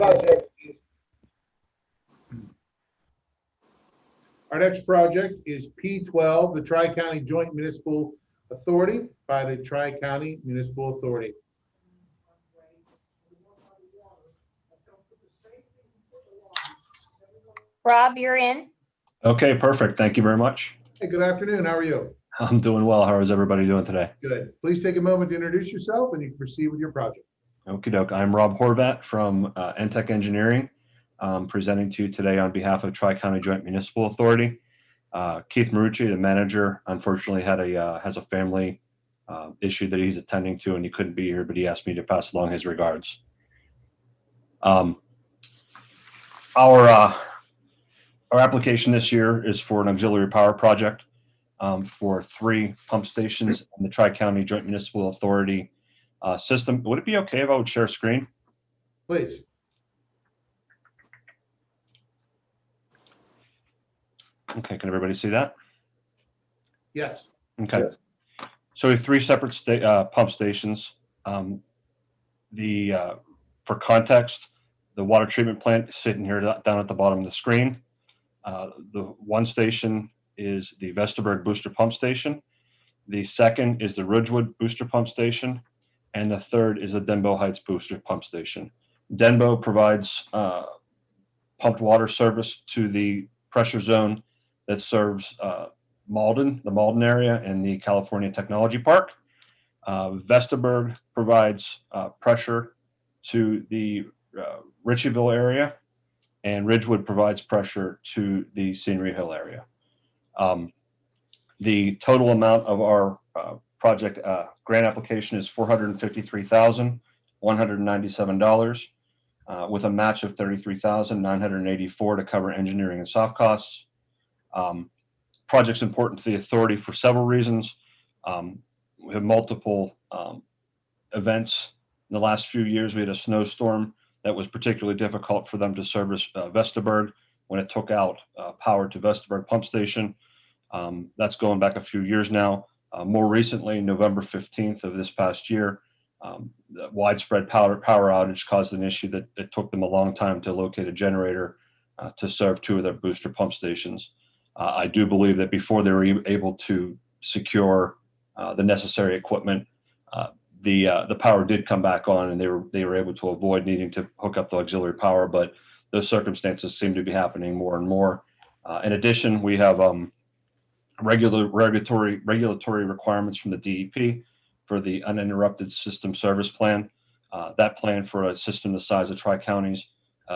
is P12, the Tri-County Joint Municipal Authority by the Tri-County Municipal Authority. Rob, you're in. Okay, perfect. Thank you very much. Hey, good afternoon. How are you? I'm doing well. How is everybody doing today? Good. Please take a moment to introduce yourself and you can proceed with your project. Okie doke. I'm Rob Horvat from Entech Engineering, presenting to you today on behalf of Tri-County Joint Municipal Authority. Keith Marucci, the manager, unfortunately has a family issue that he's attending to, and he couldn't be here, but he asked me to pass along his regards. Our application this year is for an auxiliary power project for 3 pump stations in the Tri-County Joint Municipal Authority system. Would it be okay if I would share screen? Please. Okay, can everybody see that? Yes. Okay. Yes. So we have three separate pump stations. For context, the water treatment plant is sitting here down at the bottom of the screen. The one station is the Vesterberg Booster Pump Station. The second is the Ridgewood Booster Pump Station. And the third is the Denbo Heights Booster Pump Station. Denbo provides pumped water service to the pressure zone that serves Malden, the Malden area, and the California Technology Park. Vesterberg provides pressure to the Ritchieville area, and Ridgewood provides pressure to the Scenery Hill area. The total amount of our project grant application is $453,197, with a match of $33,984 to cover engineering and soft costs. Project's important to the authority for several reasons. We have multiple events. In the last few years, we had a snowstorm that was particularly difficult for them to service Vesterberg when it took out power to Vesterberg Pump Station. That's going back a few years now. More recently, November 15th of this past year, the widespread power outage caused an issue that it took them a long time to locate a generator to serve two of their booster pump stations. I do believe that before they were able to secure the necessary equipment, the power did come back on, and they were able to avoid needing to hook up the auxiliary power. But those circumstances seem to be happening more and more. In addition, we have regulatory requirements from the DEP for the uninterrupted system service plan. That plan for a system the size of Tri-Counties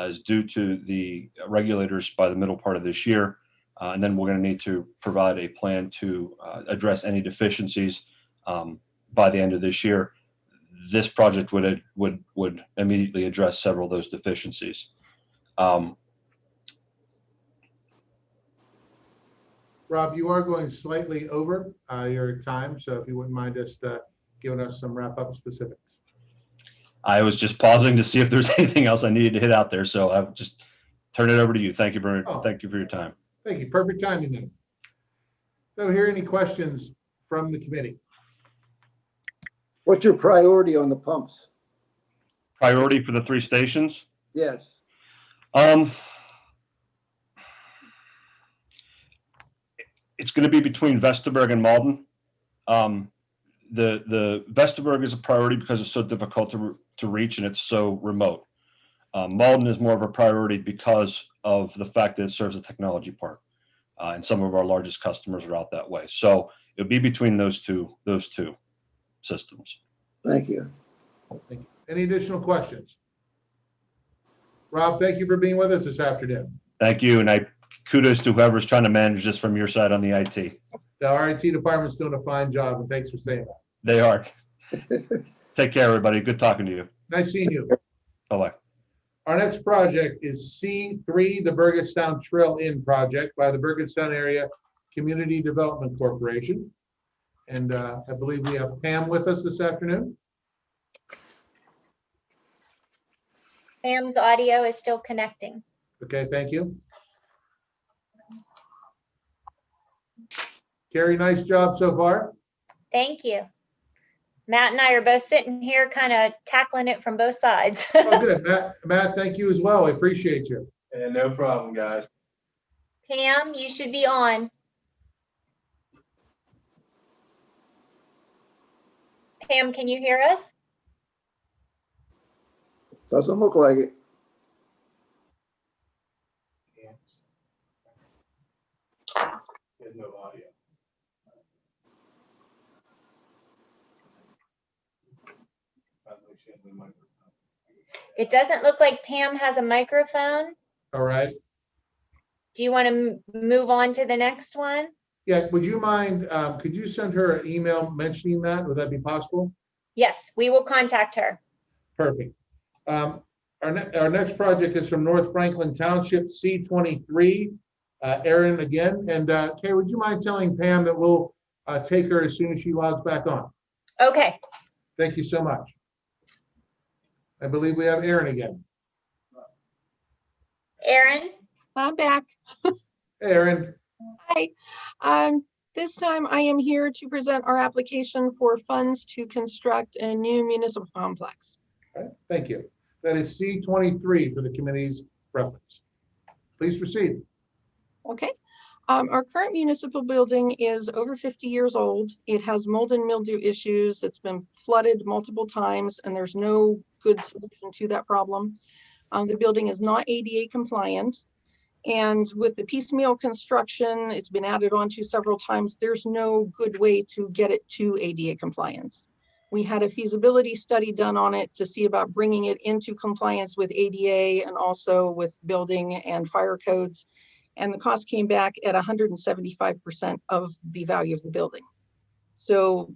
is due to the regulators by the middle part of this year. And then we're going to need to provide a plan to address any deficiencies by the end of this year. This project would immediately address several of those deficiencies. Rob, you are going slightly over your time, so if you wouldn't mind just giving us some wrap-up specifics. I was just pausing to see if there's anything else I needed to hit out there, so I'll just turn it over to you. Thank you for your time. Thank you. Perfect timing then. So, here any questions from the committee? What's your priority on the pumps? Priority for the three stations? Yes. It's going to be between Vesterberg and Malden. The Vesterberg is a priority because it's so difficult to reach and it's so remote. Malden is more of a priority because of the fact that it serves a technology park, and some of our largest customers are out that way. So it'll be between those two systems. Thank you. Thank you. Any additional questions? Rob, thank you for being with us this afternoon. Thank you, and kudos to whoever's trying to manage this from your side on the IT. The IT department's doing a fine job, and thanks for saying that. They are. Take care, everybody. Good talking to you. Nice seeing you. Bye-bye. Our next project is C3, the Burgettstown Trail In project by the Burgettstown Area Community Development Corporation. And I believe we have Pam with us this afternoon. Pam's audio is still connecting. Okay, thank you. Carrie, nice job so far. Thank you. Matt and I are both sitting here kind of tackling it from both sides. Oh, good. Matt, thank you as well. I appreciate you. And no problem, guys. Pam, you should be on. Pam, can you hear us? Doesn't look like it. There's no audio. It doesn't look like Pam has a microphone. All right. Do you want to move on to the next one? Yeah, would you mind, could you send her an email mentioning that? Would that be possible? Yes, we will contact her. Perfect. Our next project is from North Franklin Township, C23. Aaron again. And Kay, would you mind telling Pam that we'll take her as soon as she logs back on? Okay. Thank you so much. I believe we have Aaron again. Aaron? I'm back. Hey, Aaron. Hi. This time I am here to present our application for funds to construct a new municipal complex. Okay, thank you. That is C23 for the committee's reference. Please proceed. Okay. Our current municipal building is over 50 years old. It has mold and mildew issues. It's been flooded multiple times and there's no good solution to that problem. The building is not ADA compliant. And with the piecemeal construction, it's been added onto several times. There's no good way to get it to ADA compliance. We had a feasibility study done on it to see about bringing it into compliance with ADA and also with building and fire codes. And the cost came back at 175% of the value of the building. So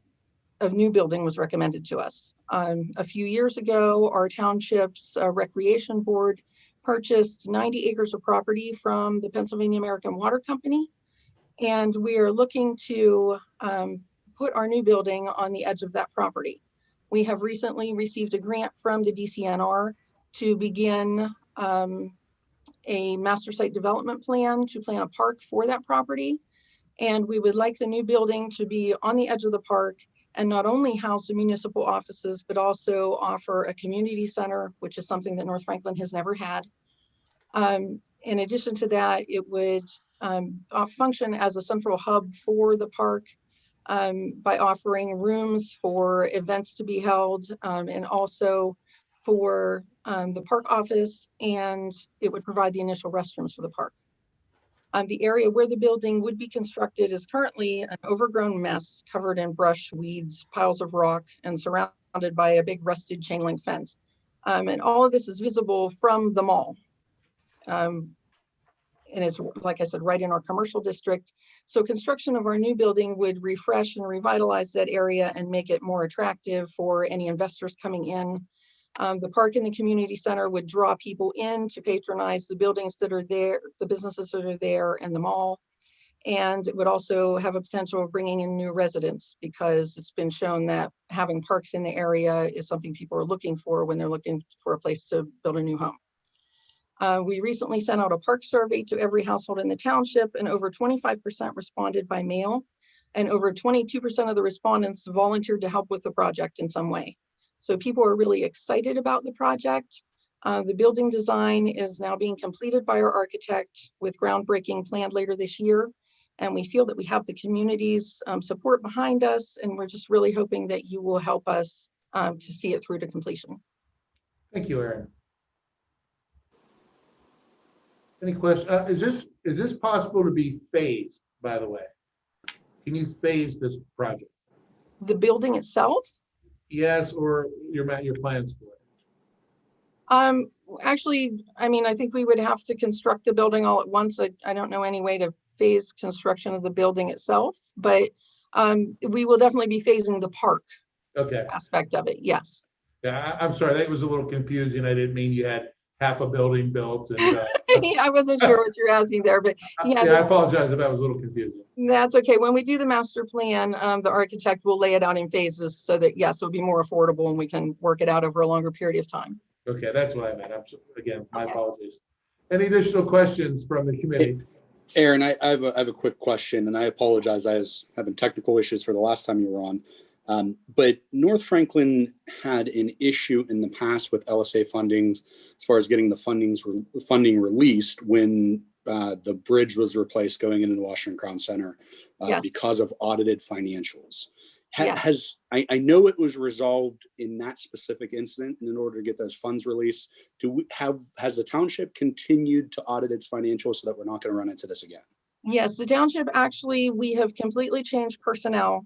a new building was recommended to us. A few years ago, our township's recreation board purchased 90 acres of property from the Pennsylvania American Water Company. And we are looking to put our new building on the edge of that property. We have recently received a grant from the DCNR to begin a master site development plan to plan a park for that property. And we would like the new building to be on the edge of the park and not only house the municipal offices, but also offer a community center, which is something that North Franklin has never had. In addition to that, it would function as a central hub for the park by offering rooms for events to be held and also for the park office, and it would provide the initial restrooms for the park. The area where the building would be constructed is currently an overgrown mess covered in brush, weeds, piles of rock, and surrounded by a big rusted chain link fence. And all of this is visible from the mall. And it's, like I said, right in our commercial district. So construction of our new building would refresh and revitalize that area and make it more attractive for any investors coming in. The park and the community center would draw people in to patronize the buildings that are there, the businesses that are there, and the mall. And it would also have a potential of bringing in new residents because it's been shown that having parks in the area is something people are looking for when they're looking for a place to build a new home. We recently sent out a park survey to every household in the township, and over 25% responded by mail, and over 22% of the respondents volunteered to help with the project in some way. So people are really excited about the project. The building design is now being completed by our architect with groundbreaking planned later this year. And we feel that we have the community's support behind us, and we're just really hoping that you will help us to see it through to completion. Thank you, Erin. Any questions? Is this possible to be phased, by the way? Can you phase this project? The building itself? Yes, or your plans for it? Actually, I mean, I think we would have to construct the building all at once. I don't know any way to phase construction of the building itself, but we will definitely be phasing the park aspect of it, yes. Yeah, I'm sorry, that was a little confusing. I didn't mean you had half a building built. And, I wasn't sure what you're asking there, but yeah. I apologize if that was a little confusing. That's okay. When we do the master plan, the architect will lay it out in phases so that, yes, it'll be more affordable and we can work it out over a longer period of time. Okay, that's what I meant. Again, my apologies. Any additional questions from the committee? Aaron, I have a quick question, and I apologize. I was having technical issues for the last time you were on. But North Franklin had an issue in the past with LSA funding as far as getting the funding released when the bridge was replaced going into the Washington Crown Center because of audited financials. I know it was resolved in that specific incident, and in order to get those funds released, has the township continued to audit its financials so that we're not going to run into this again? Yes, the township actually, we have completely changed personnel.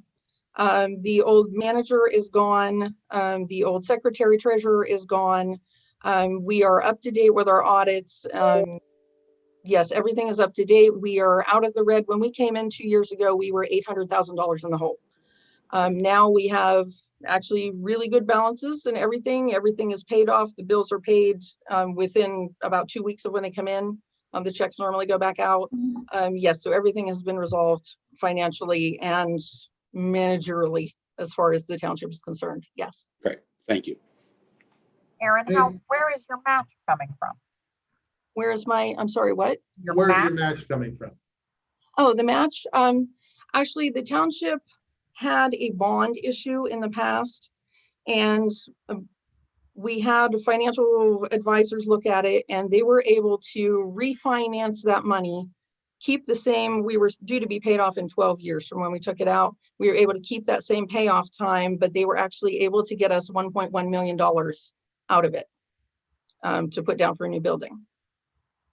The old manager is gone. The old secretary treasurer is gone. We are up to date with our audits. Yes, everything is up to date. We are out of the red. When we came in 2 years ago, we were $800,000 in the hole. Now we have actually really good balances and everything is paid off. The bills are paid within about 2 weeks of when they come in. The checks normally go back out. Yes, so everything has been resolved financially and managerially as far as the township is concerned. Yes. Great. Thank you. Aaron, where is your match coming from? Where's my, I'm sorry, what? Where's your match coming from? Oh, the match. Actually, the township had a bond issue in the past, and we had financial advisors look at it, and they were able to refinance that money, keep the same. We were due to be paid off in 12 years from when we took it out. We were able to keep that same payoff time, but they were actually able to get us $1.1 million out of it to put down for a new building.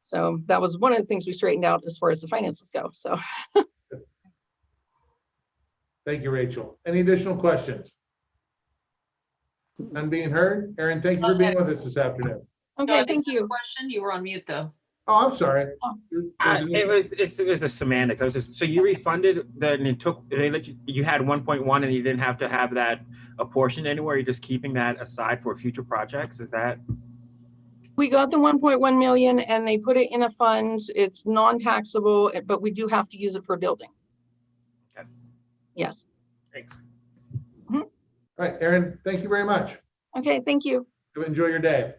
So that was one of the things we straightened out as far as the finances go. So. Thank you, Rachel. Any additional questions? None being heard. Aaron, thank you for being with us this afternoon. Okay, thank you. Question, you were on mute though. Oh, I'm sorry. It was a semantics. So you refunded then it took, they let you had 1.1 and you didn't have to have that apportioned anywhere. You're just keeping that aside for future projects. Is that? We got the 1.1 million and they put it in a fund. It's non-taxable, but we do have to use it for a building. Okay. Yes. Thanks. All right, Aaron, thank you very much. Okay, thank you. Enjoy your day.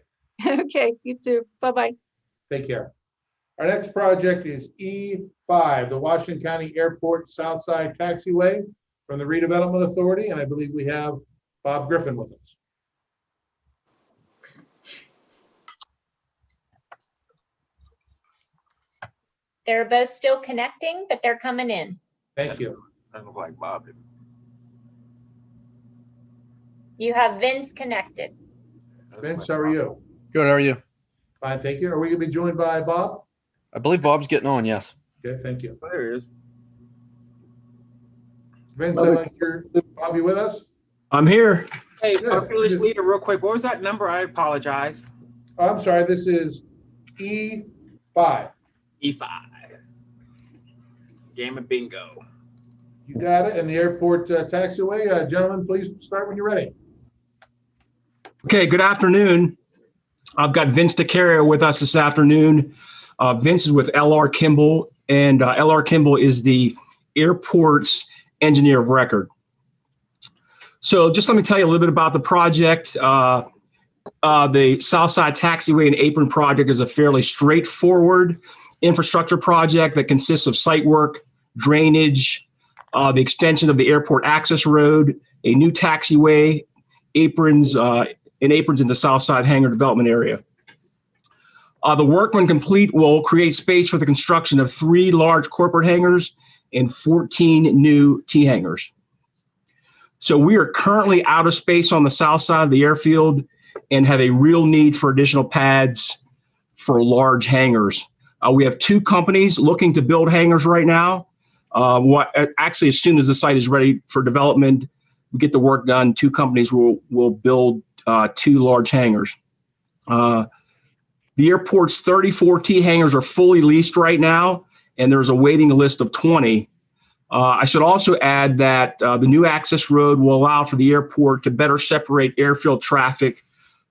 Okay, you too. Bye-bye. Take care. Our next project is E5, the Washington County Airport Southside Taxiway from the Redevelopment Authority, and I believe we have Bob Griffin with us. They're both still connecting, but they're coming in. Thank you. Doesn't look like Bob. You have Vince connected. Vince, how are you? Good, how are you? Fine, thank you. Are we going to be joined by Bob? I believe Bob's getting on, yes. Okay, thank you. There he is. Vince, I'd like your, Bob, you with us? I'm here. Hey, village leader, real quick, what was that number? I apologize. Oh, I'm sorry, this is E5. E5. Game of bingo. You got it. And the airport taxiway. Gentlemen, please start when you're ready. Okay, good afternoon. I've got Vince DeCario with us this afternoon. Vince is with L.R. Kimball, and L.R. Kimball is the airport's engineer of record. So just let me tell you a little bit about the project. The Southside Taxiway and Apron project is a fairly straightforward infrastructure project that consists of site work, drainage, the extension of the airport access road, a new taxiway, aprons in the Southside hangar development area. The work, when complete, will create space for the construction of 3 large corporate hangars and 14 new T hangars. So we are currently out of space on the south side of the airfield and have a real need for additional pads for large hangars. We have 2 companies looking to build hangars right now. Actually, as soon as the site is ready for development, we get the work done. 2 companies will build 2 large hangars. The airport's 34 T hangars are fully leased right now, and there's a waiting list of 20. I should also add that the new access road will allow for the airport to better separate airfield traffic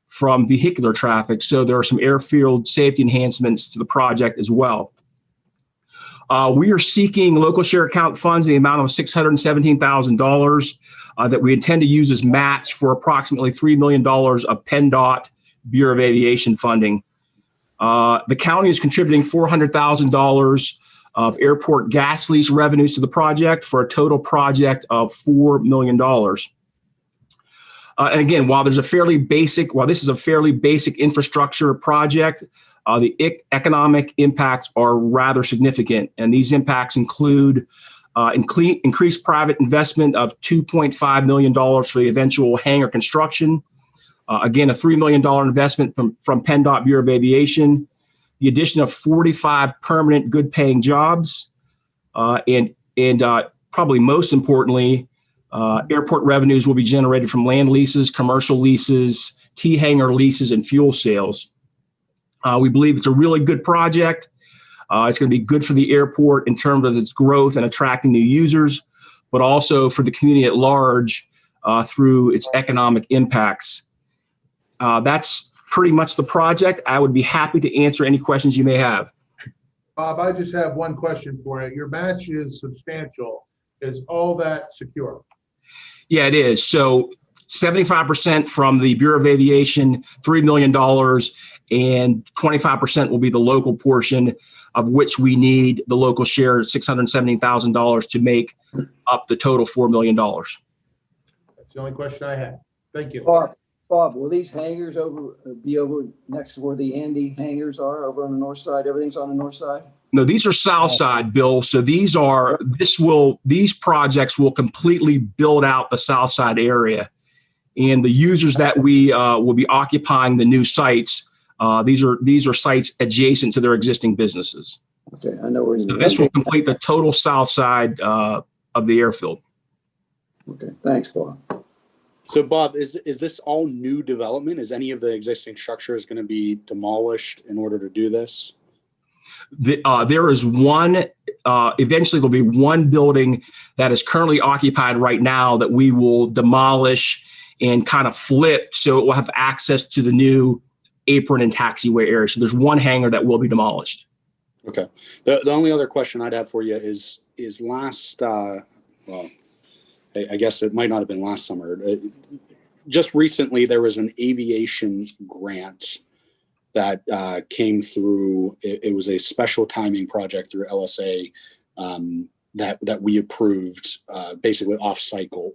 from vehicular traffic. So there are some airfield safety enhancements to the project as well. We are seeking local share account funds in the amount of $617,000 that we intend to use as match for approximately $3 million of PennDOT Bureau of Aviation funding. The county is contributing $400,000 of airport gas lease revenues to the project for a total project of $4 million. And again, while this is a fairly basic infrastructure project, the economic impacts are rather significant. And these impacts include increased private investment of $2.5 million for the eventual hangar construction. Again, a $3 million investment from PennDOT Bureau of Aviation, the addition of 45 permanent good-paying jobs, and probably most importantly, airport revenues will be generated from land leases, commercial leases, T-hangar leases, and fuel sales. We believe it's a really good project. It's going to be good for the airport in terms of its growth and attracting new users, but also for the community at large through its economic impacts. That's pretty much the project. I would be happy to answer any questions you may have. Bob, I just have one question for you. Your match is substantial. Is all that secure? Yeah, it is. So 75% from the Bureau of Aviation, $3 million, and 25% will be the local portion, of which we need the local share of $617,000 to make up the total $4 million. That's the only question I had. Thank you. Bob, will these hangars be over next to where the Andy hangars are over on the north side? Everything's on the north side? No, these are south side, Bill. So these projects will completely build out the south side area. And the users that we will be occupying the new sites, these are sites adjacent to their existing businesses. Okay, I know where you So this will complete the total south side of the airfield. Okay, thanks, Bob. So Bob, is this all new development? Is any of the existing structures going to be demolished in order to do this? There is one, eventually there'll be one building that is currently occupied right now that we will demolish and kind of flip so it will have access to the new apron and taxiway area. So there's one hangar that will be demolished. Okay. The only other question I'd have for you is last, well, I guess it might not have been last summer. Just recently, there was an aviation grant that came through. It was a special timing project through LSA that we approved, basically off cycle.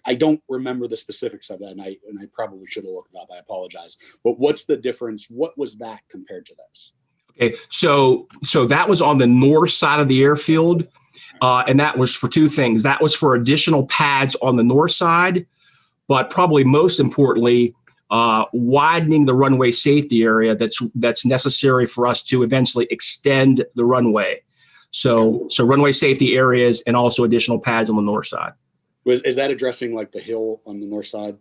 I don't remember the specifics of that, and I probably should have looked it up. I apologize. But what's the difference? What was that compared to this? Okay, so that was on the north side of the airfield. And that was for two things. That was for additional pads on the north side, but probably most importantly, widening the runway safety area that's necessary for us to eventually extend the runway. So runway safety areas and also additional pads on the north side. Is that addressing like the hill on the north side,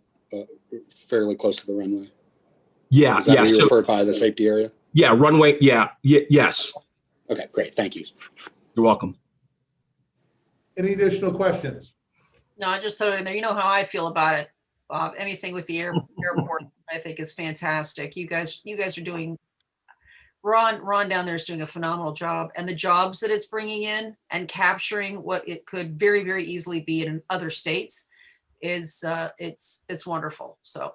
fairly close to the runway? Yeah, Is that what you referred by the safety area? Yeah, runway. Yeah, yes. Okay, great. Thank you. You're welcome. Any additional questions? No, I just throw it in there. You know how I feel about it, Bob. Anything with the airport, I think is fantastic. You guys are doing. Ron down there is doing a phenomenal job, and the jobs that it's bringing in and capturing what it could very, very easily be in other states is it's wonderful. So.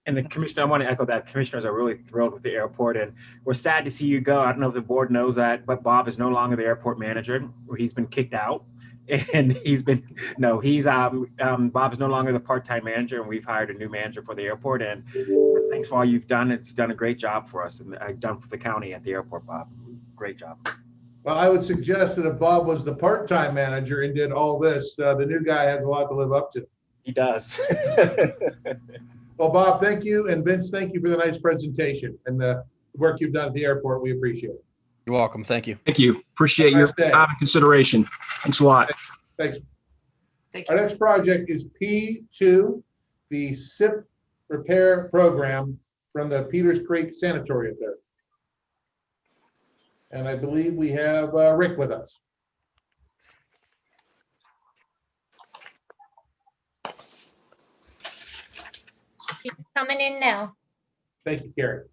And the commissioner, I want to echo that. Commissioners are really thrilled with the airport, and we're sad to see you go. I don't know if the board knows that, but Bob is no longer the airport manager. He's been kicked out, and Bob is no longer the part-time manager, and we've hired a new manager for the airport. And thanks for all you've done. It's done a great job for us, and I've done for the county at the airport, Bob. Great job. Well, I would suggest that if Bob was the part-time manager and did all this, the new guy has a lot to live up to. He does. Well, Bob, thank you. And Vince, thank you for the nice presentation and the work you've done at the airport. We appreciate it. You're welcome. Thank you. Thank you. Appreciate your time and consideration. Thanks a lot. Thanks. Our next project is P2, the SIP repair program from the Peters Creek Sanitary Authority. And I believe we have Rick with us. He's coming in now. Thank you, Carrie.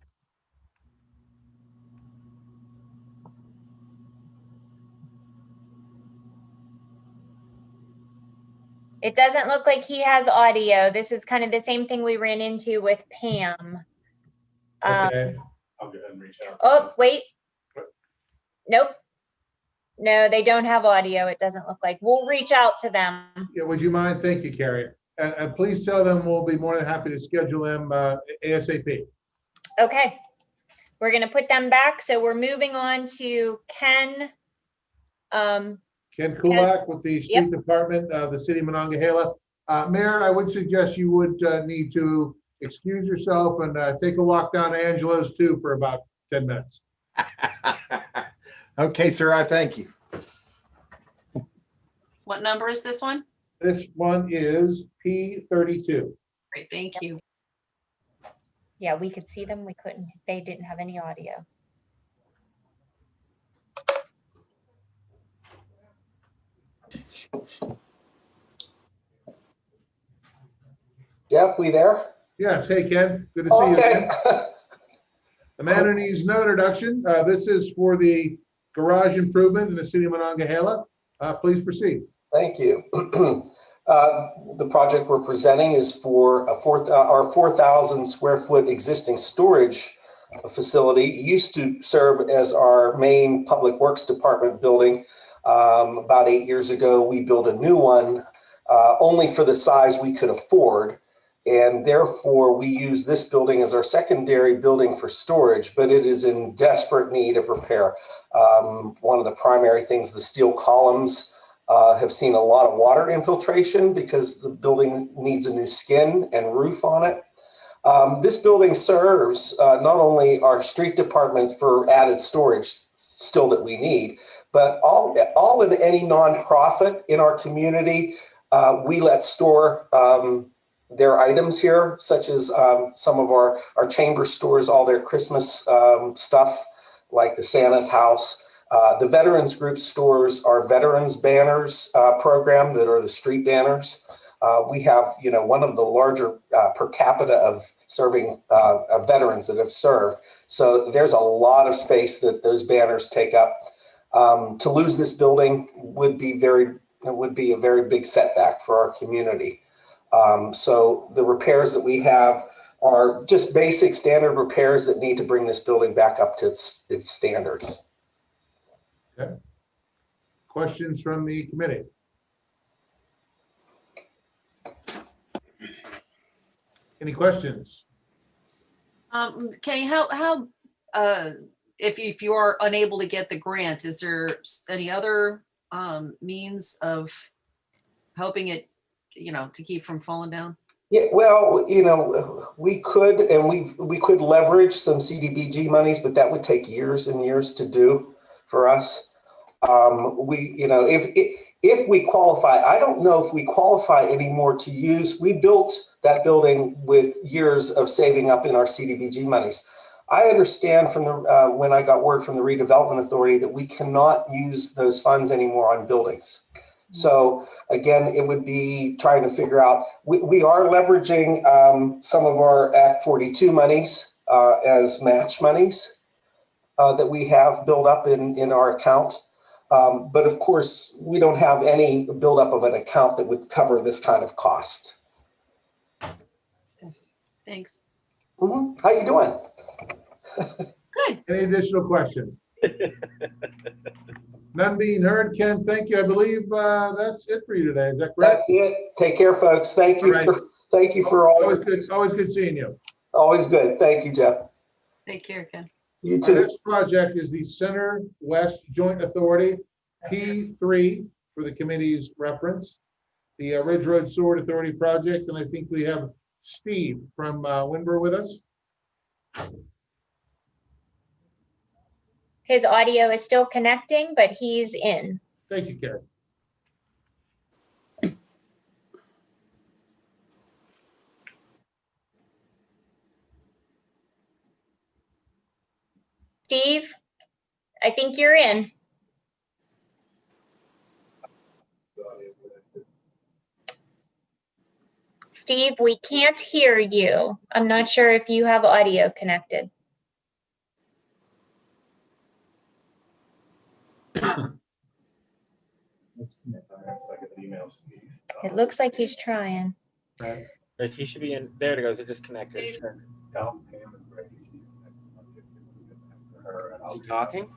It doesn't look like he has audio. This is kind of the same thing we ran into with Pam. Okay. I'll go ahead and reach out. Oh, wait. Nope. No, they don't have audio. It doesn't look like. We'll reach out to them. Yeah, would you mind? Thank you, Carrie. And please tell them we'll be more than happy to schedule them ASAP. Okay. We're going to put them back. So we're moving on to Ken. Ken Kulak with the Street Department of the City of Monongahela. Mayor, I would suggest you would need to excuse yourself and take a walk down to Angelo's too for about 10 minutes. Okay, sir, I thank you. What number is this one? This one is P32. Great, thank you. Yeah, we could see them. We couldn't. They didn't have any audio. Jeff, we there? Yes. Hey, Ken. Good to see you again. The man who needs no introduction. This is for the garage improvement in the City of Monongahela. Please proceed. Thank you. The project we're presenting is for our 4,000 square foot existing storage facility. It used to serve as our main public works department building. About 8 years ago, we built a new one only for the size we could afford. And therefore, we use this building as our secondary building for storage, but it is in desperate need of repair. One of the primary things, the steel columns have seen a lot of water infiltration because the building needs a new skin and roof on it. This building serves not only our street departments for added storage still that we need, but all in any nonprofit in our community, we let store their items here, such as some of our chamber stores, all their Christmas stuff, like the Santa's house. The Veterans Group stores our Veterans Banners program that are the street banners. We have, one of the larger per capita of serving veterans that have served. So there's a lot of space that those banners take up. To lose this building would be a very big setback for our community. So the repairs that we have are just basic standard repairs that need to bring this building back up to its standards. Okay. Questions from the committee? Any questions? Kenny, how if you are unable to get the grant, is there any other means of helping it, to keep from falling down? Yeah, well, we could, and we could leverage some CDBG monies, but that would take years and years to do for us. If we qualify, I don't know if we qualify anymore to use. We built that building with years of saving up in our CDBG monies. I understand from when I got word from the redevelopment authority that we cannot use those funds anymore on buildings. So again, it would be trying to figure out, we are leveraging some of our Act 42 monies as match monies that we have built up in our account. But of course, we don't have any buildup of an account that would cover this kind of cost. Thanks. Mm-hmm. How you doing? Good. Any additional questions? None being heard. Ken, thank you. I believe that's it for you today. Is that correct? That's it. Take care, folks. Thank you for all. Always good. Always good seeing you. Always good. Thank you, Jeff. Take care, Ken. You too. Our next project is the Center West Joint Authority, P3 for the committee's reference, the Ridge Road Sewer Authority project, and I think we have Steve from Winboro with us. His audio is still connecting, but he's in. Thank you, Karen. Steve, I think you're in. Steve, we can't hear you. I'm not sure if you have audio connected. It looks like he's trying. He should be in. There it goes. It just connected. Sure. Is he talking?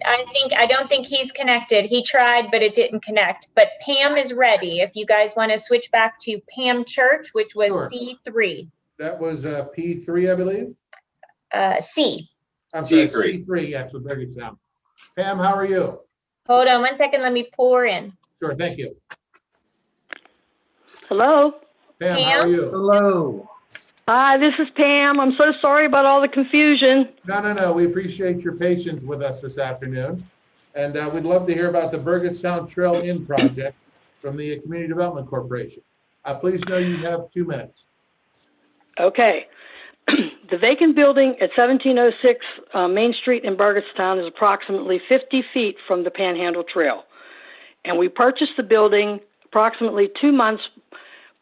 I don't think he's connected. He tried, but it didn't connect. But Pam is ready. If you guys want to switch back to Pam Church, which was Sure. C3. That was P3, I believe. C. I'm sorry, C3. Yes, with Burgess Sound. Pam, how are you? Hold on 1 second. Let me pull her in. Sure, thank you. Hello. Pam, how are you? Hello. Hi, this is Pam. I'm so sorry about all the confusion. No. We appreciate your patience with us this afternoon. And we'd love to hear about the Burgess Sound Trail In project from the Community Development Corporation. Please know you have 2 minutes. Okay. The vacant building at 1706 Main Street in Burgettstown is approximately 50 feet from the Panhandle Trail. And we purchased the building approximately 2 months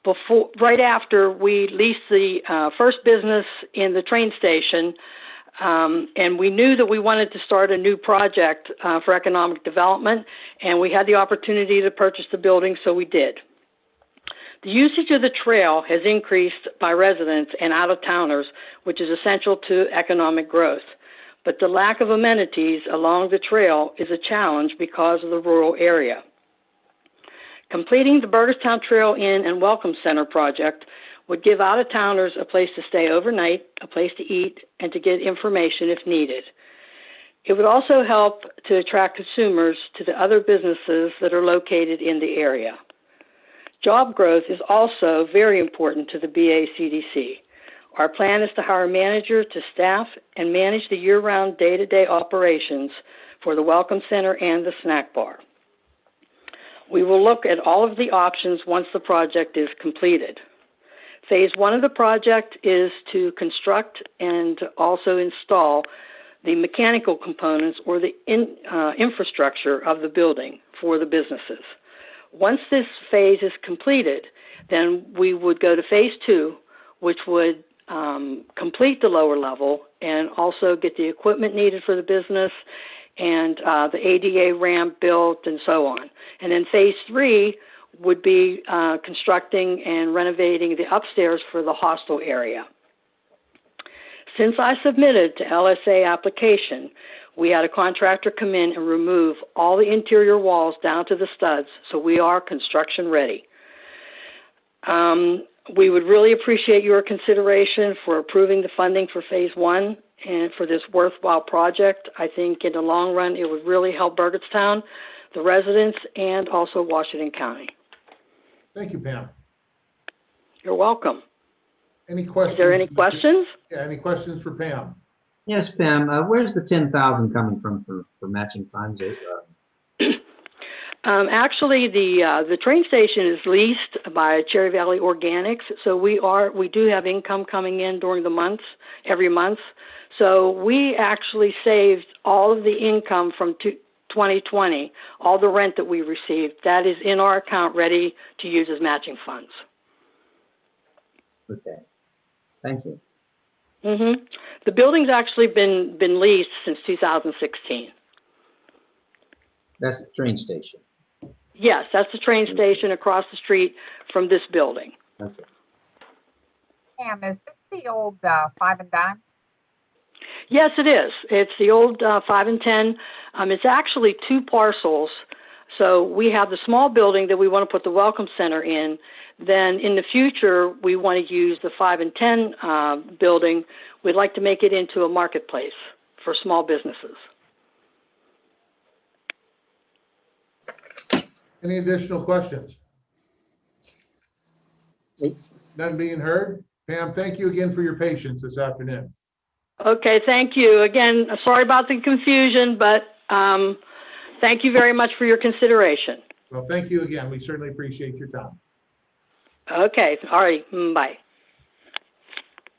before, right after we leased the first business in the train station. And we knew that we wanted to start a new project for economic development, and we had the opportunity to purchase the building, so we did. The usage of the trail has increased by residents and out-of-towners, which is essential to economic growth. But the lack of amenities along the trail is a challenge because of the rural area. Completing the Burgettstown Trail Inn and Welcome Center project would give out-of-towners a place to stay overnight, a place to eat, and to get information if needed. It would also help to attract consumers to the other businesses that are located in the area. Job growth is also very important to the BACDC. Our plan is to hire a manager to staff and manage the year-round day-to-day operations for the Welcome Center and the snack bar. We will look at all of the options once the project is completed. Phase 1 of the project is to construct and also install the mechanical components or the infrastructure of the building for the businesses. Once this phase is completed, then we would go to phase 2, which would complete the lower level and also get the equipment needed for the business and the ADA ramp built and so on. And then phase 3 would be constructing and renovating the upstairs for the hostel area. Since I submitted to LSA application, we had a contractor come in and remove all the interior walls down to the studs, so we are construction ready. We would really appreciate your consideration for approving the funding for phase 1 and for this worthwhile project. I think in the long run, it would really help Burgettstown, the residents, and also Washington County. Thank you, Pam. You're welcome. Any questions? Is there any questions? Yeah, any questions for Pam? Yes, Pam, where's the 10,000 coming from for matching funds? Actually, the train station is leased by Cherry Valley Organics, so we do have income coming in during the months, every month. So we actually saved all of the income from 2020, all the rent that we received. That is in our account, ready to use as matching funds. Okay, thank you. Mm-hmm. The building's actually been leased since 2016. That's the train station. Yes, that's the train station across the street from this building. Okay. Pam, is this the old 5 and dime? Yes, it is. It's the old 5 and 10. It's actually 2 parcels. So we have the small building that we want to put the Welcome Center in. Then in the future, we want to use the 5 and 10 building. We'd like to make it into a marketplace for small businesses. Any additional questions? None being heard? Pam, thank you again for your patience this afternoon. Okay, thank you. Again, sorry about the confusion, but thank you very much for your consideration. Well, thank you again. We certainly appreciate your time. Okay, all right, bye.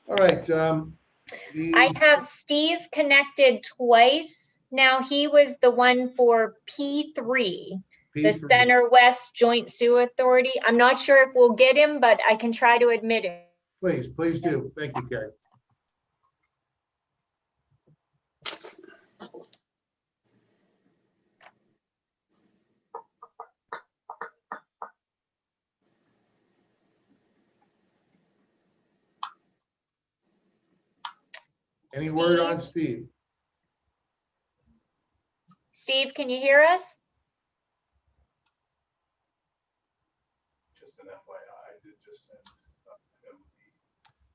All right. I have Steve connected twice. Now he was the one for P3, the Center West Joint Sewer Authority. I'm not sure if we'll get him, but I can try to admit it. Please do. Thank you, Carrie. Any word on Steve? Steve, can you hear us? Just an FYI, I did just send him the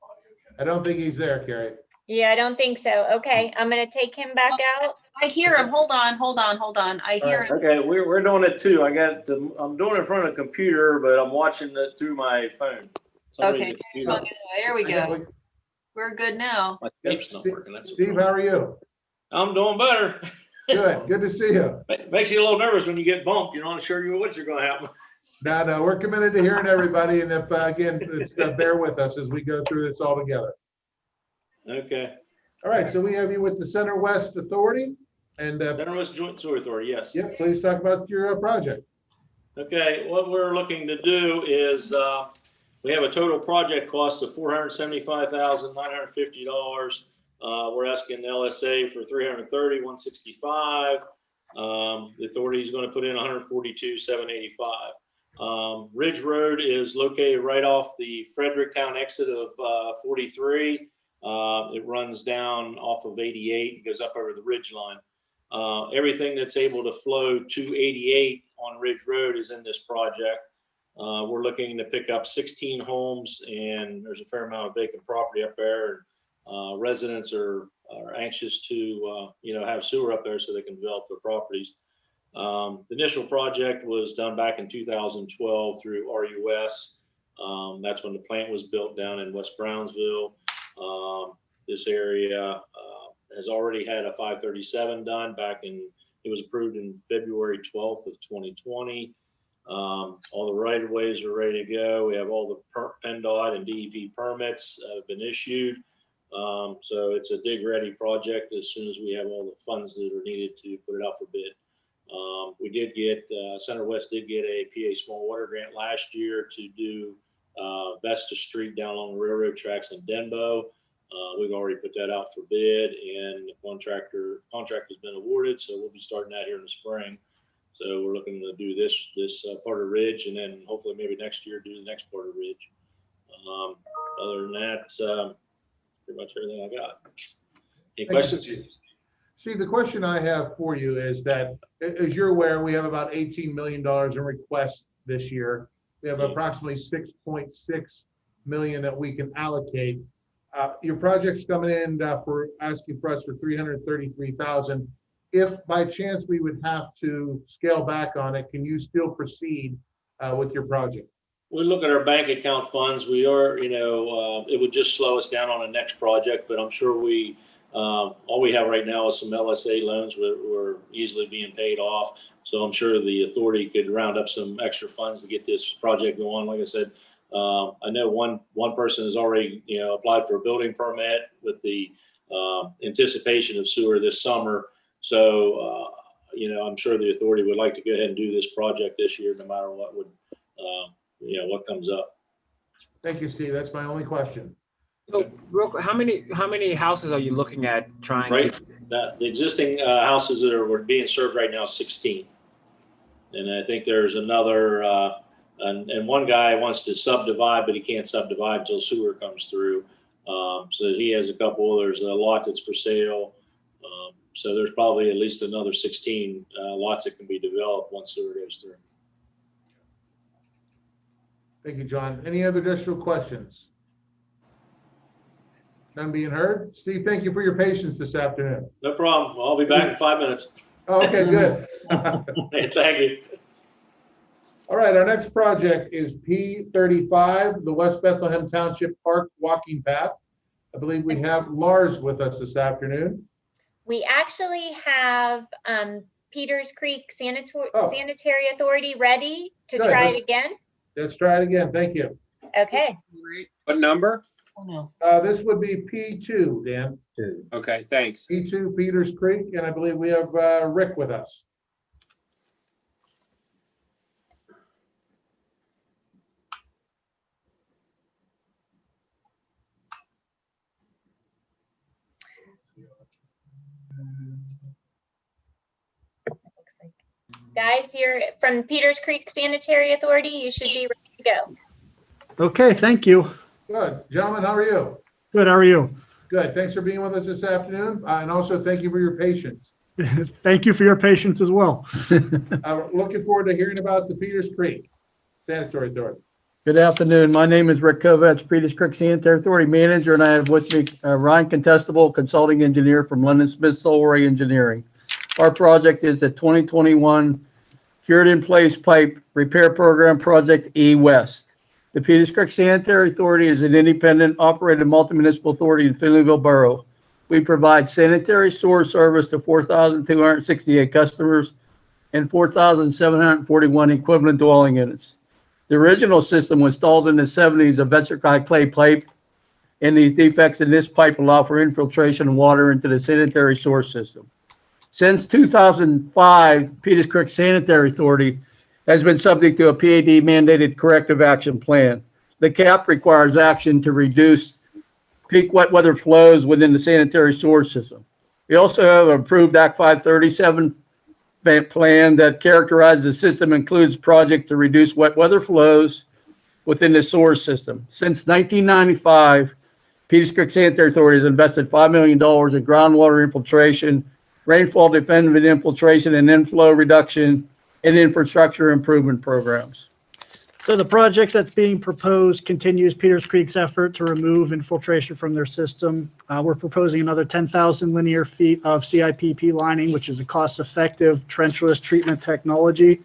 audio. I don't think he's there, Carrie. Yeah, I don't think so. Okay, I'm gonna take him back out. I hear him. Hold on. I hear him. Okay, we're doing it too. I'm doing it in front of a computer, but I'm watching it through my phone. Okay, there we go. We're good now. My tape's not working. Steve, how are you? I'm doing better. Good to see you. Makes you a little nervous when you get bumped. You're not sure what's going to happen. No, we're committed to hearing everybody, and if again, bear with us as we go through this all together. Okay. All right, so we have you with the Center West Authority, and Center West Joint Sewer Authority. Yes. Yep. Please talk about your project. Okay, what we're looking to do is we have a total project cost of $475,950. We're asking the LSA for $330,165. The authority is going to put in $142,785. Ridge Road is located right off the Fredericktown exit of 43. It runs down off of 88 and goes up over the ridge line. Everything that's able to flow to 88 on Ridge Road is in this project. We're looking to pick up 16 homes, and there's a fair amount of vacant property up there. Residents are anxious to have sewer up there so they can develop their properties. The initial project was done back in 2012 through RUS. That's when the plant was built down in West Brownsville. This area has already had a 537 done back in, it was approved in February 12th of 2020. All the right of ways are ready to go. We have all the PennDOT and DEP permits have been issued. So it's a dig ready project as soon as we have all the funds that are needed to put it out for bid. We did get, Center West did get a PA small water grant last year to do Vesta Street down along the railroad tracks in Denbo. We've already put that out for bid, and the contract has been awarded, so we'll be starting that here in the spring. So we're looking to do this part of Ridge, and then hopefully maybe next year do the next part of Ridge. Other than that, pretty much everything I got. Any questions? See, the question I have for you is that, as you're aware, we have about $18 million in requests this year. We have approximately 6.6 million that we can allocate. Your project's coming in for asking for us for 333,000. If by chance we would have to scale back on it, can you still proceed with your project? We look at our bank account funds. We are, it would just slow us down on the next project, but I'm sure all we have right now is some LSA loans. We're easily being paid off. So I'm sure the authority could round up some extra funds to get this project going. Like I said, I know one person has already, applied for a building permit with the anticipation of sewer this summer. So, I'm sure the authority would like to go ahead and do this project this year, no matter what what comes up. Thank you, Steve. That's my only question. So, real quick, how many houses are you looking at trying? Right, the existing houses that are being served right now, 16, and I think there's another. And one guy wants to subdivide, but he can't subdivide until sewer comes through. So he has a couple. There's a lot that's for sale. So there's probably at least another 16 lots that can be developed once sewer goes through. Thank you, John. Any other additional questions? None being heard? Steve, thank you for your patience this afternoon. No problem. I'll be back in 5 minutes. Oh, okay, good. Hey, thank you. All right, our next project is P35, the West Bethlehem Township Park Walking Path. I believe we have Lars with us this afternoon. We actually have Peters Creek Sanitary Authority ready to try it again. Let's try it again. Thank you. Okay. What number? Oh, no. This would be P2, Dan. Okay, thanks. P2 Peters Creek, and I believe we have Rick with us. Guys, you're from Peters Creek Sanitary Authority. You should be ready to go. Okay, thank you. Good. Gentlemen, how are you? Good, how are you? Good. Thanks for being with us this afternoon. And also thank you for your patience. Thank you for your patience as well. Looking forward to hearing about the Peters Creek Sanitary Authority. Good afternoon. My name is Rick Kovacs, Peters Creek Sanitary Authority Manager, and I have with me Ryan Contestable, Consulting Engineer from London Smith Solway Engineering. Our project is the 2021 Cured in Place Pipe Repair Program Project E West. The Peters Creek Sanitary Authority is an independent operated multi-municipal authority in Finleyville Borough. We provide sanitary sewer service to 4,268 customers and 4,741 equivalent dwelling units. The original system was installed in the 70s of vitrified clay pipe, and these defects in this pipe allow for infiltration of water into the sanitary sewer system. Since 2005, Peters Creek Sanitary Authority has been subject to a PAD mandated corrective action plan. The CAP requires action to reduce peak wet weather flows within the sanitary sewer system. We also have approved Act 537 plan that characterizes the system includes projects to reduce wet weather flows within the sewer system. Since 1995, Peters Creek Sanitary Authority has invested $5 million in groundwater infiltration, rainfall defendant infiltration, and inflow reduction and infrastructure improvement programs. So the projects that's being proposed continues Peters Creek's effort to remove infiltration from their system. We're proposing another 10,000 linear feet of CIPP lining, which is a cost-effective trenchless treatment technology.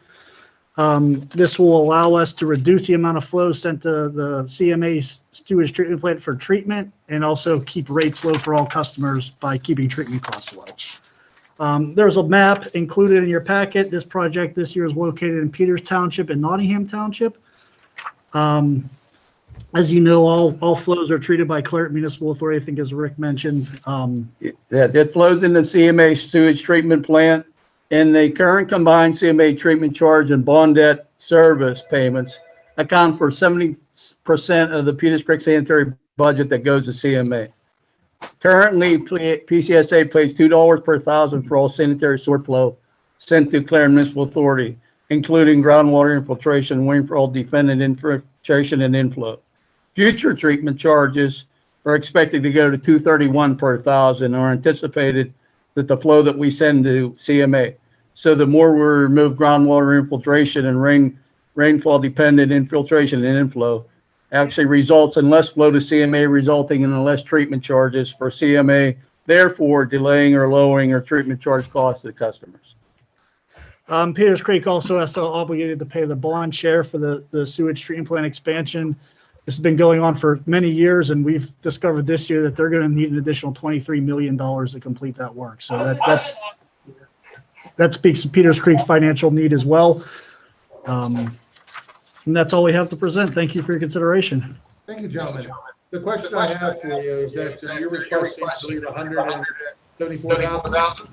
This will allow us to reduce the amount of flow sent to the CMA sewage treatment plant for treatment and also keep rates low for all customers by keeping treatment costs low. There's a map included in your packet. This project this year is located in Peters Township and Nottingham Township. As you know, all flows are treated by Claret Municipal Authority, I think as Rick mentioned. It flows in the CMA sewage treatment plant, and the current combined CMA treatment charge and bond debt service payments account for 70% of the Peters Creek sanitary budget that goes to CMA. Currently, PCSA pays $2 per thousand for all sanitary sewer flow sent to Claret Municipal Authority, including groundwater infiltration, rainfall defendant infiltration, and inflow. Future treatment charges are expected to go to $231 per thousand, or anticipated that the flow that we send to CMA. So the more we remove groundwater infiltration and rainfall dependent infiltration and inflow, actually results in less flow to CMA, resulting in less treatment charges for CMA, therefore delaying or lowering our treatment charge costs to customers. Peters Creek also has to obligated to pay the bond share for the sewage treatment plant expansion. This has been going on for many years, and we've discovered this year that they're going to need an additional $23 million to complete that work. So that speaks to Peters Creek's financial need as well. And that's all we have to present. Thank you for your consideration. Thank you, gentlemen. The question I have for you is that you're requesting, I believe, $174,000.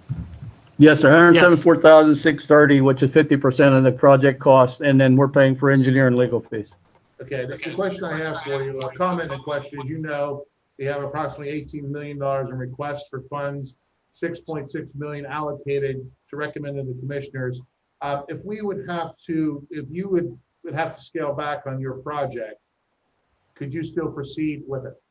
Yes, sir. $174,630, which is 50% of the project cost, and then we're paying for engineering and legal fees. Okay, the question I have for you, a comment and question is, you know, we have approximately $18 million in requests for funds, 6.6 million allocated to recommend to the commissioners. If you would have to scale back on your project, could you still proceed with it?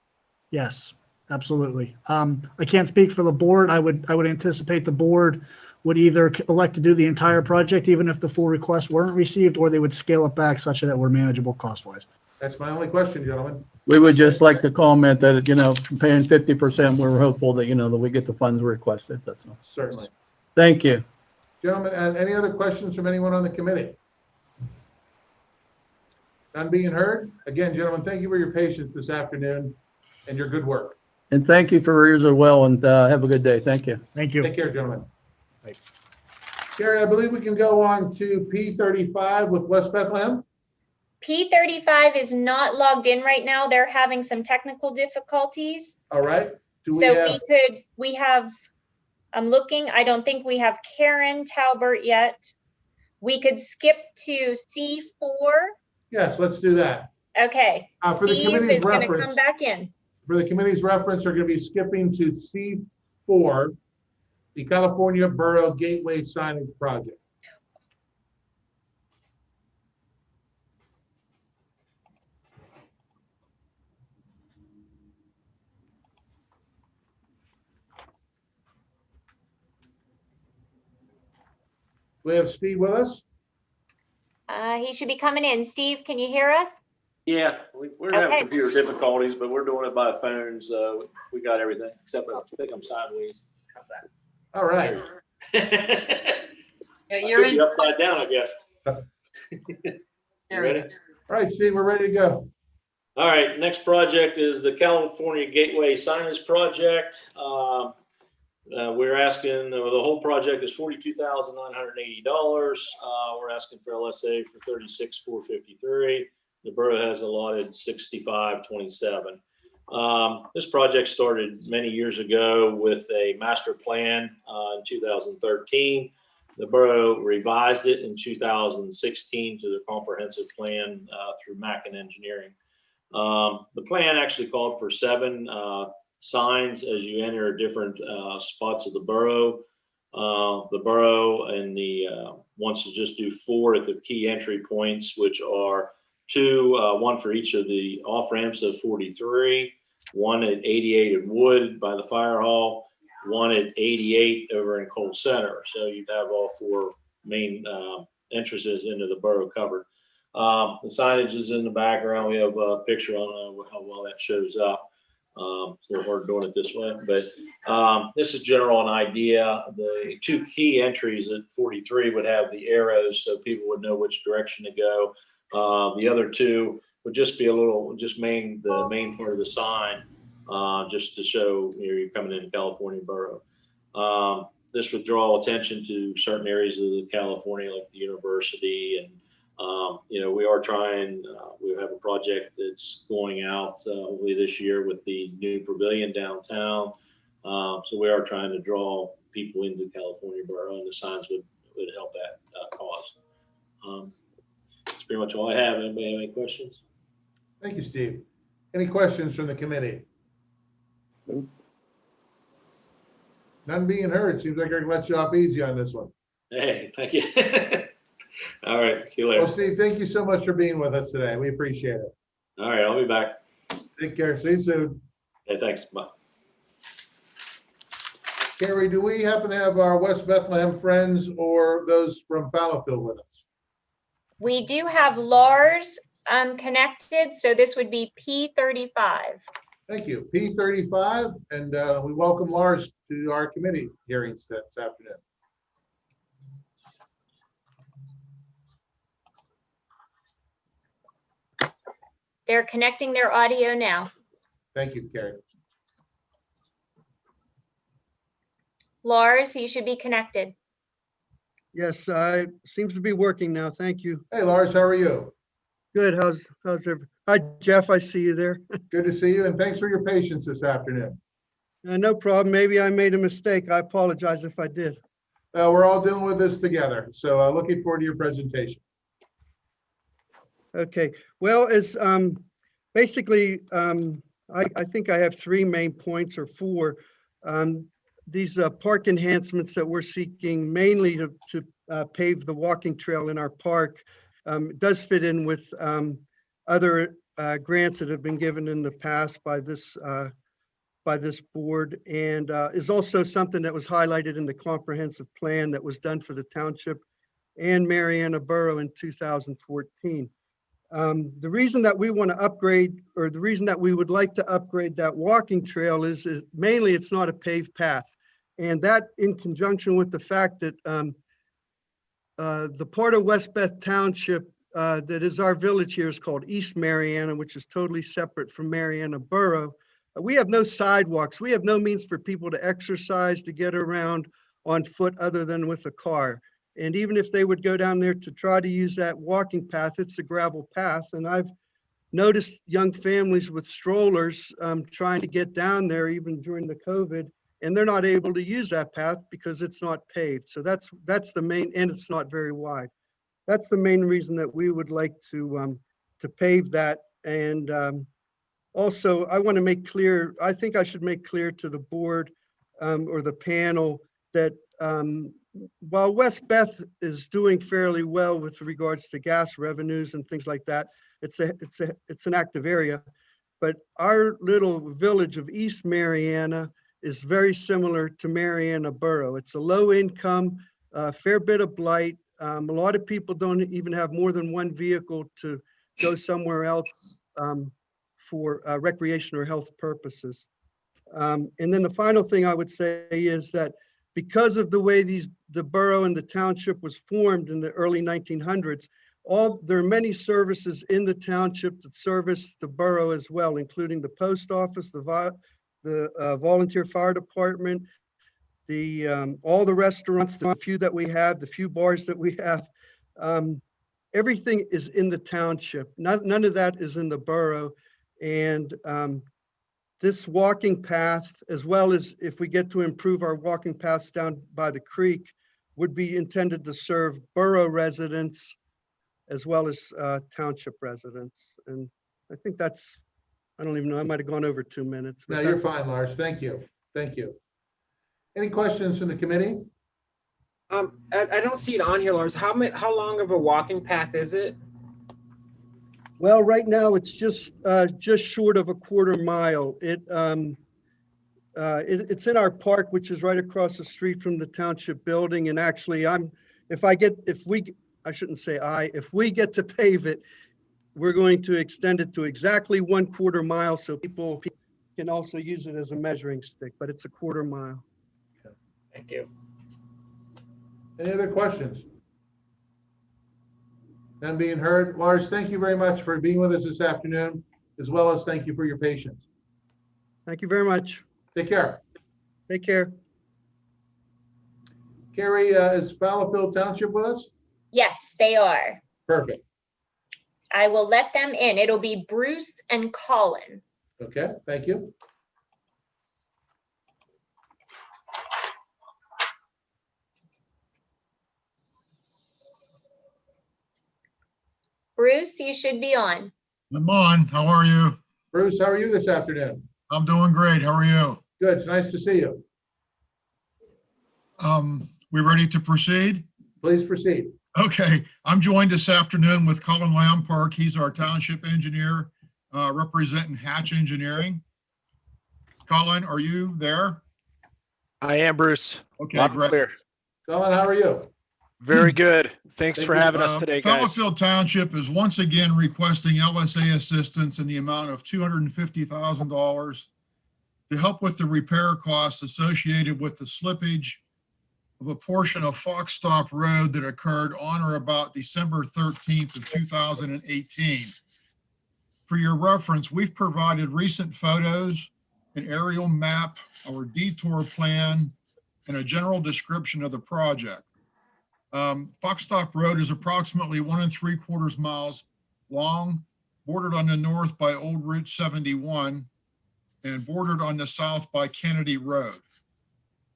Yes, absolutely. I can't speak for the board. I would anticipate the board would either elect to do the entire project, even if the full requests weren't received, or they would scale it back such that it were manageable cost-wise. That's my only question, gentlemen. We would just like to comment that, you know, paying 50%, we're hopeful that, you know, that we get the funds requested. That's all. Certainly. Thank you. Gentlemen, any other questions from anyone on the committee? None being heard? Again, gentlemen, thank you for your patience this afternoon and your good work. And thank you for yours as well, and have a good day. Thank you. Thank you. Take care, gentlemen. Gary, I believe we can go on to P35 with West Bethlehem. P35 is not logged in right now. They're having some technical difficulties. All right. I'm looking, I don't think we have Karen Talbert yet. We could skip to C4. Yes, let's do that. Okay. For the committee's reference, going to come back in. For the committee's reference, we're going to be skipping to C4, the California Borough Gateway Signage Project. We have Steve with us. He should be coming in. Steve, can you hear us? Yeah, we're having computer difficulties, but we're doing it by phone, so we got everything, except I think I'm sideways. How's that? All right. You're in upside down, I guess. Ready? All right, Steve, we're ready to go. All right, next project is the California Gateway Signage Project. We're asking, the whole project is $42,980. We're asking for LSA for $36,453. The borough has allotted $65,27. This project started many years ago with a master plan in 2013. The borough revised it in 2016 to the comprehensive plan through Mackin Engineering. The plan actually called for 7 signs as you enter different spots of the borough. The borough and wants to just do 4 at the key entry points, which are 2, 1 for each of the off ramps of 43, 1 at 88 at Wood by the fire hall, 1 at 88 over in Cole Center. So you'd have all 4 main entrances into the borough covered. The signage is in the background. We have a picture. I don't know how well that shows up. It's a little hard doing it this way, but this is general an idea. The 2 key entries at 43 would have the arrows so people would know which direction to go. The other 2 would just be the main part of the sign, just to show you're coming into California borough. This would draw attention to certain areas of California, like the university, and we are trying. We have a project that's going out hopefully this year with the new pavilion downtown. So we are trying to draw people into California borough, and the signs would help that cause. That's pretty much all I have. Anybody have any questions? Thank you, Steve. Any questions from the committee? None being heard. Seems like I can let you off easy on this one. Hey, thank you. All right. See you later. Well, Steve, thank you so much for being with us today. We appreciate it. All right. I'll be back. Take care. See you soon. Hey, thanks. Bye. Carrie, do we happen to have our West Bethlehem friends or those from Fallowfield with us? We do have Lars connected, so this would be P35. Thank you. P35, and we welcome Lars to our committee hearings this afternoon. They're connecting their audio now. Thank you, Carrie. Lars, you should be connected. Yes, seems to be working now. Thank you. Hey, Lars, how are you? Good. How's everybody? Hi, Jeff. I see you there. Good to see you, and thanks for your patience this afternoon. No problem. Maybe I made a mistake. I apologize if I did. We're all dealing with this together, so looking forward to your presentation. Okay. Well, as basically, I think I have 3 main points or 4. These park enhancements that we're seeking mainly to pave the walking trail in our park does fit in with other grants that have been given in the past by this board, and is also something that was highlighted in the comprehensive plan that was done for the township and Mariana Borough in 2014. The reason that we want to upgrade, or the reason that we would like to upgrade that walking trail is mainly it's not a paved path. And that in conjunction with the fact that the part of West Beth Township that is our village here is called East Mariana, which is totally separate from Mariana Borough. We have no sidewalks. We have no means for people to exercise, to get around on foot other than with a car. And even if they would go down there to try to use that walking path, it's a gravel path. And I've noticed young families with strollers trying to get down there even during the COVID, and they're not able to use that path because it's not paved. So that's the main, and it's not very wide. That's the main reason that we would like to pave that. And also, I want to make clear, I think I should make clear to the board or the panel that while West Beth is doing fairly well with regards to gas revenues and things like that, it's an active area. But our little village of East Mariana is very similar to Mariana Borough. It's a low income, fair bit of blight. A lot of people don't even have more than 1 vehicle to go somewhere else for recreation or health purposes. And then the final thing I would say is that because of the way the borough and the township was formed in the early 1900s, there are many services in the township that service the borough as well, including the post office, the volunteer fire department, all the restaurants, the few that we have, the few bars that we have. Everything is in the township. None of that is in the borough. And this walking path, as well as if we get to improve our walking paths down by the creek, would be intended to serve borough residents as well as township residents. And I think that's, I don't even know, I might have gone over 2 minutes. No, you're fine, Lars. Thank you. Thank you. Any questions from the committee? I don't see it on here, Lars. How long of a walking path is it? Well, right now it's just short of a quarter mile. It's in our park, which is right across the street from the township building. And actually, if we get to pave it, we're going to extend it to exactly 1/4 mile so people can also use it as a measuring stick, but it's a quarter mile. Thank you. Any other questions? None being heard. Lars, thank you very much for being with us this afternoon, as well as thank you for your patience. Thank you very much. Take care. Take care. Carrie, is Fallowfield Township with us? Yes, they are. Perfect. I will let them in. It'll be Bruce and Colin. Okay, thank you. Bruce, you should be on. I'm on. How are you? Bruce, how are you this afternoon? I'm doing great. How are you? Good. It's nice to see you. We ready to proceed? Please proceed. Okay. I'm joined this afternoon with Colin Lampark. He's our township engineer representing Hatch Engineering. Colin, are you there? I am, Bruce. Okay, Loud and great. clear. Colin, how are you? Very good. Thanks Thank for you. having us today, guys. Fallowfield Township is once again requesting LSA assistance in the amount of $250,000 to help with the repair costs associated with the slippage of a portion of Fox Stop Road that occurred on or about December 13th of 2018. For your reference, we've provided recent photos, an aerial map, our detour plan, and a general description of the project. Fox Stop Road is approximately 1 3/4 miles long, bordered on the north by Old Route 71 and bordered on the south by Kennedy Road.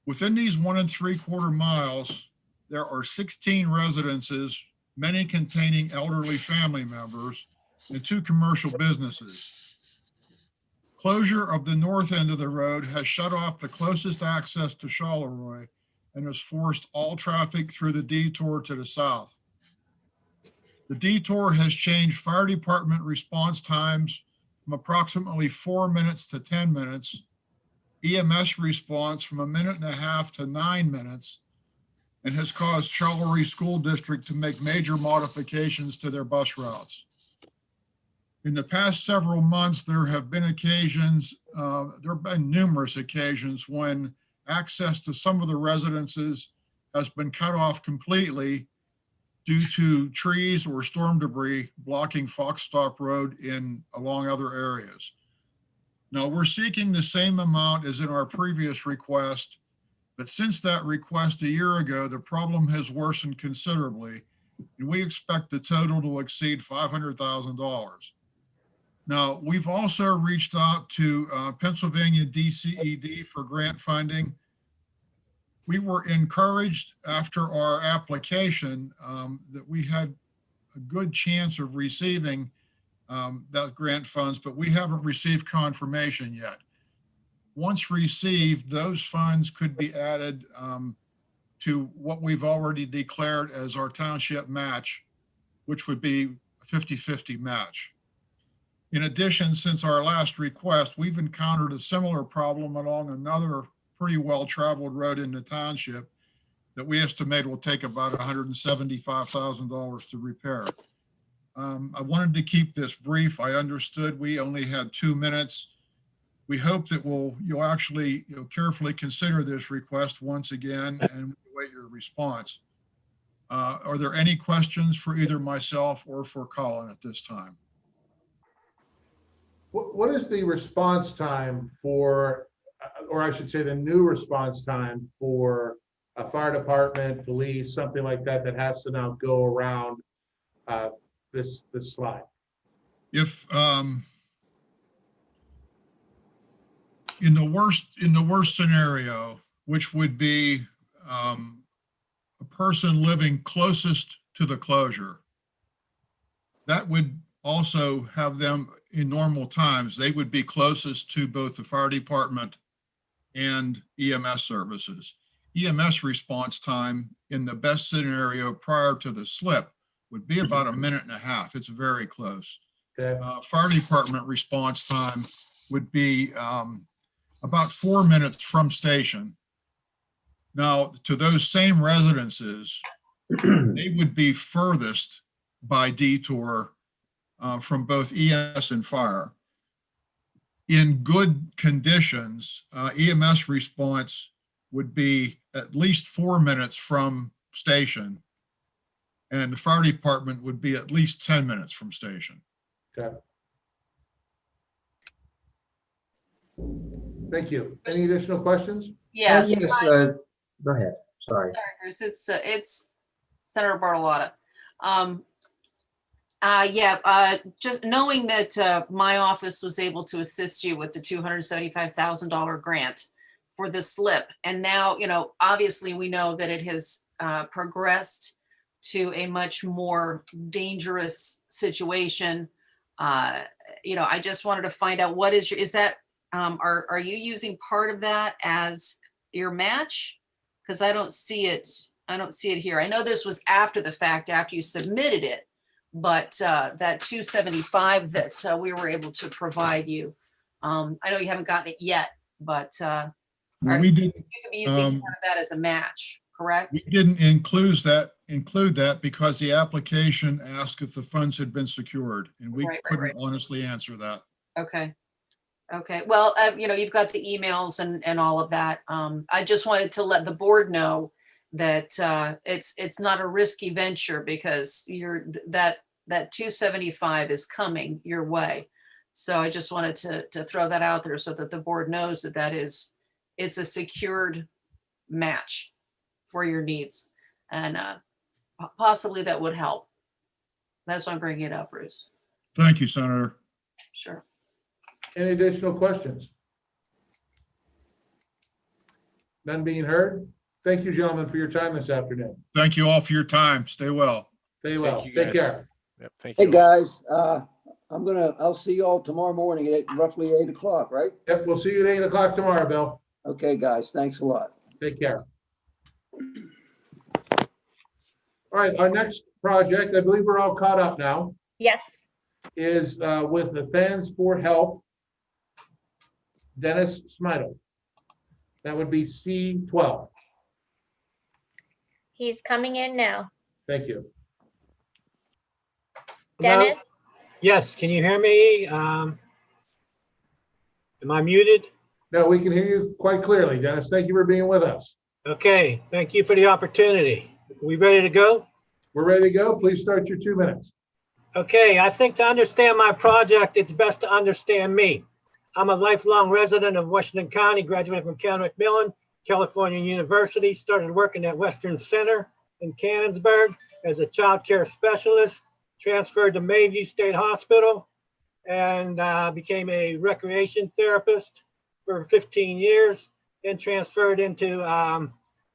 Within these 1 3/4 miles, there are 16 residences, many containing elderly family members, and 2 commercial businesses. Closure of the north end of the road has shut off the closest access to Charleroi and has forced all traffic through the detour to the south. The detour has changed fire department response times from approximately 4 minutes to 10 minutes, EMS response from 1.5 minutes to 9 minutes, and has caused Charleroi School District to make major modifications to their bus routes. In the past several months, there have been numerous occasions when access to some of the residences has been cut off completely due to trees or storm debris blocking Fox Stop Road along other areas. Now, we're seeking the same amount as in our previous request, but since that request a year ago, the problem has worsened considerably, and we expect the total to exceed $500,000. Now, we've also reached out to Pennsylvania DCED for grant funding. We were encouraged after our application that we had a good chance of receiving that grant funds, but we haven't received confirmation yet. Once received, those funds could be added to what we've already declared as our township match, which would be a 50-50 match. In addition, since our last request, we've encountered a similar problem along another pretty well-traveled road in the township that we estimate will take about $175,000 to repair. I wanted to keep this brief. I understood we only had 2 minutes. We hope that you'll actually carefully consider this request once again and await your response. Are there any questions for either myself or for Colin at this time? What is the response time for, or I should say the new response time for a fire department, police, something like that, that has to now go around this slide? If in the worst scenario, which would be a person living closest to the closure, that would also have them in normal times. They would be closest to both the fire department and EMS services. EMS response time in the best scenario prior to the slip would be about a minute and a half. It's very close. Okay. Fire department response time would be about 4 minutes from station. Now, to those same residences, they would be furthest by detour from both ES and fire. In good conditions, EMS response would be at least 4 minutes from station, and the fire department would be at least 10 minutes from station. Okay. Thank you. Any additional questions? Yes. Yes, go ahead. Sorry. Sorry, Bruce. It's Senator Bartolotta. Just knowing that my office was able to assist you with the $275,000 grant for the slip, and now, obviously we know that it has progressed to a much more dangerous situation. I just wanted to find out what is that? Are you using part of that as your match? Because I don't see it. I don't see it here. I know this was after the fact, after you submitted it, but that 275 that we were able to provide you. I know you haven't gotten it yet, but We didn't, you could be using part of that as a match, correct? we didn't include that because the application asked if the funds had been secured, and we couldn't honestly answer that. Okay. Okay. Well, you've got the emails and all of that. I just wanted to let the board know that it's not a risky venture, because that 275 is coming your way. So I just wanted to throw that out there so that the board knows that it's a secured match for your needs, and possibly that would help. That's why I'm bringing it up, Bruce. Thank you, Senator. Sure. Any additional questions? None being heard. Thank you, gentlemen, for your time this afternoon. Thank you all for your time. Stay well. Stay well. you, Take guys. care. Yep, thank Hey, you. guys, I'll see you all tomorrow morning at roughly 8 o'clock, right? Yep, we'll see you at 8 o'clock tomorrow, Bill. Okay, guys, thanks a lot. Take care. All right, our next project, I believe we're all caught up now, Yes. is with the Fans for Help, Dennis Smidle. That would be C12. He's coming in now. Thank you. Dennis? Yes, can you hear me? Am I muted? No, we can hear you quite clearly, Dennis. Thank you for being with us. Okay, thank you for the opportunity. We ready to go? We're ready to go. Please start your 2 minutes. Okay, I think to understand my project, it's best to understand me. I'm a lifelong resident of Washington County, graduated from Cal Macmillan, California University, started working at Western Center in Canonsburg as a child care specialist, transferred to Mayview State Hospital, and became a recreation therapist for 15 years, then transferred into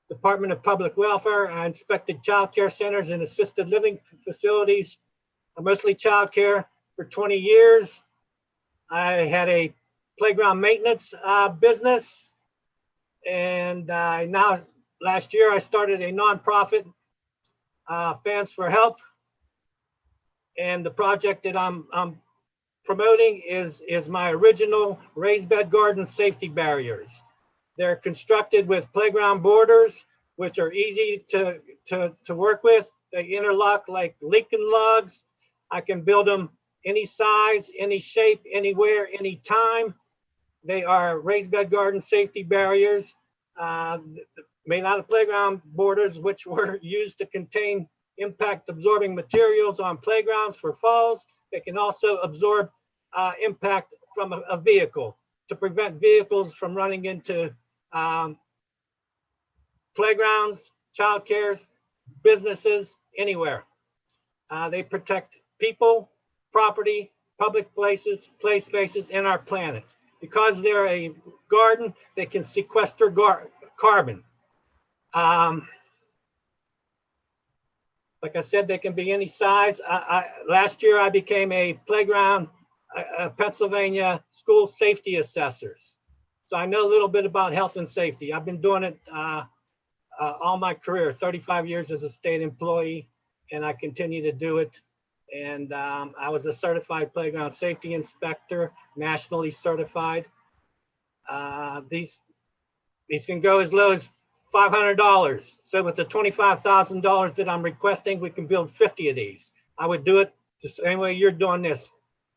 Department of Public Welfare. I inspected child care centers and assisted living facilities, mostly child care, for 20 years. I had a playground maintenance business, and now last year I started a nonprofit, Fans for Help, and the project that I'm promoting is my original raised bed garden safety barriers. They're constructed with playground borders, which are easy to work with. They interlock like Lincoln logs. I can build them any size, any shape, anywhere, anytime. They are raised bed garden safety barriers made out of playground borders, which were used to contain impact absorbing materials on playgrounds for falls. They can also absorb impact from a vehicle to prevent vehicles from running into playgrounds, child cares, businesses, anywhere. They protect people, property, public places, play spaces, and our planet. Because they're a garden, they can sequester carbon. Like I said, they can be any size. Last year, I became a playground Pennsylvania school safety assessors. So I know a little bit about health and safety. I've been doing it all my career, 35 years as a state employee, and I continue to do it. And I was a certified playground safety inspector, nationally certified. These can go as low as $500. So with the $25,000 that I'm requesting, we can build 50 of these. I would do it the same way you're doing this.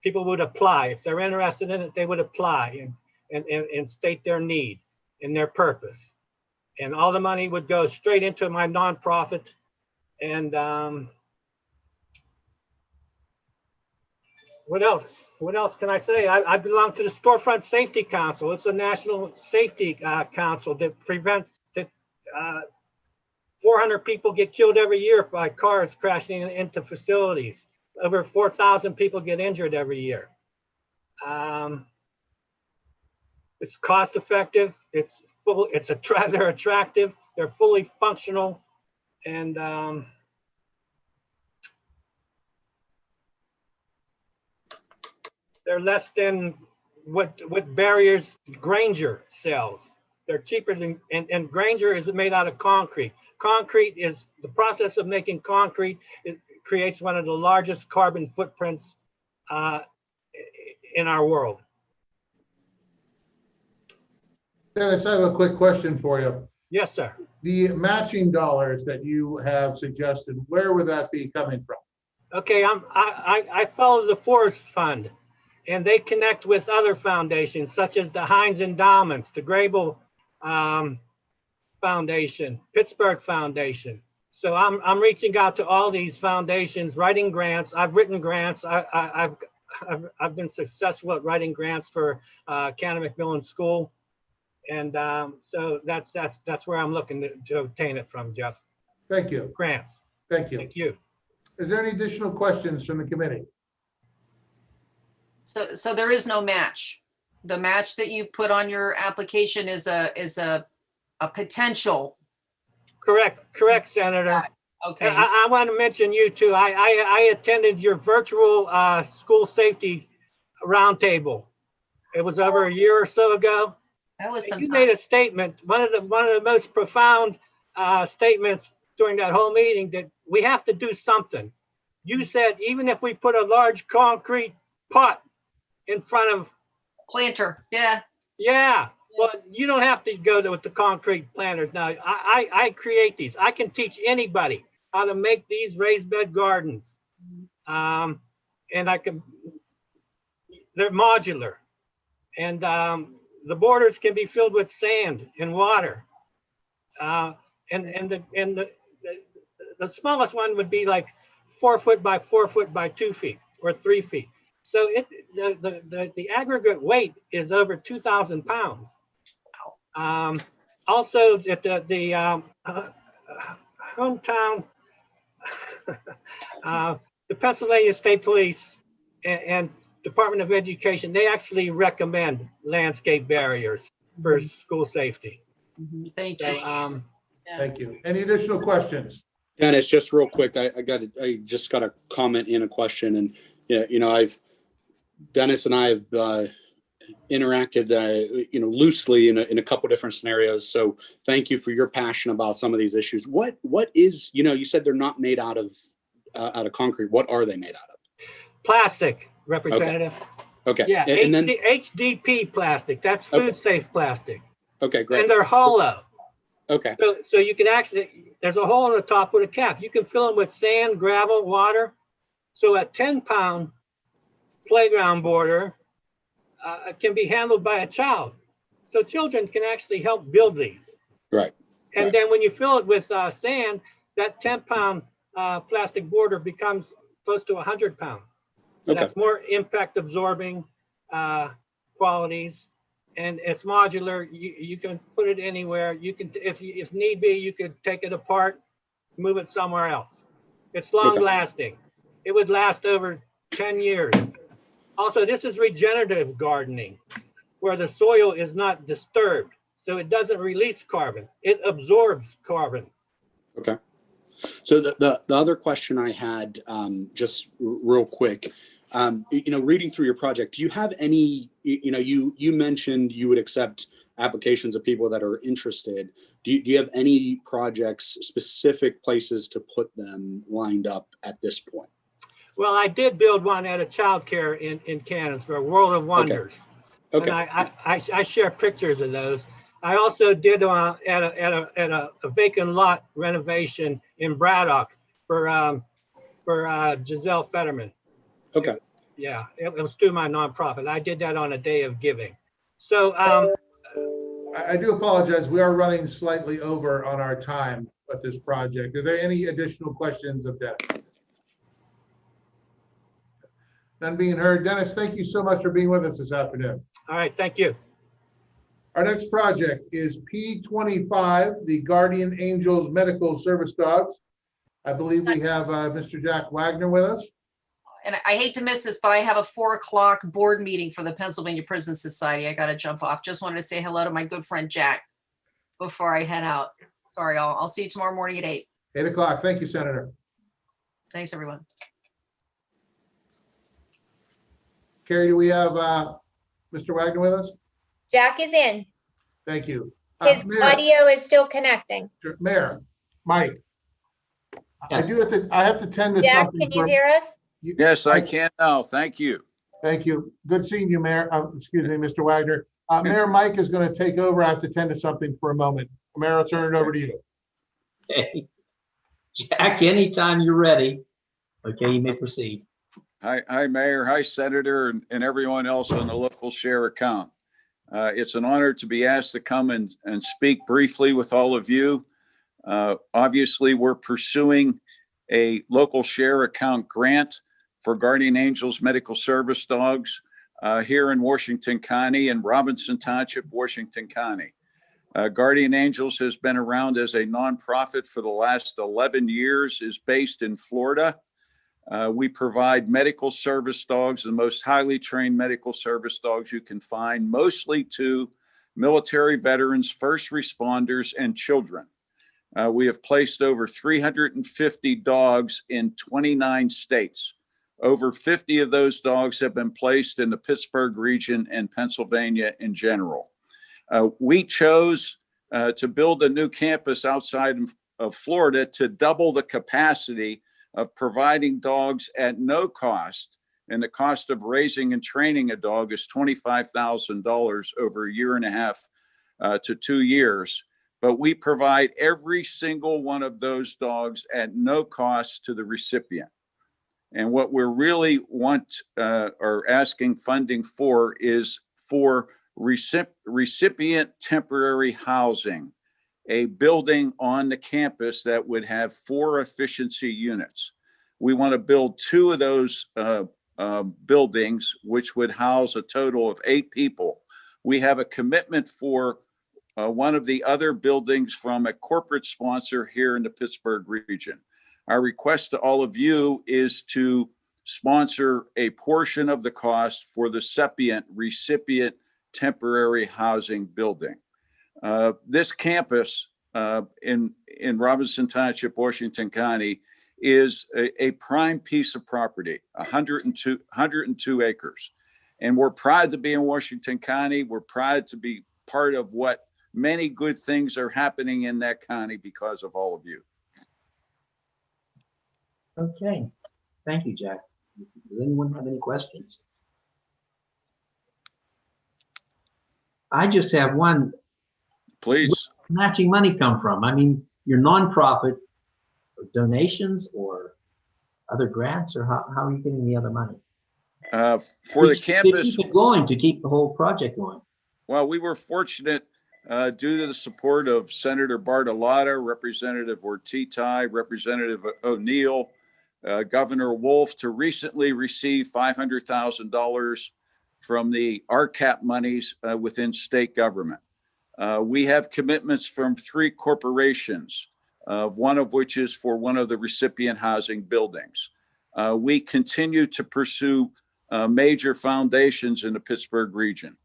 People would apply. If they're interested in it, they would apply and state their need and their purpose. And all the money would go straight into my nonprofit. And what else? What else can I say? I belong to the Storefront Safety Council. It's a national safety council that prevents that 400 people get killed every year by cars crashing into facilities. Over 4,000 people get injured every year. It's cost effective. It's full. They're attractive. They're fully functional, and they're less than what Barrier's Granger sells. They're cheaper than, and Granger is made out of concrete. Concrete is the process of making concrete. It creates one of the largest carbon footprints in our world. Dennis, I have a quick question for you. Yes, sir. The matching dollars that you have suggested, where would that be coming from? Okay, I follow the Forest Fund, and they connect with other foundations such as the Heinz Endowments, the Grable Foundation, Pittsburgh Foundation. So I'm reaching out to all these foundations, writing grants. I've written grants. I've been successful at writing grants for Canon-McMillan School, and so that's where I'm looking to obtain it from, Jeff. Thank you. Grants. Thank you. Thank you. Is there any additional questions from the committee? So there is no match. The match that you put on your application is a potential. Correct, Senator. Okay. I want to mention you too. I attended your virtual school safety roundtable. It was over a year or so ago. That was some You time. made a statement, one of the most profound statements during that whole meeting, that we have to do something. You said even if we put a large concrete pot in front of Planter. Yeah. Yeah. Well, you don't have to go with the concrete planters now. I create these. I can teach anybody how to make these raised bed gardens. And they're modular. And the borders can be filled with sand and water. And the smallest one would be like 4 foot by 4 foot by 2 feet or 3 feet. So the aggregate weight is over 2,000 pounds. Also, at the hometown, the Pennsylvania State Police and Department of Education, they actually recommend landscape barriers for school safety. Thank you. So, Thank you. Any additional questions? Dennis, just real quick, I just got a comment and a question, and Dennis and I have interacted, loosely in a couple different scenarios. So thank you for your passion about some of these issues. What is, you said they're not made out of concrete. What are they made out of? Plastic, Representative. Okay. Yeah, And then HDP plastic. That's food safe plastic. Okay, great. And they're hollow. Okay. So you can actually, there's a hole in the top with a cap. You can fill them with sand, gravel, water. So a 10-pound playground border can be handled by a child. So children can actually help build these. Right. And then when you fill it with sand, that 10-pound plastic border becomes close to 100 pounds. So that's more impact absorbing qualities. And it's modular. You can put it anywhere. You can, if need be, you could take it apart, move it somewhere else. It's long lasting. It would last over 10 years. Also, this is regenerative gardening, where the soil is not disturbed. So it doesn't release carbon. It absorbs carbon. Okay. So the other question I had, just real quick, reading through your project, do you have any, you mentioned you would accept applications of people that are interested. Do you have any projects, specific places to put them lined up at this point? Well, I did build one at a childcare in Canonsburg, World of Wonders. Okay. And I share pictures of those. I also did at a vacant lot renovation in Braddock for Giselle Fetterman. Okay. Yeah, it was through my nonprofit. I did that on a day of giving. So I do apologize. We are running slightly over on our time with this project. Are there any additional questions of Dennis? None being heard. Dennis, thank you so much for being with us this afternoon. all right, thank you. Our next project is P25, the Guardian Angels Medical Service Dogs. I believe we have Mr. Jack Wagner with us. And I hate to miss this, but I have a 4 o'clock board meeting for the Pennsylvania Prison Society. I got to jump off. Just wanted to say hello to my good friend Jack before I head out. Sorry, I'll see you tomorrow morning at 8. 8 o'clock. Thank you, Senator. Thanks, everyone. Carrie, do we have Mr. Wagner with us? Jack is in. Thank you. His Mayor, audio is still connecting. Mayor, Mike, I have to tend to Jack, something. can you hear us? Yes, I can now. Thank you. Thank you. Good seeing you, Mayor. Excuse me, Mr. Wagner. Mayor Mike is going to take over. I have to tend to something for a moment. Mayor, I'll turn it over to you. Hey, Jack, anytime you're ready. Okay, you may proceed. Hi, Mayor. Hi, Senator, and everyone else on the local share account. It's an honor to be asked to come and speak briefly with all of you. Obviously, we're pursuing a local share account grant for Guardian Angels Medical Service Dogs here in Washington County and Robinson Township, Washington County. Guardian Angels has been around as a nonprofit for the last 11 years, is based in Florida. We provide medical service dogs, the most highly trained medical service dogs you can find, mostly to military veterans, first responders, and children. We have placed over 350 dogs in 29 states. Over 50 of those dogs have been placed in the Pittsburgh region and Pennsylvania in general. We chose to build a new campus outside of Florida to double the capacity of providing dogs at no cost. And the cost of raising and training a dog is $25,000 over a year and a half to 2 years. But we provide every single one of those dogs at no cost to the recipient. And what we're really or asking funding for is for recipient temporary housing, a building on the campus that would have 4 efficiency units. We want to build 2 of those buildings, which would house a total of 8 people. We have a commitment for one of the other buildings from a corporate sponsor here in the Pittsburgh region. Our request to all of you is to sponsor a portion of the cost for the recipient temporary housing building. This campus in Robinson Township, Washington County, is a prime piece of property, 102 acres. And we're proud to be in Washington County. We're proud to be part of what many good things are happening in that county because of all of you. Okay, thank you, Jack. Does anyone have any questions? I just have one. Please. Where does matching money come from? I mean, your nonprofit, or donations or other grants, or how are you getting the other money? For the campus. To keep it going, to keep the whole project going. Well, we were fortunate due to the support of Senator Bartolotta, Representative Ortizai, Representative O'Neill, Governor Wolf, to recently receive $500,000 from the RCAP monies within state government. We have commitments from 3 corporations, one of which is for one of the recipient housing buildings. We continue to pursue major foundations in the Pittsburgh region.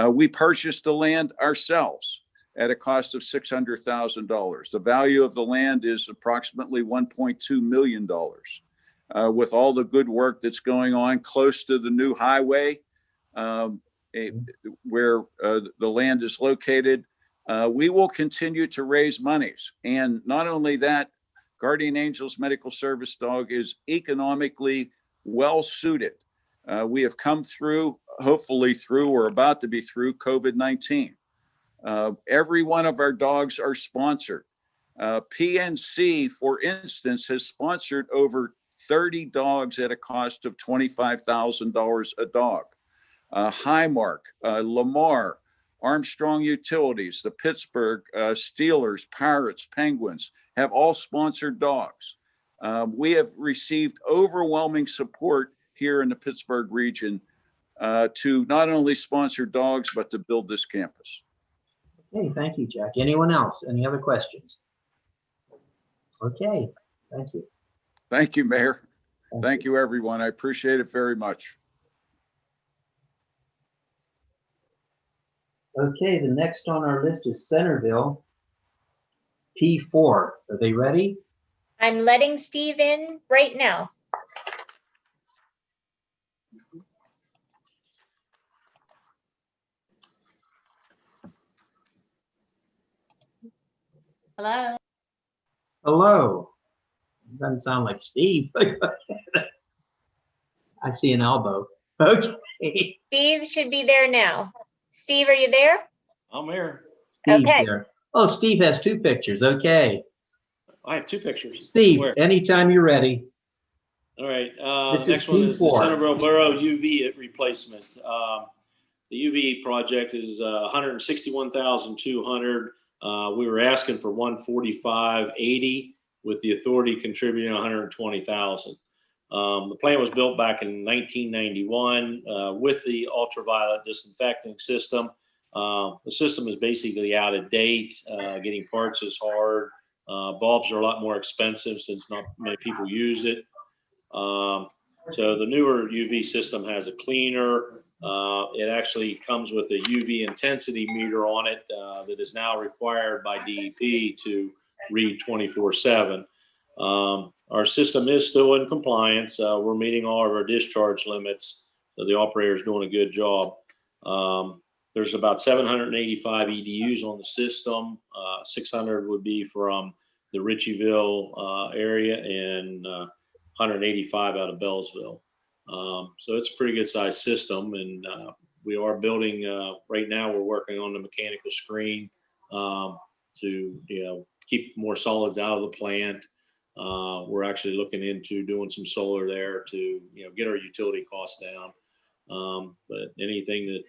We purchased the land ourselves at a cost of $600,000. The value of the land is approximately $1.2 million. With all the good work that's going on close to the new highway, where the land is located. We will continue to raise monies. And not only that, Guardian Angels Medical Service Dog is economically well suited. We have come through, hopefully through, or about to be through COVID-19. Every one of our dogs are sponsored. PNC, for instance, has sponsored over 30 dogs at a cost of $25,000 a dog. Highmark, Lamar, Armstrong Utilities, the Pittsburgh Steelers, Pirates, Penguins have all sponsored dogs. We have received overwhelming support here in the Pittsburgh region to not only sponsor dogs, but to build this campus. Okay, thank you, Jack. Anyone else? Any other questions? Okay, thank you. Thank you, Mayor. Thank you, everyone. I appreciate it very much. Okay, the next on our list is Centerville, P4. Are they ready? I'm letting Steve in right now. Hello. Hello. Doesn't sound like Steve. I see an elbow. Okay. Steve should be there now. Steve, are you there? I'm here. Steve's Okay. there. Oh, Steve has two pictures. Okay. I have two pictures. Steve, Where? anytime you're ready. All right. This Next is one is the P4. Centerville Borough UV replacement. The UV project is 161,200. We were asking for 145.80 with the authority contributing 120,000. The plant was built back in 1991 with the ultraviolet disinfecting system. The system is basically out of date. Getting parts is hard. Bulbs are a lot more expensive since not many people use it. So the newer UV system has a cleaner. It actually comes with a UV intensity meter on it that is now required by DEP to read 24/7. Our system is still in compliance. We're meeting all of our discharge limits. So the operator is doing a good job. There's about 785 EDUs on the system. 600 would be from the Ritchieville area and 185 out of Bellsville. So it's a pretty good sized system, and we are building right now. We're working on the mechanical screen to keep more solids out of the plant. We're actually looking into doing some solar there to get our utility costs down. But anything that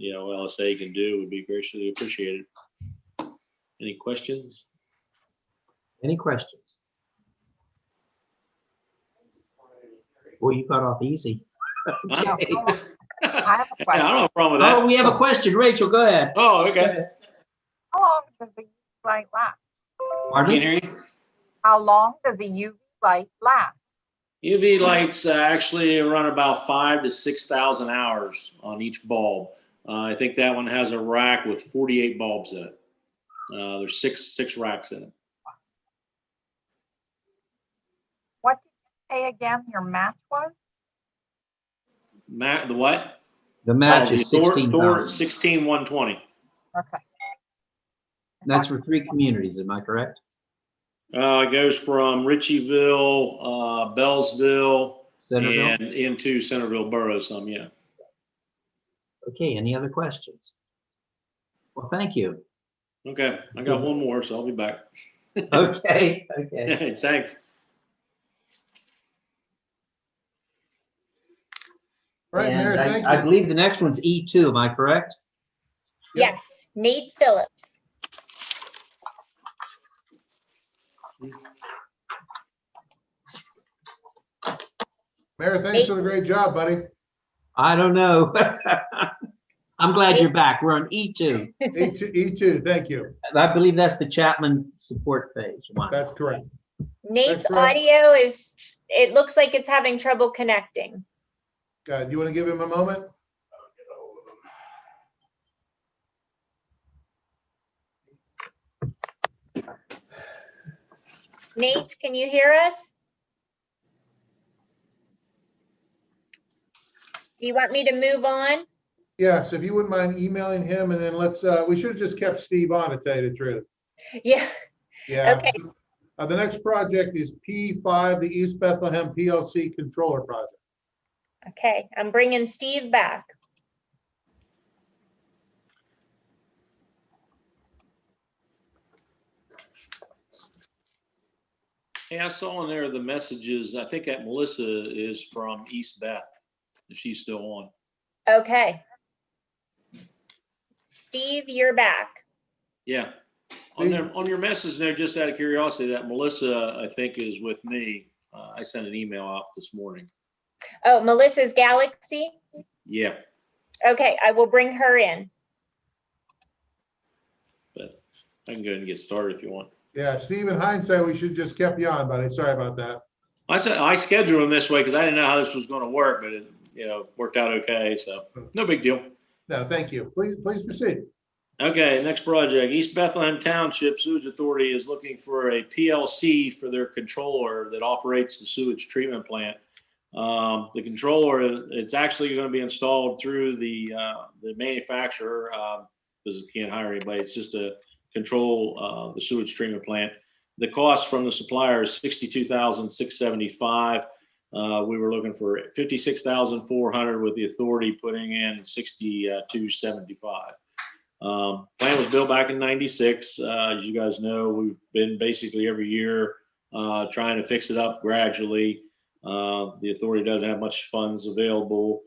LSA can do would be greatly appreciated. Any questions? Any questions? Well, you got off easy. Okay. I have a I don't question. have a problem with that. Oh, we have a question. Rachel, go ahead. Oh, okay. How long does the UV light last? Pardon Can't me? hear you. How long does the UV light last? UV lights actually run about 5,000 to 6,000 hours on each bulb. I think that one has a rack with 48 bulbs in it. There's six racks in it. What did you say again your match was? The what? The match Oh, is the Thor 16,000. 16120. Okay. That's for 3 communities, am I correct? It goes from Ritchieville, Bellsville, Centerville? and into Centerville Borough some, yeah. Okay, any other questions? Well, thank you. Okay, I got one more, so I'll be back. Okay, okay. Thanks. All right, Mayor, And thank I you. believe the next one's E2, am I correct? Yes, Nate Phillips. Mayor, thanks for the great job, buddy. I don't know. I'm glad you're back. We're on E2. E2, thank you. I believe that's the Chapman support page. One. That's correct. Nate's That's correct. audio it looks like it's having trouble connecting. Do you want to give him a moment? Nate, can you hear us? Do you want me to move on? Yes, if you wouldn't mind emailing him, and then let's, we should have just kept Steve on, to tell you the truth. Yeah, Yeah. okay. The next project is P5, the East Bethlehem PLC controller project. Okay, I'm bringing Steve back. Hey, I saw in there the messages. I think that Melissa is from East Beth, if she's still on. Okay. Steve, you're back. Yeah. On your message there, just out of curiosity, that Melissa, I think, is with me. I sent an email out this morning. Oh, Melissa's Galaxy? Yeah, Okay, I will bring her in. but I can go ahead and get started if you want. Yeah, Steve, in hindsight, we should just kept you on, buddy. Sorry about that. I scheduled them this way because I didn't know how this was going to work, but it, worked out okay. So no big deal. No, thank you. Please proceed. Okay, next project. East Bethlehem Township Sewage Authority is looking for a PLC for their controller that operates the sewage treatment plant. The controller, it's actually going to be installed through the manufacturer because it can't hire anybody. It's just to control the sewage treatment plant. The cost from the supplier is $62,675. We were looking for $56,400 with the authority putting in $62,775. Plant was built back in '96. As you guys know, we've been basically every year trying to fix it up gradually. The authority doesn't have much funds available.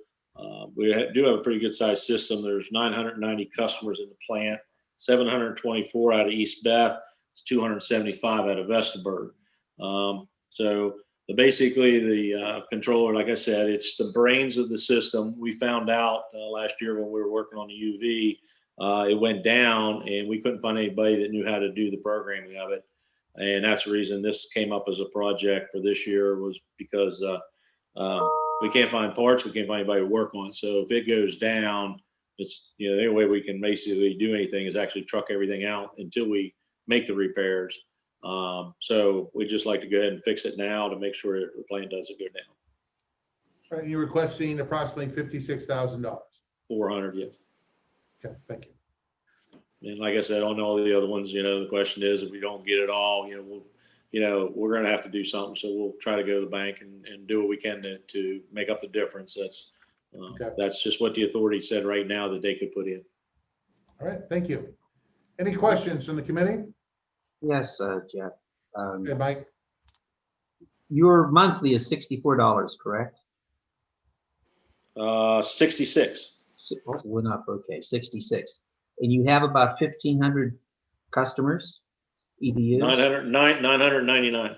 We do have a pretty good sized system. There's 990 customers in the plant, 724 out of East Beth, 275 out of Vesterburg. So basically the controller, like I said, it's the brains of the system. We found out last year when we were working on the UV, it went down and we couldn't find anybody that knew how to do the programming of it. And that's the reason this came up as a project for this year, was because we can't find parts, we can't find anybody to work on. So if it goes down, it's, the only way we can basically do anything is actually truck everything out until we make the repairs. So we just like to go ahead and fix it now to make sure the plant doesn't go down. Right, you're requesting approximately $56,000. 400, yes. Okay, thank you. And like I said, on all the other ones, the question is, if we don't get it all, we're going to have to do something. So we'll try to go to the bank and do what we can to make up the difference. That's just what the authority said right now that they could put in. All right, thank you. Any questions from the committee? Yes, Jeff. Okay, Mike. Your monthly is $64, correct? 66. We're not okay. 66, and you have about 1,500 customers, EDUs. 999.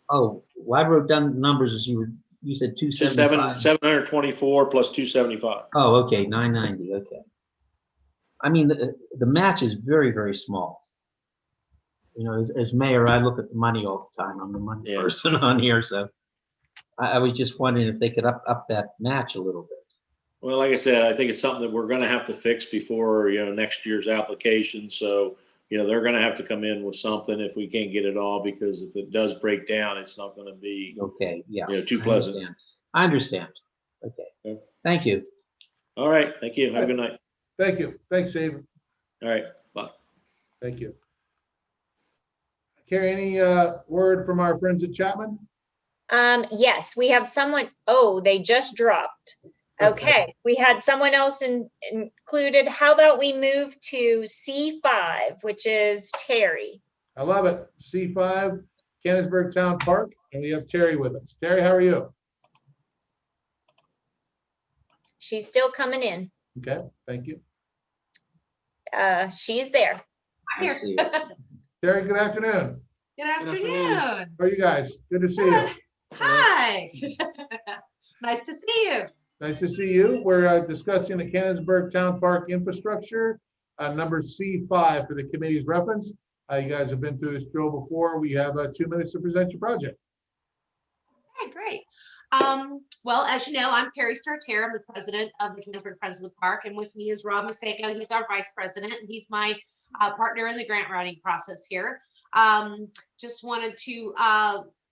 Oh, well, I wrote down numbers as you said 275. 724 plus 275. Oh, okay, 990. Okay. I mean, the match is very, very small. As mayor, I look at the money all the time. I'm the money person on here, so I was just wondering if they could up that match a little bit. Well, like I said, I think it's something that we're going to have to fix before next year's application. So they're going to have to come in with something if we can't get it all, because if it does break down, it's not going to be okay. Yeah, too pleasant. I understand. Okay. Thank you. All right. Thank you. Have a good night. Thank you. Thanks, Steve. All right. Bye. Thank you. Carrie, any word from our friends at Chapman? Yes, we have someone. Oh, they just dropped. Okay, we had someone else included. How about we move to C5, which is Terry? I love it. C5, Canonsburg Town Park, and we have Terry with us. Terry, how are you? She's still coming in. Okay, thank you. She's there. Here. Terry, good afternoon. Good afternoon. How are you guys? Good to see you. Hi. Nice to see you. Nice to see you. We're discussing the Canonsburg Town Park infrastructure, number C5 for the committee's reference. You guys have been through this drill before. We have 2 minutes to present your project. Okay, great. Well, as you know, I'm Carrie Starter. I'm the president of the Canonsburg Friends of the Park, and with me is Rob Maseko. He's our vice president, and he's my partner in the grant writing process here. Just wanted to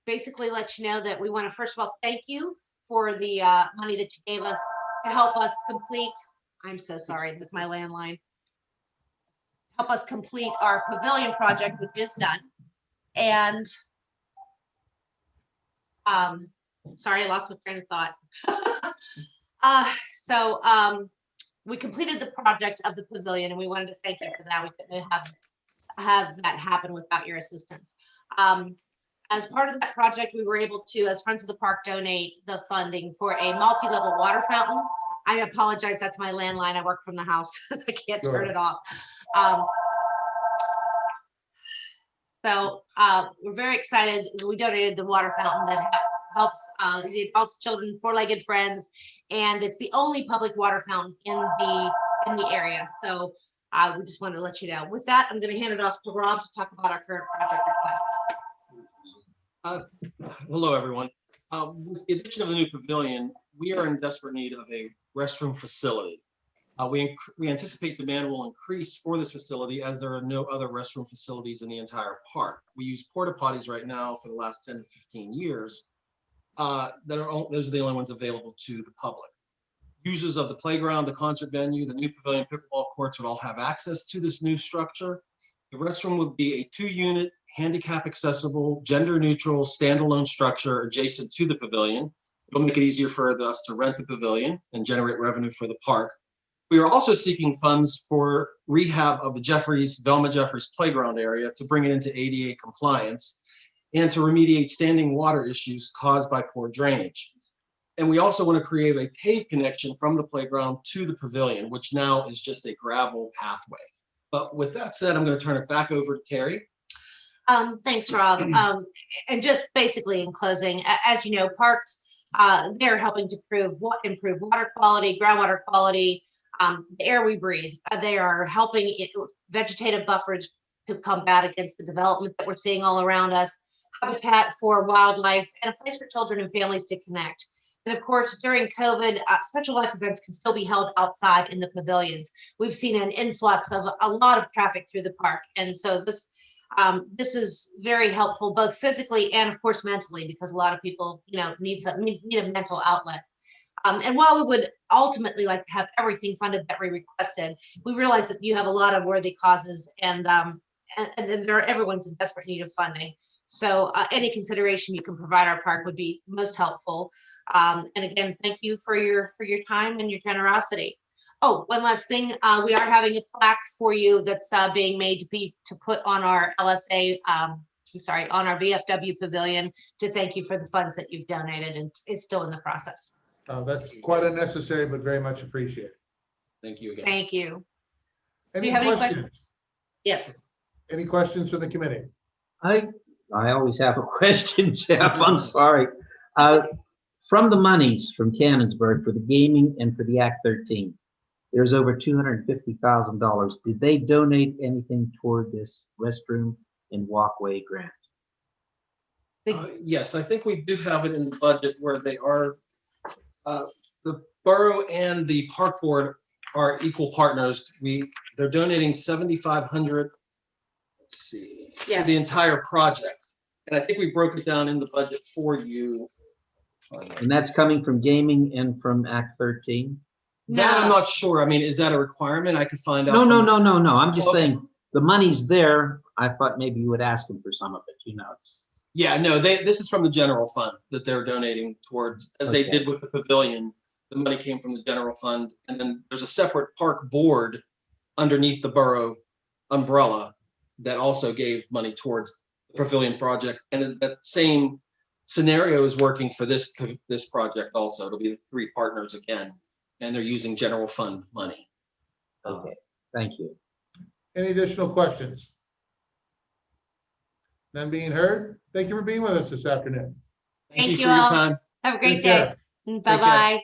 basically let you know that we want to first of all thank you for the money that you gave us to help us complete I'm so sorry. That's my landline. Help us complete our pavilion project, which is done. And sorry, I lost my train of thought. We completed the project of the pavilion, and we wanted to thank you for that. We couldn't have that happen without your assistance. As part of that project, we were able to, as Friends of the Park, donate the funding for a multi-level water fountain. I apologize, that's my landline. I work from the house. I can't turn it off. We're very excited. We donated the water fountain that helps the adults, children, four-legged friends, and it's the only public water fountain in the area. So we just wanted to let you know. With that, I'm going to hand it off to Rob to talk about our current project request. Hello, everyone. With the addition of the new pavilion, we are in desperate need of a restroom facility. We anticipate demand will increase for this facility as there are no other restroom facilities in the entire park. We use porta potties right now for the last 10 to 15 years. Those are the only ones available to the public. Users of the playground, the concert venue, the new pavilion, pickleball courts would all have access to this new structure. The restroom would be a 2-unit, handicap accessible, gender neutral, standalone structure adjacent to the pavilion. It'll make it easier for us to rent the pavilion and generate revenue for the park. We are also seeking funds for rehab of the Velma Jeffries playground area to bring it into ADA compliance and to remediate standing water issues caused by poor drainage. And we also want to create a paved connection from the playground to the pavilion, which now is just a gravel pathway. But with that said, I'm going to turn it back over to Terry. Thanks, Rob. And just basically in closing, as you know, parks, they're helping to improve water quality, groundwater quality, the air we breathe. They are helping vegetative buffers to combat against the development that we're seeing all around us, habitat for wildlife, and a place for children and families to connect. And of course, during COVID, special life events can still be held outside in the pavilions. We've seen an influx of a lot of traffic through the park. And so this is very helpful, both physically and of course mentally, because a lot of people, need a mental outlet. And while we would ultimately like to have everything funded that we requested, we realize that you have a lot of worthy causes, and everyone's in desperate need of funding. So any consideration you can provide our park would be most helpful. And again, thank you for your time and your generosity. Oh, one last thing, we are having a plaque for you that's being made to put on our LSA, on our VFW pavilion to thank you for the funds that you've donated, and it's still in the process. That's quite unnecessary, but very much appreciated. Thank you again. Thank you. Any Do you have questions? any questions? Yes. Any questions from the committee? I always have a question, Jeff. I'm sorry. From the monies from Cannonsburg for the gaming and for the Act 13, there's over $250,000. Did they donate anything toward this restroom and walkway grant? Yes, I think we do have it in the budget where they are. The borough and the park board are equal partners. They're donating $7,500. Let's see, yes, for the entire project, and I think we broke it down in the budget for you. And that's coming from gaming and from Act 13. That I'm not sure. I mean, is that a requirement? I could find out. No. I'm just saying the money's there. I thought maybe you would ask them for some of it. Yeah, no, this is from the general fund that they're donating towards, as they did with the pavilion. The money came from the general fund, and then there's a separate park board underneath the borough umbrella that also gave money towards the pavilion project. And that same scenario is working for this project also. It'll be the 3 partners again, and they're using general fund money. Okay, thank you. Any additional questions? None being heard. Thank you for being with us this afternoon. Thank you for your all. time. Have a great Take care. day. Bye-bye.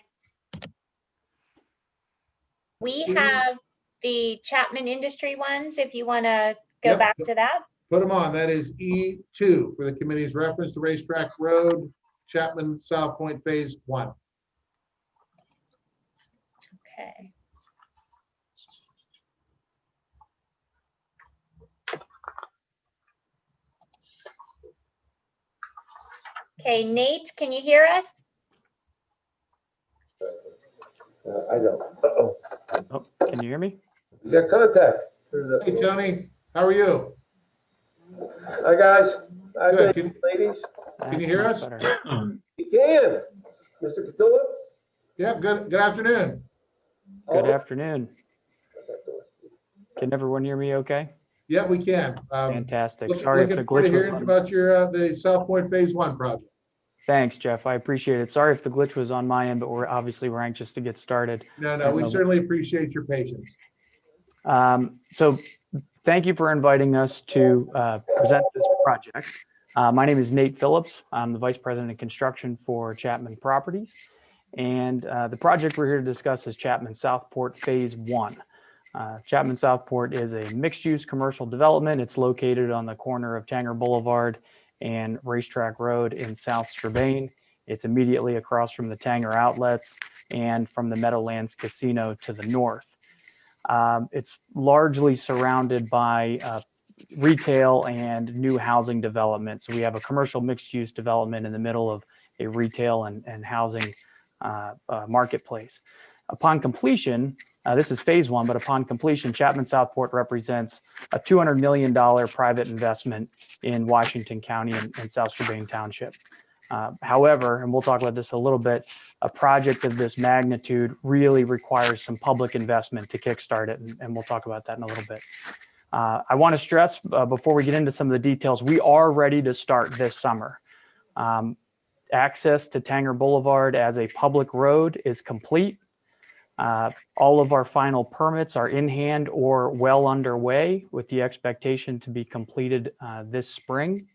We have the Chapman Industry ones, if you want to go Yep. back to that. Put them on. That is E2 for the committee's reference to Racetrack Road, Chapman South Point Phase 1. Okay. Okay, Nate, can you hear us? I don't. Uh-oh. Oh, can you hear me? You got contact. Hey, Tony, how are you? Hi, guys. Hi, Good. ladies. Can you hear us? You can. Mr. Catula? Yeah, good afternoon. Good afternoon. Can everyone hear me okay? Yeah, we can. Fantastic. Sorry if the Looking forward to glitch was hearing on. about your, the South Point Phase 1 project. Thanks, Jeff. I appreciate it. Sorry if the glitch was on my end, but we're anxious to get started. No, we certainly appreciate your patience. So thank you for inviting us to present this project. My name is Nate Phillips. I'm the Vice President of Construction for Chapman Properties. And the project we're here to discuss is Chapman Southport Phase 1. Chapman Southport is a mixed-use commercial development. It's located on the corner of Tanger Boulevard and Racetrack Road in South Strabane. It's immediately across from the Tanger Outlets and from the Meadowlands Casino to the north. It's largely surrounded by retail and new housing development. So we have a commercial mixed-use development in the middle of a retail and housing marketplace. Upon completion, this is phase 1, but upon completion, Chapman Southport represents a $200 million private investment in Washington County and South Strabane Township. However, and we'll talk about this a little bit, a project of this magnitude really requires some public investment to kickstart it, and we'll talk about that in a little bit. I want to stress before we get into some of the details, we are ready to start this summer. Access to Tanger Boulevard as a public road is complete. All of our final permits are in hand or well underway with the expectation to be completed this spring.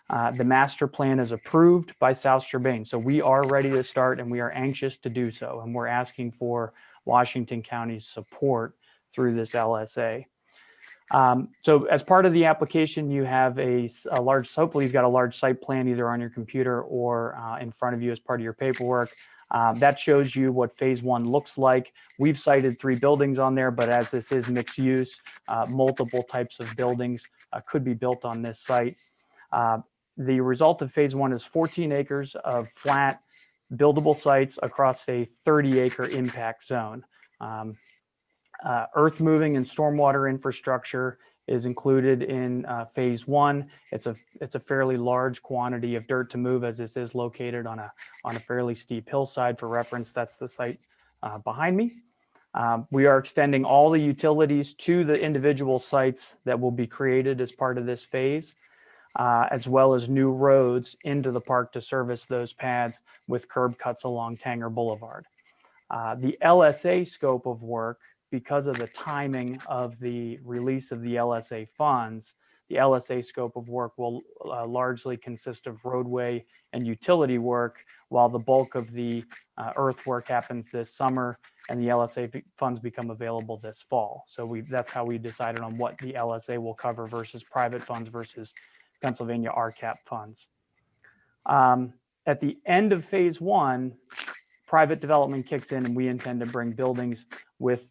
The master plan is approved by South Strabane, so we are ready to start and we are anxious to do so. And we're asking for Washington County's support through this LSA. So as part of the application, you have a large, hopefully you've got a large site plan either on your computer or in front of you as part of your paperwork. That shows you what phase 1 looks like. We've cited 3 buildings on there, but as this is mixed use, multiple types of buildings could be built on this site. The result of phase 1 is 14 acres of flat buildable sites across a 30-acre impact zone. Earth moving and stormwater infrastructure is included in phase 1. It's a fairly large quantity of dirt to move as this is located on a fairly steep hillside. For reference, that's the site behind me. We are extending all the utilities to the individual sites that will be created as part of this phase, as well as new roads into the park to service those paths with curb cuts along Tanger Boulevard. The LSA scope of work, because of the timing of the release of the LSA funds, the LSA scope of work will largely consist of roadway and utility work, while the bulk of the earthwork happens this summer and the LSA funds become available this fall. So that's how we decided on what the LSA will cover versus private funds versus Pennsylvania RCAP funds. At the end of phase 1, private development kicks in and we intend to bring buildings with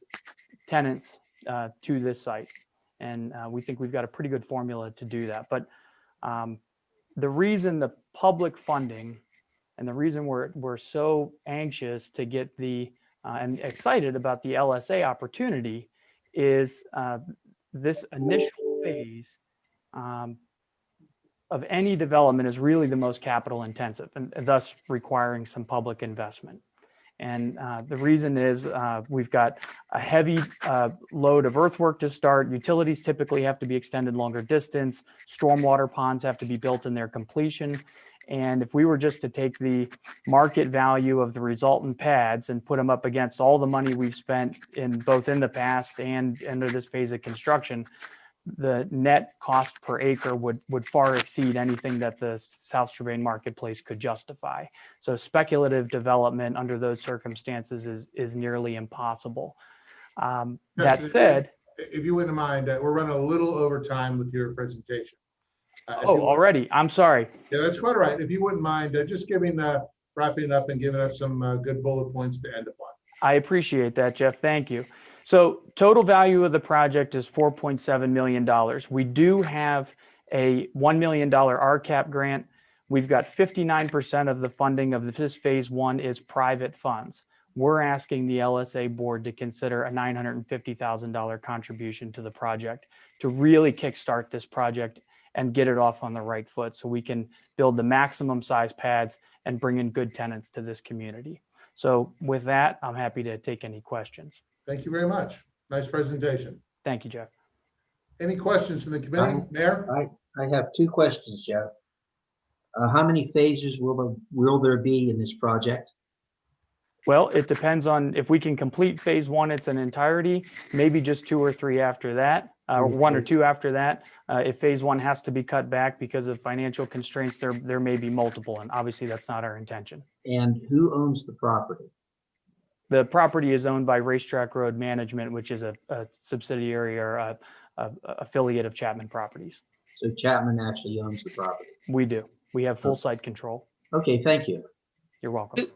tenants to this site. And we think we've got a pretty good formula to do that. But the reason the public funding and the reason we're so anxious to get and excited about the LSA opportunity is this initial phase of any development is really the most capital intensive and thus requiring some public investment. And the reason is we've got a heavy load of earthwork to start. Utilities typically have to be extended longer distance. Stormwater ponds have to be built in their completion. And if we were just to take the market value of the resultant pads and put them up against all the money we've spent in both in the past and under this phase of construction, the net cost per acre would far exceed anything that the South Strabane marketplace could justify. So speculative development under those circumstances is nearly impossible. That said, if you wouldn't mind, we're running a little over time with your presentation. Already, I'm sorry. Yeah, that's quite all right. If you wouldn't mind just wrapping up and giving us some good bullet points to end upon. I appreciate that, Jeff. Thank you. So total value of the project is $4.7 million. We do have a $1 million RCAP grant. We've got 59% of the funding of this phase 1 is private funds. we're asking the LSA board to consider a $950,000 contribution to the project to really kickstart this project and get it off on the right foot so we can build the maximum size pads and bring in good tenants to this community. So with that, I'm happy to take any questions. Thank you very much. Nice presentation. Thank you, Jeff. Any questions from the committee? Mayor? I have two questions, Jeff. How many phases will there be in this project? Well, it depends on if we can complete phase one, it's an entirety, maybe just 2 or 3 after that, or 1 or 2 after that. If phase one has to be cut back because of financial constraints, there may be multiple, and obviously that's not our intention. And who owns the property? The property is owned by Racetrack Road Management, which is a subsidiary or a affiliate of Chapman Properties. So Chapman actually owns the property. We do. We have full site control. Okay, thank you. You're welcome.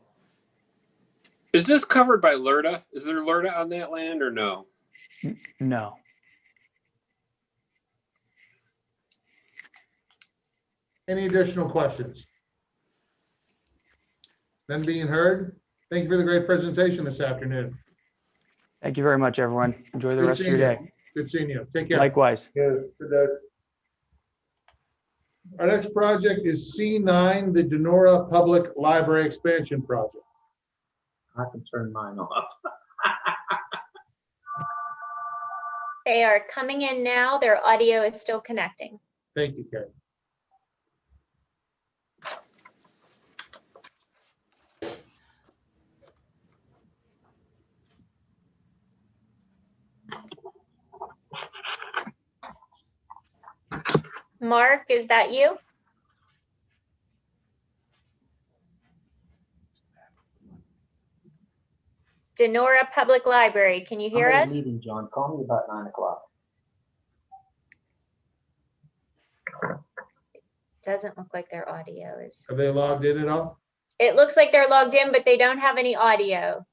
Is this covered by LRTA? Is there LRTA on that land or no? No. Any additional questions? None being heard. Thank you for the great presentation this afternoon. Thank you very much, everyone. Enjoy the Good rest of your seeing you. day. Good seeing you. Take care. Likewise. Our next project is C9, the Denora Public Library Expansion Project. I can turn mine off. They are coming in now. Their audio is still connecting. Thank you, Karen. Mark, is that you? Denora Public Library, can you hear I'm in a us? meeting, John. Call me about 9 o'clock. Doesn't look like their audio is. Have they logged in at all? It looks like they're logged in, but they don't have any audio.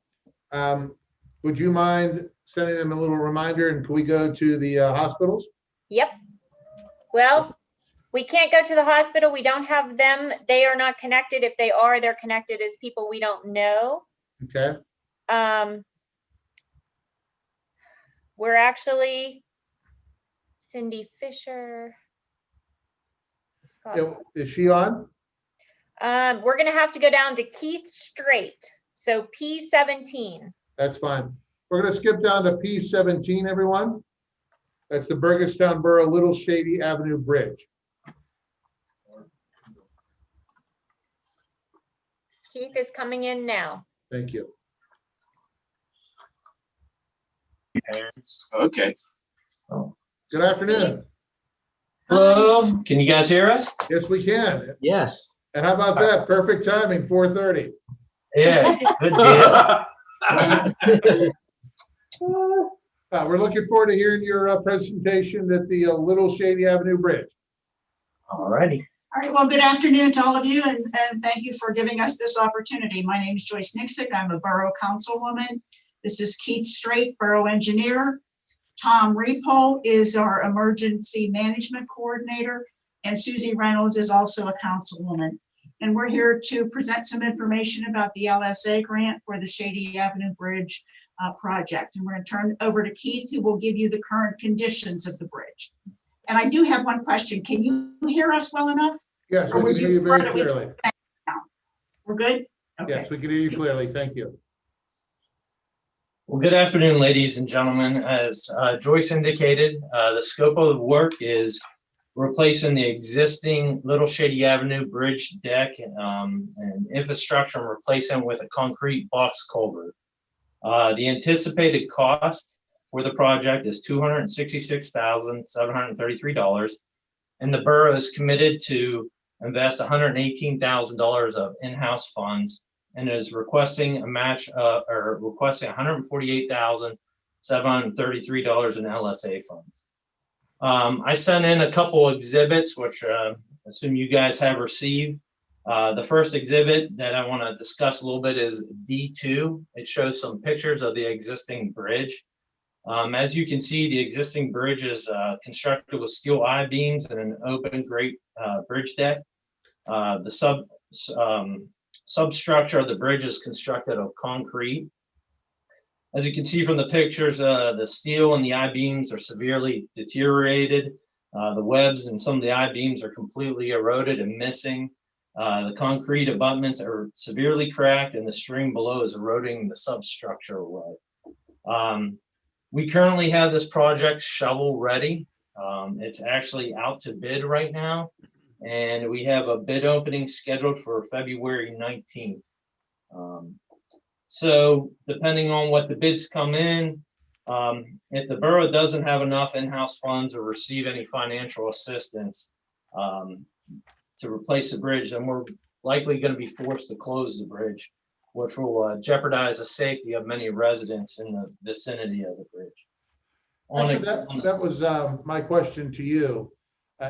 Would you mind sending them a little reminder, and can we go to the hospitals? Yep. Well, we can't go to the hospital. We don't have them. They are not connected. If they are, they're connected as people we don't know. Okay. We're actually Cindy Fisher. Scott. Is she on? We're gonna have to go down to Keith Strait. So P17. That's fine. We're going to skip down to P17, everyone. That's the Burgettstown Borough Little Shady Avenue Bridge. Keith is coming in now. Thank you. Okay. Good afternoon. Hello, can you guys hear us? Yes, we can. Yes. And how about that? Perfect timing, 4:30. Yeah, good deal. We're looking forward to hearing your presentation at the Little Shady Avenue Bridge. All righty. All right, well, good afternoon to all of you, and thank you for giving us this opportunity. My name is Joyce Nixick. I'm a Borough Councilwoman. This is Keith Strait, Borough Engineer. Tom Repo is our Emergency Management Coordinator, and Susie Reynolds is also a Councilwoman. And we're here to present some information about the LSA grant for the Shady Avenue Bridge project. And we're going to turn over to Keith, who will give you the current conditions of the bridge. And I do have one question. Can you hear us well enough? Yes, we can hear you very clearly. We're good? Okay. Yes, we can hear you clearly. Thank you. Well, good afternoon, ladies and gentlemen. As Joyce indicated, the scope of the work is replacing the existing Little Shady Avenue bridge deck and infrastructure, and replacing with a concrete box culvert. The anticipated cost for the project is $266,733, and the borough is committed to invest $118,000 of in-house funds and is requesting a match or requesting $148,733 in LSA funds. I sent in a couple exhibits, which I assume you guys have received. The first exhibit that I want to discuss a little bit is D2. It shows some pictures of the existing bridge. As you can see, the existing bridge is constructed with steel I-beams and an open grate bridge deck. The substructure of the bridge is constructed of concrete As you can see from the pictures, the steel and the I-beams are severely deteriorated. The webs and some of the I-beams are completely eroded and missing. The concrete abutments are severely cracked and the string below is eroding the substructure away. We currently have this project shovel ready. It's actually out to bid right now, and we have a bid opening scheduled for February 19th. So depending on what the bids come in, if the borough doesn't have enough in-house funds or receive any financial assistance to replace the bridge, then we're likely going to be forced to close the bridge, which will jeopardize the safety of many residents in the vicinity of the bridge. Actually, that was my question to you.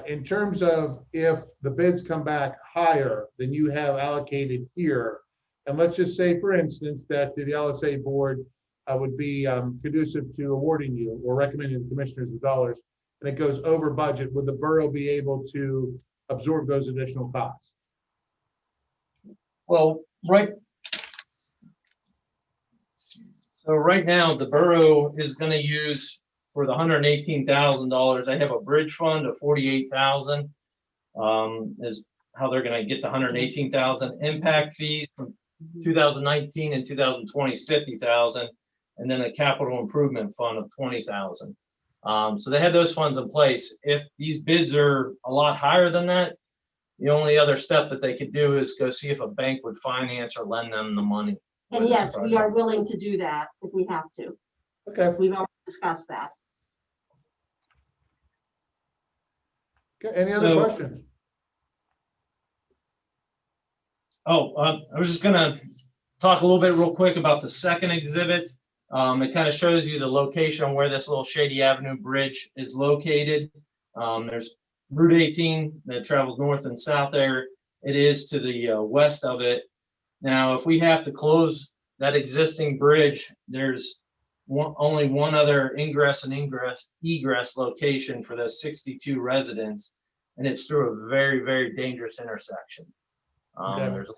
In terms of if the bids come back higher than you have allocated here, and let's just say, for instance, that the LSA board would be conducive to awarding you or recommending the commissioners the dollars, and it goes over budget, would the borough be able to absorb those additional costs? Well, right now, the borough is going to use for the $118,000. They have a bridge fund of $48,000. Is how they're going to get the $118,000. Impact fees from 2019 and 2020 is $50,000, and then a capital improvement fund of $20,000. So they have those funds in place. If these bids are a lot higher than that, the only other step that they could do is go see if a bank would finance or lend them the money. And yes, we are willing to do that if we have to. Okay. We've already discussed that. Okay. Any other questions? I was just gonna talk a little bit real quick about the second exhibit. It kind of shows you the location where this little Shady Avenue Bridge is located. There's Route 18 that travels north and south there. It is to the west of it. Now, if we have to close that existing bridge, there's only one other ingress and egress location for those 62 residents, and it's through a very, very dangerous intersection. There's a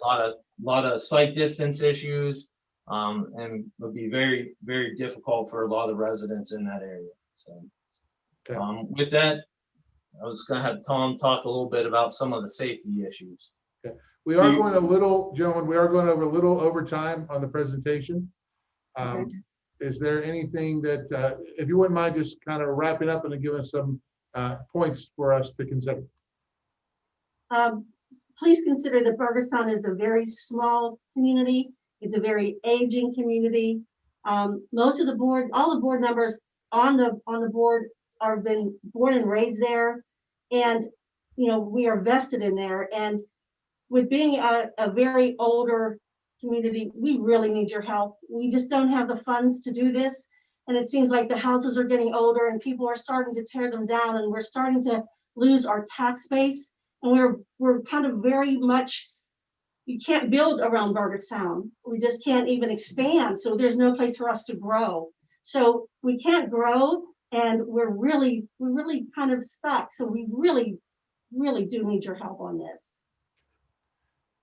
lot of sight distance issues, and would be very, very difficult for a lot of residents in that area. So, with that, I was going to have Tom talk a little bit about some of the safety issues. Okay. We are going a little, gentlemen, we are going over a little overtime on the presentation. Is there anything that, if you wouldn't mind just kind of wrapping up and then giving us some points for us to consider? Please consider that Burgerstown is a very small community. It's a very aging community. Most of the board, all the board members on the board are been born and raised there. And, you know, we are vested in there. And with being a very older community, we really need your help. We just don't have the funds to do this. And it seems like the houses are getting older and people are starting to tear them down, and we're starting to lose our tax base. And we're kind of very much, you can't build around Burgerstown. We just can't even expand. So there's no place for us to grow. So we can't grow, and we're really kind of stuck. So we really do need your help on this.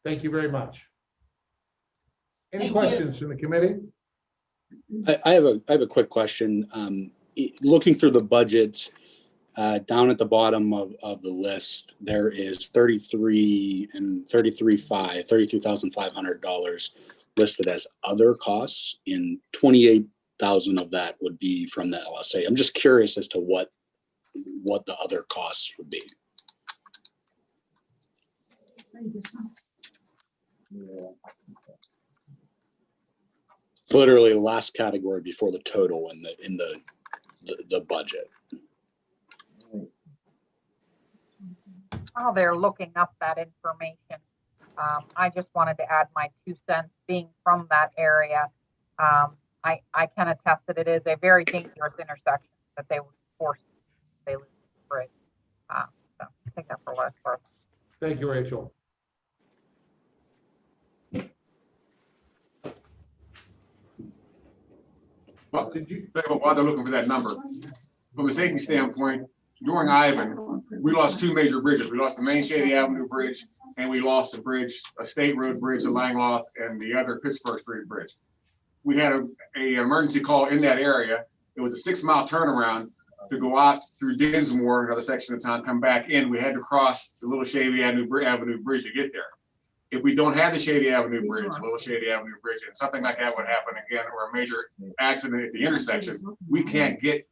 Thank you very much. Any questions from the committee? I have a quick question. Looking through the budget, down at the bottom of the list, there is $33,500 listed as other costs, and 28,000 of that would be from the LSA. I'm just curious as to what the other costs would be. It's literally the last category before the total in the budget. While they're looking up that information, I just wanted to add my 2 cents. Being from that area, I can attest that it is a very dangerous intersection that they would force they lose the bridge. So take that for what it's worth. Thank you, Rachel. Well, while they're looking for that number, from a safety standpoint, during Ivan, we lost 2 major bridges. We lost the main Shady Avenue Bridge, and we lost a bridge, a state road bridge at Langloth, and the other Pittsburgh Street Bridge. we had a emergency call in that area. It was a 6-mile turnaround to go out through Dinsmore, another section of town, come back in. We had to cross the Little Shady Avenue Bridge to get there. If we don't have the Shady Avenue Bridge, Little Shady Avenue Bridge, and something like that would happen again, or a major accident at the intersection, we can't get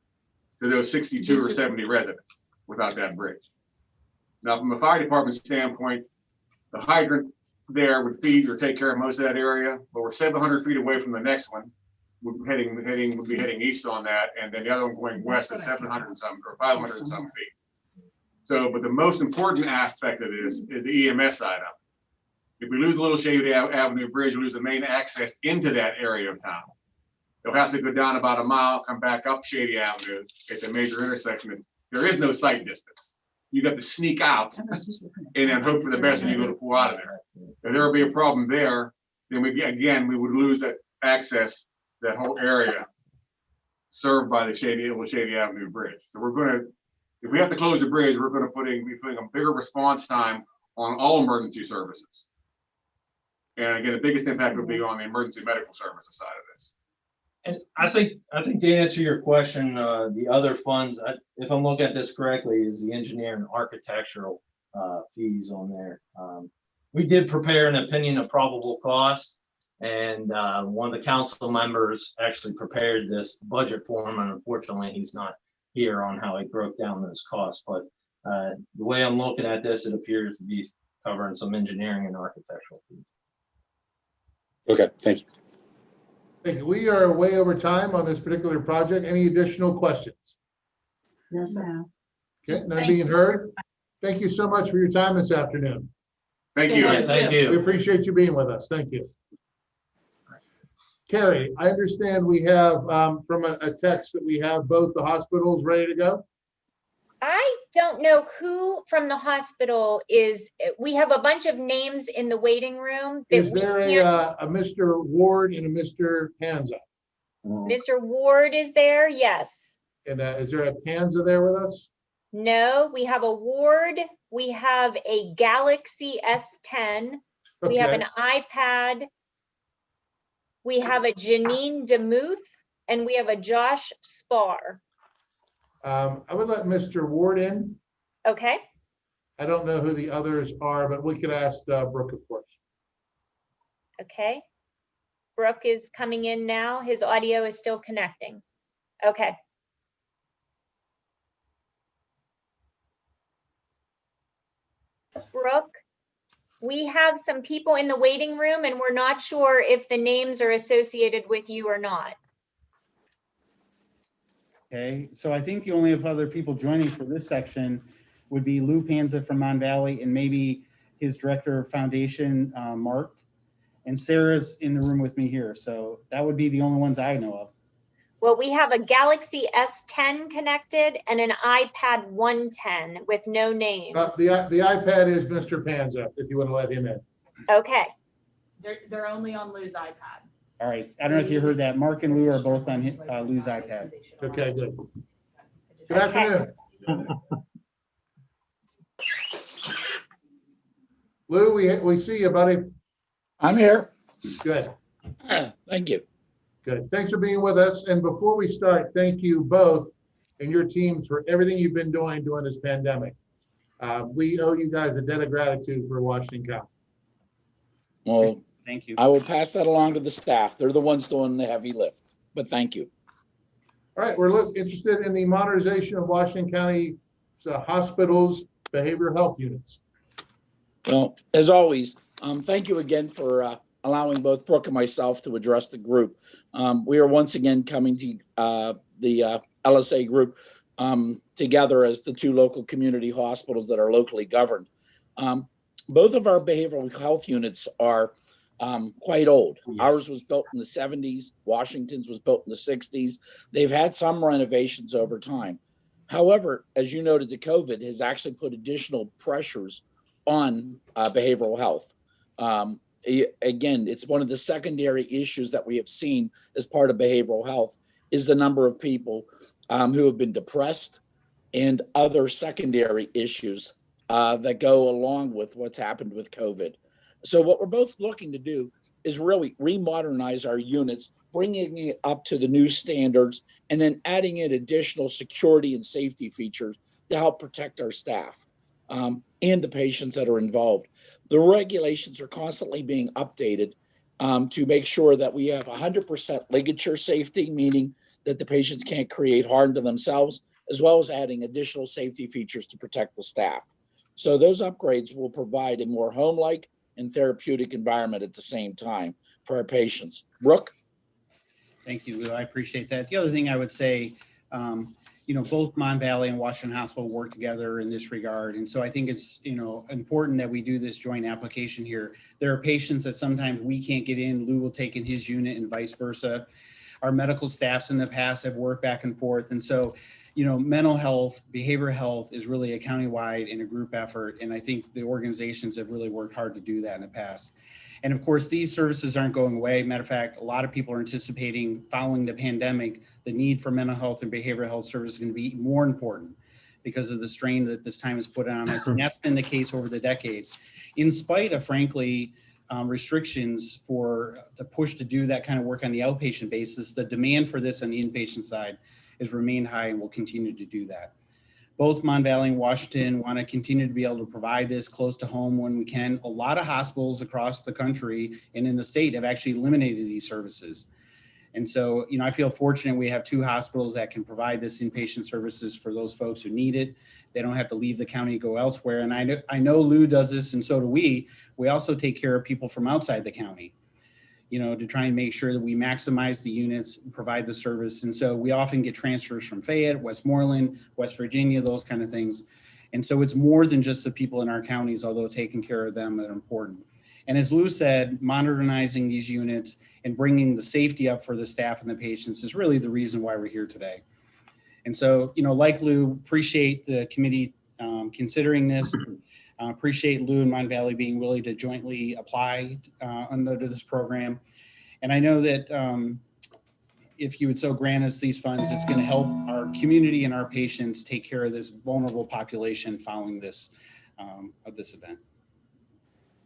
to those 62 or 70 residents without that bridge. Now, from a fire department standpoint, the hydrant there would feed or take care of most of that area, but we're 700 feet away from the next one. We'd be heading east on that, and then the other one going west is 700 and some, or 500 and some feet. So, but the most important aspect of this is the EMS side of it. If we lose the Little Shady Avenue Bridge, we lose the main access into that area of town. They'll have to go down about a mile, come back up Shady Avenue at the major intersection. There is no sight distance. You got to sneak out and then hope for the best when you go to pull out of there. If there will be a problem there, then we would lose that access, that whole area served by the Little Shady Avenue Bridge. So we're going to, if we have to close the bridge, we're going to be putting a bigger response time on all emergency services. And again, the biggest impact would be on the emergency medical services side of this. And I think to answer your question, the other funds, if I'm looking at this correctly, is the engineer and architectural fees on there. We did prepare an opinion of probable cost, and one of the council members actually prepared this budget form, and unfortunately he's not here on how he broke down those costs. But the way I'm looking at this, it appears to be covering some engineering and architectural fees. Okay, thank you. Thank you. We are way over time on this particular project. Any additional questions? No, sir. Okay, none being heard. Thank you so much for your time this afternoon. Thank you. Thank you. We appreciate you being with us. Thank you. Carrie, I understand we have from a text that we have both the hospitals ready to go. I don't know who from the hospital is, we have a bunch of names in the waiting room. Is there a Mr. Ward and a Mr. Panza? Mr. Ward is there, yes. And is there a Panza there with us? No, we have a Ward, we have a Galaxy S10, we have an iPad, we have a Janine DeMuth, and we have a Josh Spar. I would let Mr. Ward in. Okay. I don't know who the others are, but we could ask Brooke, of course. Okay. Brooke is coming in now. His audio is still connecting. Okay. Brooke, we have some people in the waiting room and we're not sure if the names are associated with you or not. Okay, so I think the only other people joining for this section would be Lou Panza from Mon Valley and maybe his director of foundation, Mark. And Sarah's in the room with me here. So that would be the only ones I know of. Well, we have a Galaxy S10 connected and an iPad 110 with no names. The iPad is Mr. Panza, if you want to let him in. Okay. They're only on Lou's iPad. All right, I don't know if you heard that. Mark and Lou are both on Lou's iPad. Okay, good. Good afternoon. Lou, we see you, buddy. I'm here. Good. Thank you. Good. Thanks for being with us. And before we start, thank you both and your teams for everything you've been doing during this pandemic. We owe you guys a debt of gratitude for Washington County. Well, thank you. I will pass that along to the staff. They're the ones doing the heavy lift, but thank you. All right, we're interested in the modernization of Washington County hospitals' behavioral health units. Well, as always, thank you again for allowing both Brooke and myself to address the group. We are once again coming to the LSA group together as the two local community hospitals that are locally governed. Both of our behavioral health units are quite old. Yes. Ours was built in the 70s. Washington's was built in the 60s. They've had some renovations over time. However, as you noted, the COVID has actually put additional pressures on behavioral health. Again, it's one of the secondary issues that we have seen as part of behavioral health is the number of people who have been depressed and other secondary issues that go along with what's happened with COVID. So what we're both looking to do is really remodernize our units, bringing it up to the new standards, and then adding in additional security and safety features to help protect our staff and the patients that are involved. The regulations are constantly being updated to make sure that we have 100% ligature safety, meaning that the patients can't create harm to themselves, as well as adding additional safety features to protect the staff. So those upgrades will provide a more home-like and therapeutic environment at the same time for our patients. Brooke? Thank you, Lou. I appreciate that. The other thing I would say, both Mon Valley and Washington Hospital work together in this regard. And so I think it's, important that we do this joint application here. There are patients that sometimes we can't get in, Lou will take in his unit and vice versa. Our medical staffs in the past have worked back and forth. And so, mental health, behavioral health is really a countywide and a group effort. And I think the organizations have really worked hard to do that in the past. And of course, these services aren't going away. Matter of fact, a lot of people are anticipating following the pandemic, the need for mental health and behavioral health services is going to be more important because of the strain that this time has put on us. And that's been the case over the decades. In spite of, frankly, restrictions for the push to do that kind of work on the outpatient basis, the demand for this on the inpatient side has remained high and will continue to do that. Both Mon Valley and Washington want to continue to be able to provide this close to home when we can. A lot of hospitals across the country and in the state have actually eliminated these services. And so, I feel fortunate we have 2 hospitals that can provide this inpatient services for those folks who need it. They don't have to leave the county, go elsewhere. And I know Lou does this, and so do we. We also take care of people from outside the county, to try and make sure that we maximize the units, provide the service. And so we often get transfers from Fayette, Westmoreland, West Virginia, those kind of things. And so it's more than just the people in our counties, although taking care of them are important. And as Lou said, modernizing these units and bringing the safety up for the staff and the patients is really the reason why we're here today. And so, like Lou, appreciate the committee considering this. Appreciate Lou and Mon Valley being willing to jointly apply under this program. And I know that if you would so grant us these funds, it's going to help our community and our patients take care of this vulnerable population following this of this event.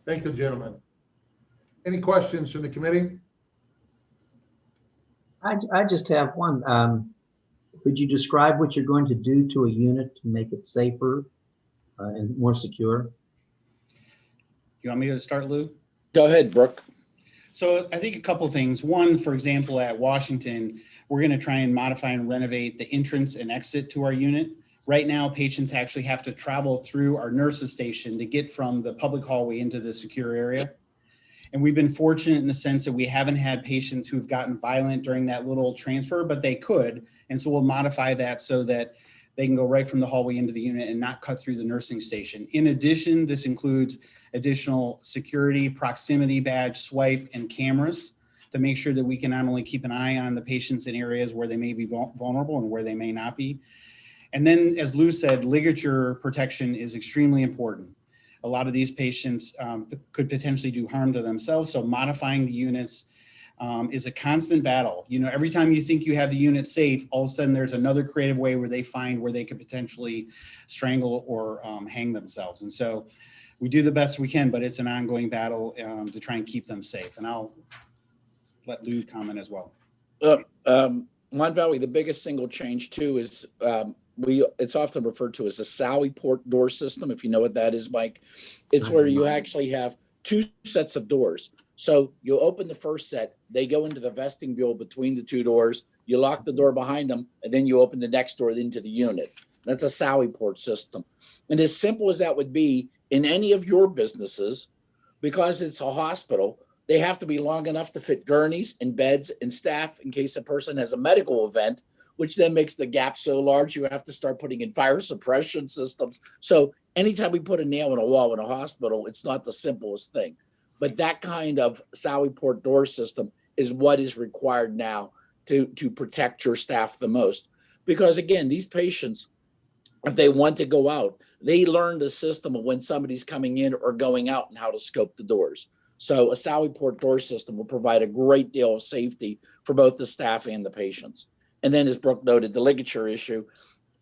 Thank you, gentlemen. Any questions from the committee? I just have one. Could you describe what you're going to do to a unit to make it safer and more secure? You want me to start, Lou? Go ahead, Brooke. So I think a couple of things. One, for example, at Washington, we're going to try and modify and renovate the entrance and exit to our unit. Right now, patients actually have to travel through our nurses station to get from the public hallway into the secure area. And we've been fortunate in the sense that we haven't had patients who've gotten violent during that little transfer, but they could. And so we'll modify that so that they can go right from the hallway into the unit and not cut through the nursing station. In addition, this includes additional security, proximity badge, swipe, and cameras to make sure that we can not only keep an eye on the patients in areas where they may be vulnerable and where they may not be. And then, as Lou said, ligature protection is extremely important. A lot of these patients could potentially do harm to themselves, so modifying the units is a constant battle. Every time you think you have the unit safe, all of a sudden there's another creative way where they find where they could potentially strangle or hang themselves. And so we do the best we can, but it's an ongoing battle to try and keep them safe. And I'll let Lou comment as well. Mon Valley, the biggest single change too is it's often referred to as a Sally port door system. If you know what that is, Mike, it's where you actually have 2 sets of doors. So you open the first set, they go into the vestibule between the 2 doors, you lock the door behind them, and then you open the next door into the unit. That's a Sally port system. And as simple as that would be in any of your businesses, because it's a hospital, they have to be long enough to fit gurneys and beds and staff in case a person has a medical event, which then makes the gap so large you have to start putting in fire suppression systems. So anytime we put a nail in a wall in a hospital, it's not the simplest thing. But that kind of Sally port door system is what is required now to protect your staff the most. Because again, these patients, if they want to go out, they learn the system of when somebody's coming in or going out and how to scope the doors. So a Sally port door system will provide a great deal of safety for both the staff and the patients. And then, as Brooke noted, the ligature issue,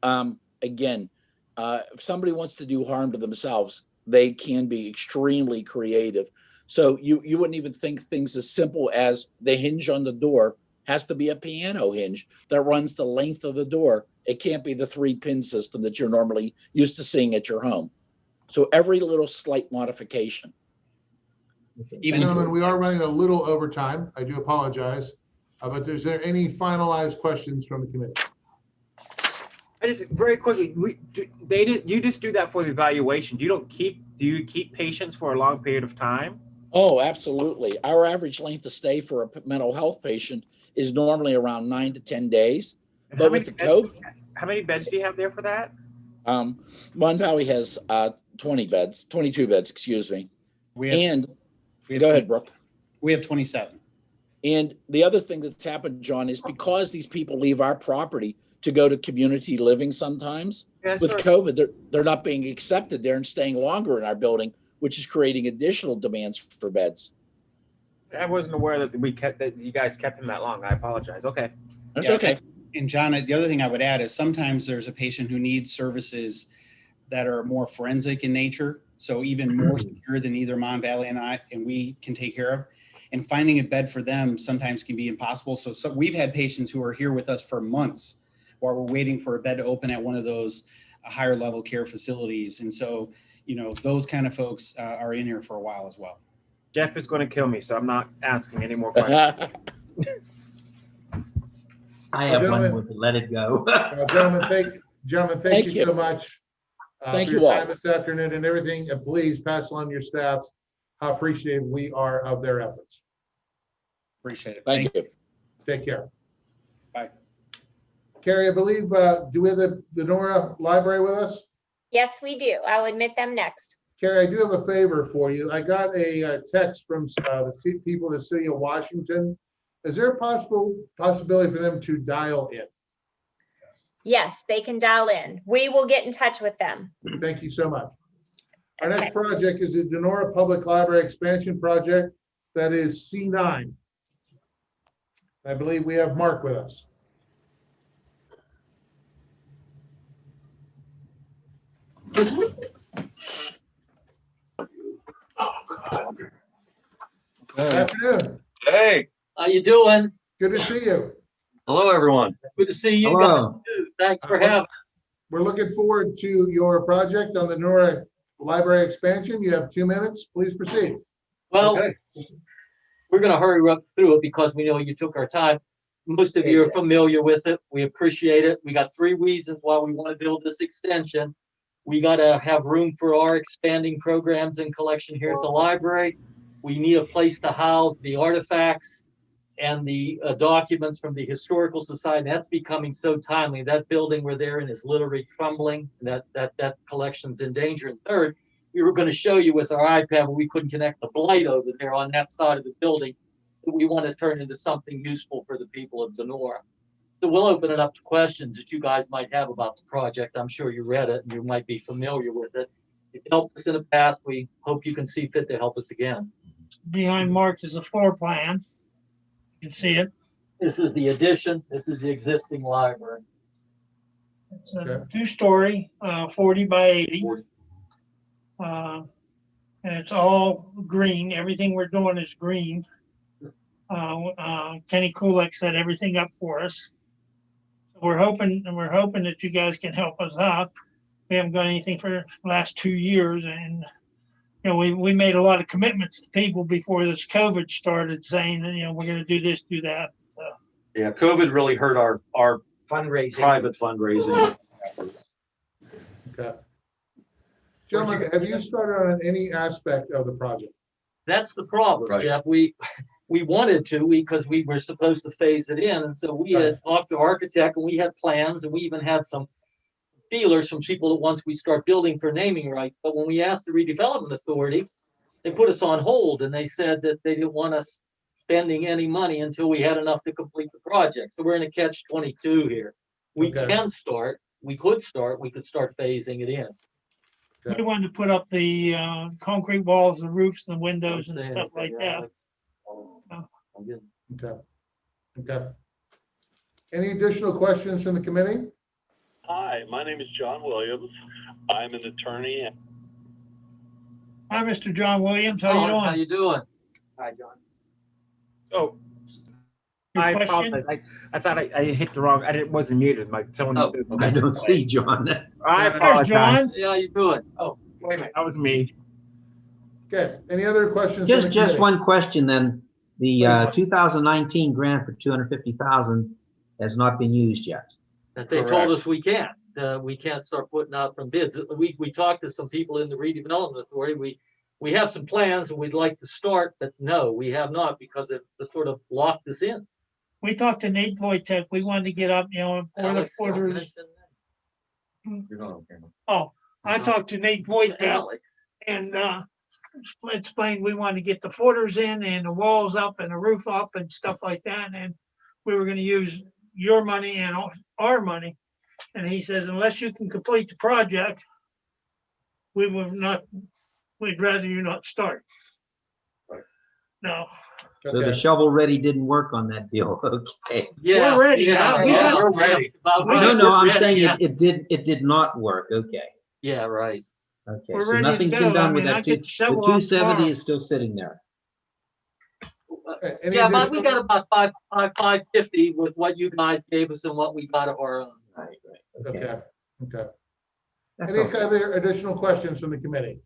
again, if somebody wants to do harm to themselves, they can be extremely creative So you wouldn't even think things as simple as the hinge on the door has to be a piano hinge that runs the length of the door. It can't be the 3-pin system that you're normally used to seeing at your home. So every little slight modification. Gentlemen, we are running a little over time. I do apologize. But is there any finalized questions from the committee? I just very quickly, you just do that for the evaluation. Do you keep patients for a long period of time? Oh, absolutely. Our average length of stay for a mental health patient is normally around 9 to 10 days. And But with the COVID, how many beds do you have there for that? Mon Valley has 22 beds, excuse me. We have Go ahead, Brooke. We have 27. And the other thing that's happened, John, is because these people leave our property to go to community living sometimes, with COVID, they're not being accepted there and staying longer in our building, which is creating additional demands for beds. I wasn't aware that you guys kept him that long. I apologize. Okay. That's okay. And John, the other thing I would add is sometimes there's a patient who needs services that are more forensic in nature. So even more secure than either Mon Valley and we can take care of. And finding a bed for them sometimes can be impossible. So we've had patients who are here with us for months while we're waiting for a bed to open at one of those higher level care facilities. And so, those kind of folks are in here for a while as well. Jeff is going to kill me, so I'm not asking any more questions. I have one more to let it go. Gentlemen, thank you so much. Thank for you your all. time this afternoon and everything. And please pass on your staffs how appreciative we are of their efforts. Appreciate it. Thank you. Take care. Bye. Carrie, I believe, do we have the Nora Library with us? Yes, we do. I'll admit them next. Carrie, I do have a favor for you. I got a text from the people in the city of Washington. Is there a possibility for them to dial in? Yes, they can dial in. We will get in touch with them. Thank you so much. Our Okay. next project is the Denora Public Library Expansion Project. That is C9. I believe we have Mark with us. Good afternoon. Hey, how you doing? Good to see you. Hello, everyone. Good to see you Hello. guys too. Thanks for having us. We're looking forward to your project on the Denora Library expansion. You have 2 minutes. Please proceed. Well, we're going to hurry up through it because we know you took our time. Most of you are familiar with it. We appreciate it. We got 3 reasons why we want to build this extension. We got to have room for our expanding programs and collection here at the library. We need a place to house the artifacts and the documents from the Historical Society. That's becoming so timely. That building we're there in is literally crumbling. That collection's in danger. And third, we were going to show you with our iPad where we couldn't connect the blight over there on that side of the building that we want to turn into something useful for the people of Denora. So we'll open it up to questions that you guys might have about the project. I'm sure you read it and you might be familiar with it. You've helped us in the past. We hope you can see fit to help us again. Behind Mark is a floor plan. You can see it. This is the addition. This is the existing library. It's a 2-story, 40 by 80. And it's all green. Everything we're doing is green. Kenny Kulik set everything up for us. We're hoping that you guys can help us out. We haven't got anything for the last 2 years, and we made a lot of commitments to people before this COVID started, saying that we're going to do this, do that. So. Yeah, COVID really hurt our fundraising, private fundraising. Okay. Gentlemen, have you started on any aspect of the project? That's the problem, Jeff. We wanted to because we were supposed to phase it in, and so we had talked to architect and we had plans, and we even had some feelers from people that once we start building for naming rights. But when we asked the redevelopment authority, they put us on hold and they said that they didn't want us spending any money until we had enough to complete the project. So we're in a catch-22 here. We can start, we could start phasing it in. We wanted to put up the concrete walls, the roofs, the windows and stuff like that. Okay. Okay. Any additional questions from the committee? Hi, my name is John Williams. I'm an attorney. Hi, Mr. John Williams. How you Oh, How doing? you doing? Hi, John. Oh, Your I question? apologize. I thought I hit the wrong, wasn't muted. My someone. Oh, I don't see John. I There's apologize. John. Yeah, how you doing? Oh, wait a minute. That was me. Okay, any other questions? from the Just committee? one question then. The Please. 2019 grant for 250,000 has not been used yet. That they told Correct. us we can't start putting out from bids. We talked to some people in the redevelopment authority. We have some plans and we'd like to start, but no, we have not because it sort of locked us in. We talked to Nate Voitek. We wanted to get up, and pour the Alex, don't footers. mention that. You're not on camera. Oh, I talked to Nate Voitek Alex. and explained we wanted to get the footers in and the walls up and the roof up and stuff like that. And we were going to use your money and our money. And he says, unless you can complete the project, we will not, we'd rather you not start. No. So the shovel ready didn't work on that deal. Okay. Yeah, We're ready. yeah, We yeah, got- we're ready. No, I'm We're saying ready, it did not work. Okay. yeah, right. Okay. We're So ready to nothing's go. been I done with mean, I that. get the The shovel up 270 tomorrow. is still sitting there. Okay, any Yeah, but we additional- got about 550 with what you guys gave us and what we got of our own. Right. Okay, okay. That's Any okay. other additional questions from the committee?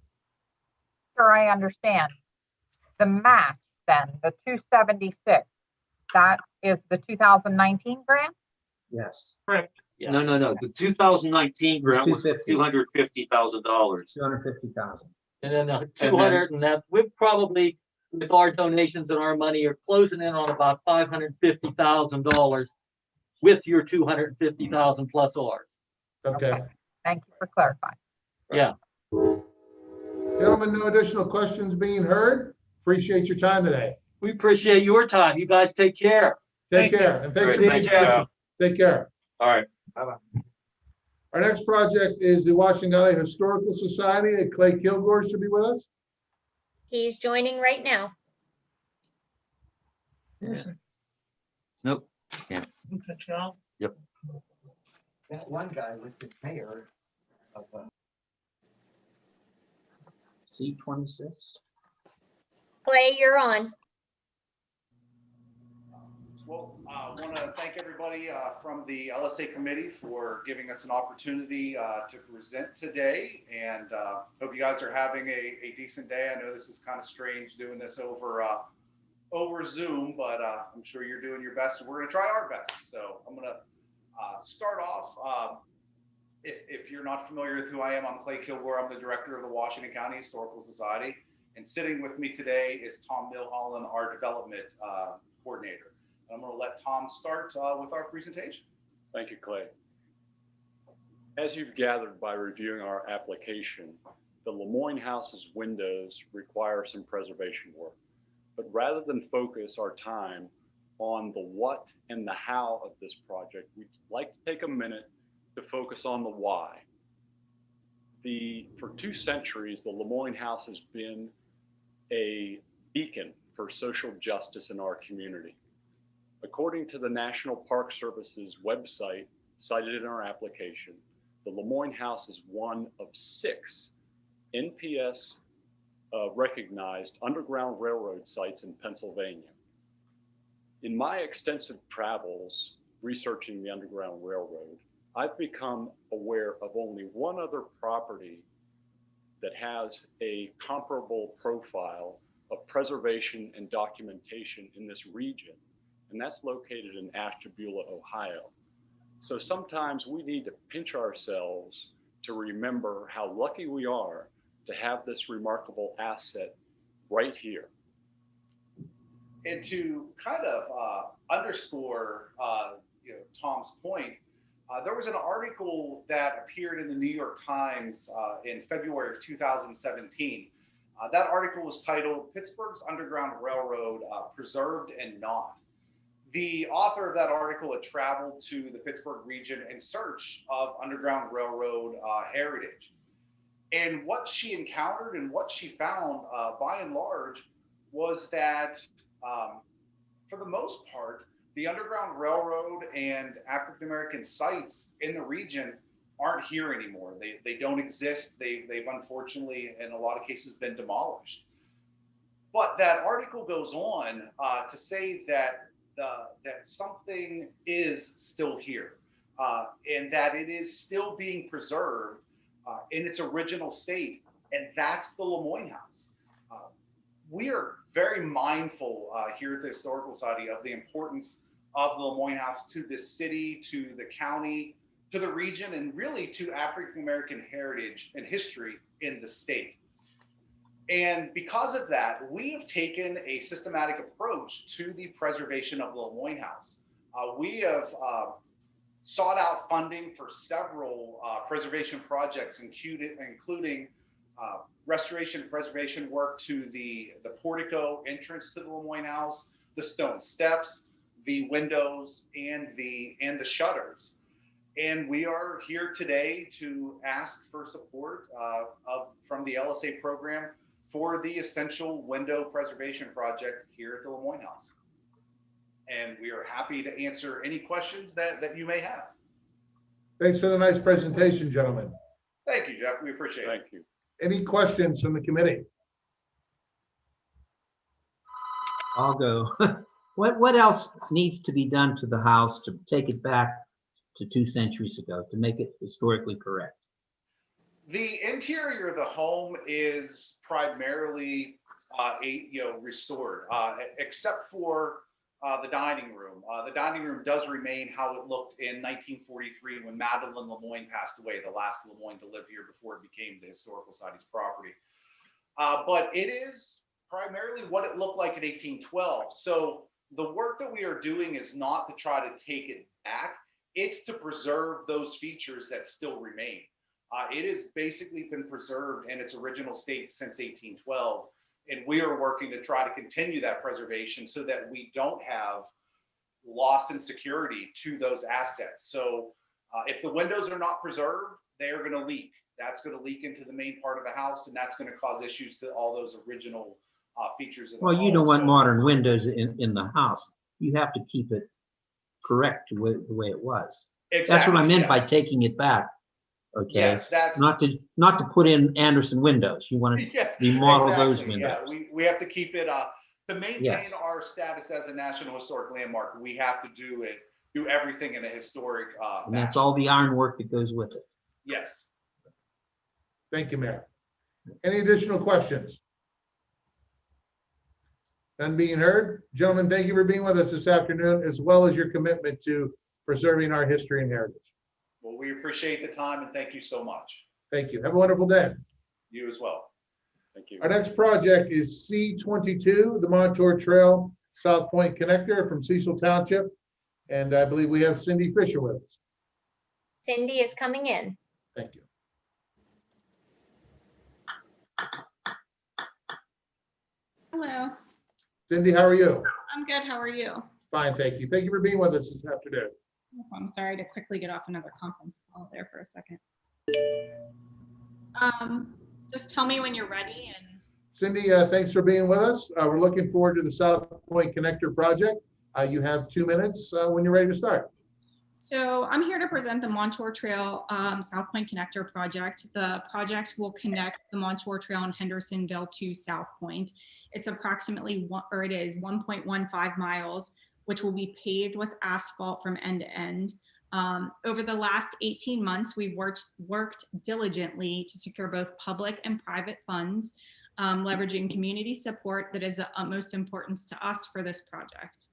Sure, I understand. The match then, the 276, that is the 2019 grant? Yes. Correct. Yeah. No. The 2019 grant was $250,000. $250,000. 250,000. And then 200 and that, we're probably, with our donations and our money, are closing in on about $550,000 with your 250,000 plus ours. Okay. Thank you for clarifying. Yeah. Gentlemen, no additional questions being heard. Appreciate your time today. We appreciate your time. You guys take care. Take Thank care. And thanks All for right, being thanks, patient. Take care. All right. Bye-bye. Our next project is the Washington County Historical Society. Clay Kilgore should be with us. He's joining right now. Nope. Okay, John. Yep. That one guy was the mayor of C26. Clay, you're on. Well, I want to thank everybody from the LSA committee for giving us an opportunity to present today, and hope you guys are having a decent day. I know this is kind of strange doing this over Zoom, but I'm sure you're doing your best, and we're going to try our best. So I'm going to start off. If you're not familiar with who I am, I'm Clay Kilgore. I'm the director of the Washington County Historical Society, and sitting with me today is Tom Milholland, our development coordinator. I'm going to let Tom start with our presentation. Thank you, Clay. As you've gathered by reviewing our application, the Lemoyne House's windows require some preservation work. But rather than focus our time on the what and the how of this project, we'd like to take a minute to focus on the why. For 2 centuries, the Lemoyne House has been a beacon for social justice in our community. According to the National Park Service's website cited in our application, the Lemoyne House is one of 6 NPS recognized Underground Railroad sites in Pennsylvania. In my extensive travels researching the Underground Railroad, I've become aware of only one other property that has a comparable profile of preservation and documentation in this region, and that's located in Ashtabula, Ohio. So sometimes we need to pinch ourselves to remember how lucky we are to have this remarkable asset right here. And to kind of underscore Tom's point, there was an article that appeared in the New York Times in February of 2017. That article was titled "Pittsburgh's Underground Railroad Preserved and Not." The author of that article had traveled to the Pittsburgh region in search of Underground Railroad heritage. And what she encountered and what she found, by and large, was that for the most part, the Underground Railroad and African-American sites in the region aren't here anymore. They don't exist. They've unfortunately, in a lot of cases, been demolished. But that article goes on to say that that something is still here, and that it is still being preserved in its original state, and that's the Lemoyne House. We are very mindful here at the Historical Society of the importance of the Lemoyne House to the city, to the county, to the region, and really to African American heritage and history in the state. And because of that, we have taken a systematic approach to the preservation of the Lemoyne House. We have sought out funding for several preservation projects, including restoration and preservation work to the portico entrance to the Lemoyne House, the stone steps, the windows, and the shutters. And we are here today to ask for support from the LSA program for the essential window preservation project here at the Lemoyne House. And we are happy to answer any questions that you may have. Thanks for the nice presentation, gentlemen. Thank you, Jeff. We appreciate it. Thank you. Any questions from the committee? I'll go. What else needs to be done to the house to take it back to 2 centuries ago, to make it historically correct? The interior of the home is primarily restored, except for the dining room. The dining room does remain how it looked in 1943 when Madeline Lemoyne passed away, the last Lemoyne to live here before it became the Historical Society's property. But it is primarily what it looked like in 1812. So the work that we are doing is not to try to take it back, it's to preserve those features that still remain. It has basically been preserved in its original state since 1812. And we are working to try to continue that preservation so that we don't have loss in security to those assets. So if the windows are not preserved, they are going to leak. That's going to leak into the main part of the house, and that's going to cause issues to all those original features of the Well, you don't home. want So- modern windows in the house. You have to keep it correct the way it was. That's what I meant by yes. taking it back. Okay. Yes, that's not to put in Anderson windows. You want to yes, remodel those exactly. windows. Yeah, we have to keep it to maintain Yes. our status as a National Historic Landmark. We have to do everything in a historic And that's fashion. all the ironwork that goes with it. Yes. Thank you, Mayor. Any additional questions? None being heard. Gentlemen, thank you for being with us this afternoon, as well as your commitment to preserving our history and heritage. Well, we appreciate the time and thank you so much. Thank you. Have a wonderful day. You as well. Thank you. Our next project is C22, the Montour Trail South Point Connector from Cecil Township. And I believe we have Cindy Fisher with us. Cindy is coming in. Thank you. Hello, Cindy, how are you? I'm good. How are you? Fine, thank you. Thank you for being with us this afternoon. I'm sorry to quickly get off another conference call there for a second. Just tell me when you're ready and Cindy, thanks for being with us. We're looking forward to the South Point Connector project. You have 2 minutes when you're ready to start. so I'm here to present the Montour Trail South Point Connector project. The project will connect the Montour Trail in Hendersonville to South Point. It's approximately 1.15 miles, which will be paved with asphalt from end to end. Over the last 18 months, we've worked diligently to secure both public and private funds, leveraging community support that is of utmost importance to us for this project.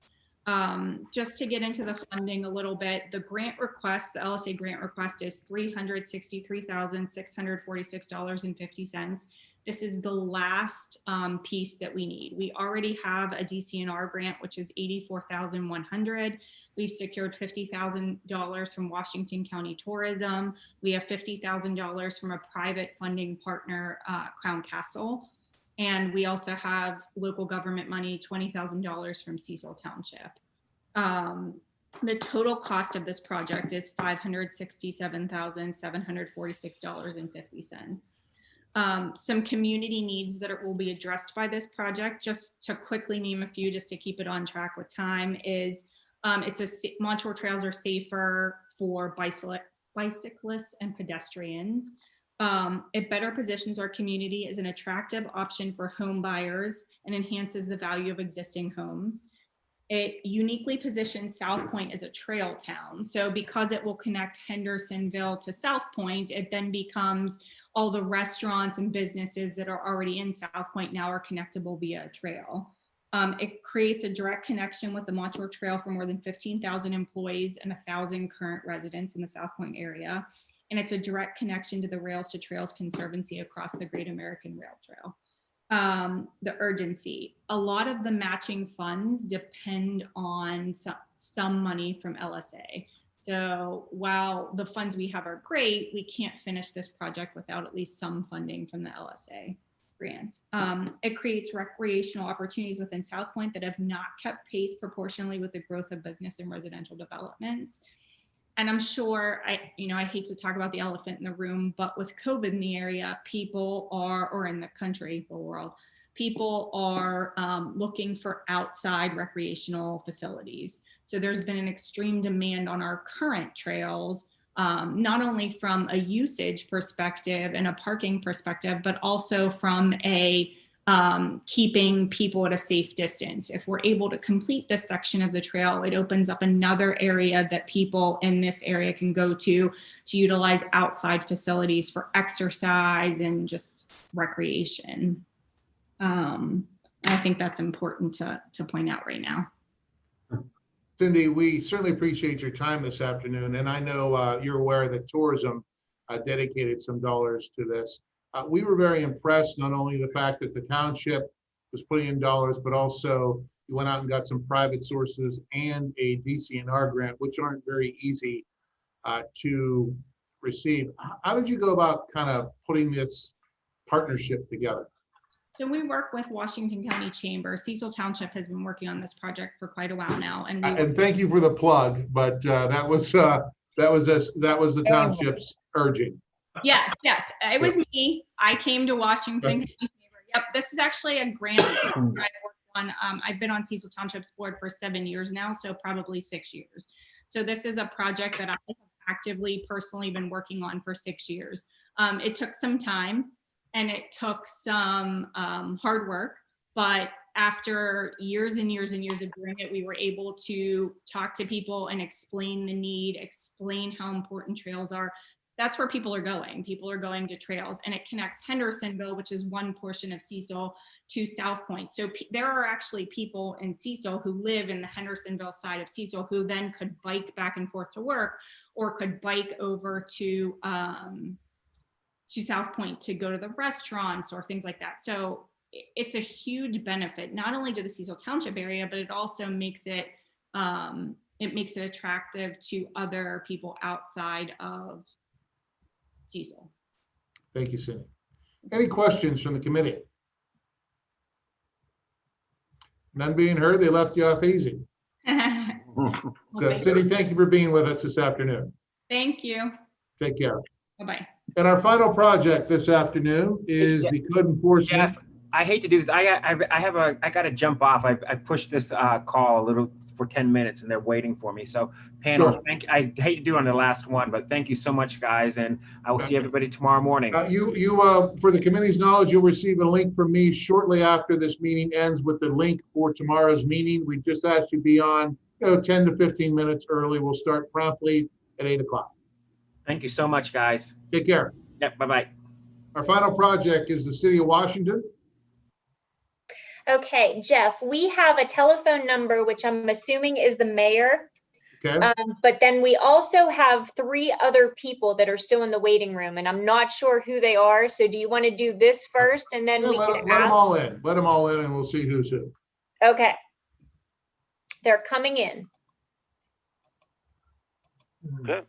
Just to get into the funding a little bit, the grant request, the LSA grant request is $363,646.50. This is the last piece that we need. We already have a DCNR grant, which is $84,100. We've secured $50,000 from Washington County Tourism. We have $50,000 from a private funding partner, Crown Castle. And we also have local government money, $20,000 from Cecil Township. The total cost of this project is $567,746.50. Some community needs that will be addressed by this project, just to quickly name a few, just to keep it on track with time, is Montour trails are safer for bicyclists, and pedestrians. It better positions our community as an attractive option for home buyers and enhances the value of existing homes. It uniquely positions South Point as a trail town. So because it will connect Hendersonville to South Point, it then becomes all the restaurants and businesses that are already in South Point now are connectable via a trail. It creates a direct connection with the Montour Trail for more than 15,000 employees and 1,000 current residents in the South Point area. And it's a direct connection to the Rails to Trails Conservancy across the Great American Rail Trail. The urgency. A lot of the matching funds depend on some money from LSA. So while the funds we have are great, we can't finish this project without at least some funding from the LSA grant. It creates recreational opportunities within South Point that have not kept pace proportionally with the growth of business and residential developments. And I'm sure, I hate to talk about the elephant in the room, but with COVID in the area, people are, or in the country, the world, people are looking for outside recreational facilities. So there's been an extreme demand on our current trails, not only from a usage perspective and a parking perspective, but also from a keeping people at a safe distance. If we're able to complete this section of the trail, it opens up another area that people in this area can go to utilize outside facilities for exercise and just recreation. I think that's important to point out right now. Cindy, we certainly appreciate your time this afternoon, and I know you're aware that tourism dedicated some dollars to this. We were very impressed, not only the fact that the township was putting in dollars, but also you went out and got some private sources and a DCNR grant, which aren't very easy to receive. How did you go about kind of putting this partnership together? So we work with Washington County Chamber. Cecil Township has been working on this project for quite a while now. And thank you for the plug, but that was the township's urging. Yes, it was me. I came to Washington County Chamber. Yep, this is actually a grant that I worked on. I've been on Cecil Township's board for 7 years now, so probably 6 years. So this is a project that I have actively, personally been working on for 6 years. It took some time and it took some hard work, but after years and years and years of doing it, we were able to talk to people and explain the need, explain how important trails are. That's where people are going. People are going to trails, and it connects Hendersonville, which is one portion of Cecil, to South Point. So there are actually people in Cecil who live in the Hendersonville side of Cecil who then could bike back and forth to work, or could bike over to South Point to go to the restaurants or things like that. So it's a huge benefit, not only to the Cecil Township area, but it also makes it attractive to other people outside of Cecil. Thank you, Cindy. Any questions from the committee? None being heard, they left you off easy. So Cindy, thank you for being with us this afternoon. Thank you. Take care. Bye-bye. And our final project this afternoon is the code enforcement. Jeff, I hate to do this. I got to jump off. I pushed this call a little for 10 minutes and they're waiting for me. So panel, Sure. I hate to do it on the last one, but thank you so much, guys. And I will see everybody tomorrow morning. For the committee's knowledge, you'll receive a link from me shortly after this meeting ends with the link for tomorrow's meeting. We just asked you to be on 10 to 15 minutes early. We'll start promptly at 8 o'clock. Thank you so much, guys. Take care. Yep, bye-bye. Our final project is the City of Washington. Okay, Jeff, we have a telephone number, which I'm assuming is the mayor. Okay. But then we also have 3 other people that are still in the waiting room, and I'm not sure who they are. So do you want to do this first and then we can Let them all in. Let them all in and we'll see who's who. Okay. They're coming in. Okay.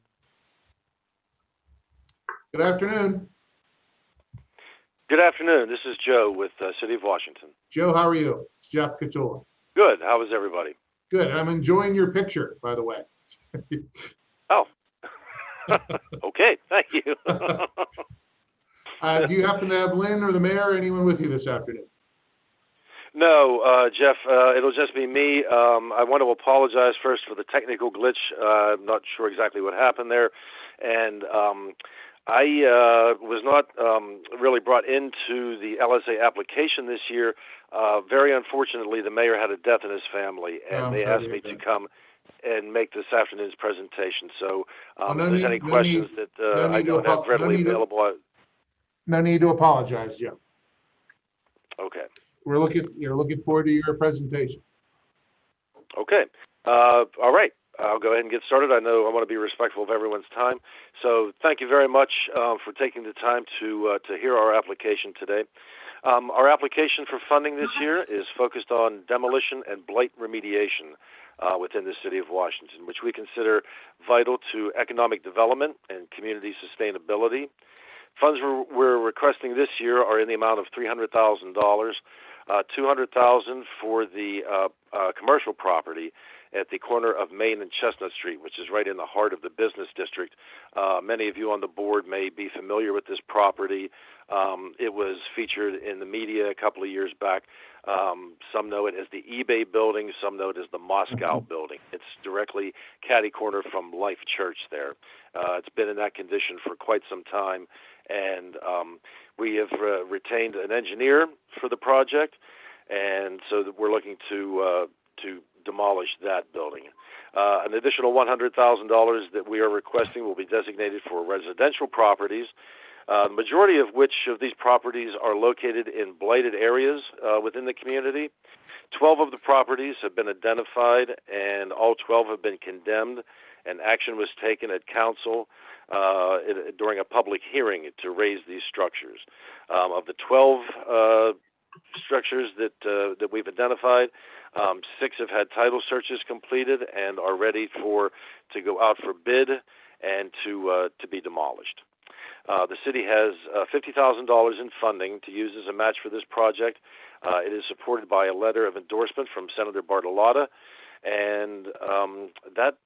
Good afternoon. Good afternoon. This is Joe with City of Washington. Joe, how are you? It's Jeff Catola. Good. How is everybody? Good. I'm enjoying your picture, by the way. Oh. Okay. Thank you. Do you happen to have Lynn or the mayor or anyone with you this afternoon? No, Jeff, it'll just be me. I want to apologize first for the technical glitch. I'm not sure exactly what happened there. And I was not really brought into the LSA application this year. Very unfortunately, the mayor had a death in his family, and they asked me to come and make this afternoon's presentation. So if there's any questions that I don't have readily available. No need to apologize, Jeff. Okay. You're looking forward to your presentation. Okay. All right. I'll go ahead and get started. I know I want to be respectful of everyone's time. So thank you very much for taking the time to hear our application today. Our application for funding this year is focused on demolition and blight remediation within the city of Washington, which we consider vital to economic development and community sustainability. Funds we're requesting this year are in the amount of $300,000, $200,000 for the commercial property at the corner of Main and Chestnut Street, which is right in the heart of the business district. Many of you on the board may be familiar with this property. It was featured in the media a couple of years back. Some know it as the eBay building, some know it as the Moscow building. It's directly catty corner from Life Church there. It's been in that condition for quite some time, and we have retained an engineer for the project, and so that we're looking to demolish that building. An additional $100,000 that we are requesting will be designated for residential properties, the majority of which of these properties are located in blighted areas within the community. 12 of the properties have been identified, and all 12 have been condemned, and action was taken at council during a public hearing to raise these structures. Of the 12 structures that we've identified, 6 have had title searches completed and are ready to go out for bid and to be demolished. The city has $50,000 in funding to use as a match for this project. It is supported by a letter of endorsement from Senator Bartolotta, and that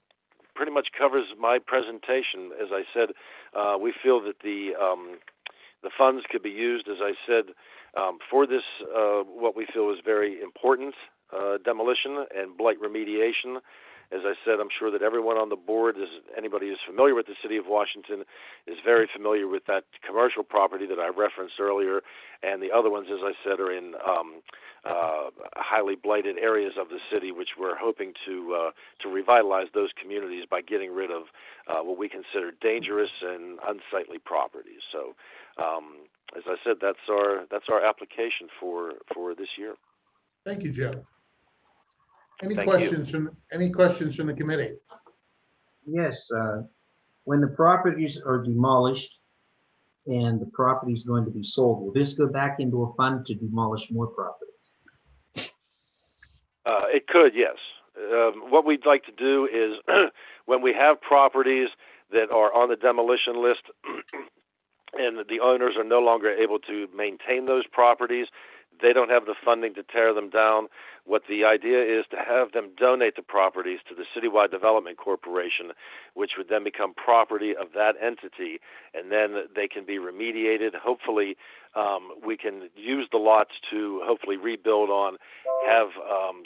pretty much covers my presentation. As I said, we feel that the funds could be used, as I said, for this, what we feel is very important demolition and blight remediation. As I said, I'm sure that everyone on the board, anybody who's familiar with the city of Washington, is very familiar with that commercial property that I referenced earlier, and the other ones, as I said, are in highly blighted areas of the city, which we're hoping to revitalize those communities by getting rid of what we consider dangerous and unsightly properties. So, as I said, that's our application for this year. Thank you, Jeff. Any Thank questions from the committee? Yes, when the properties are demolished and the property is going to be sold, will this go back into a fund to demolish more properties? It could, yes. What we'd like to do is when we have properties that are on the demolition list and the owners are no longer able to maintain those properties, they don't have the funding to tear them down. What the idea is to have them donate the properties to the Citywide Development Corporation, which would then become property of that entity, and then they can be remediated. Hopefully, we can use the lots to hopefully rebuild on, have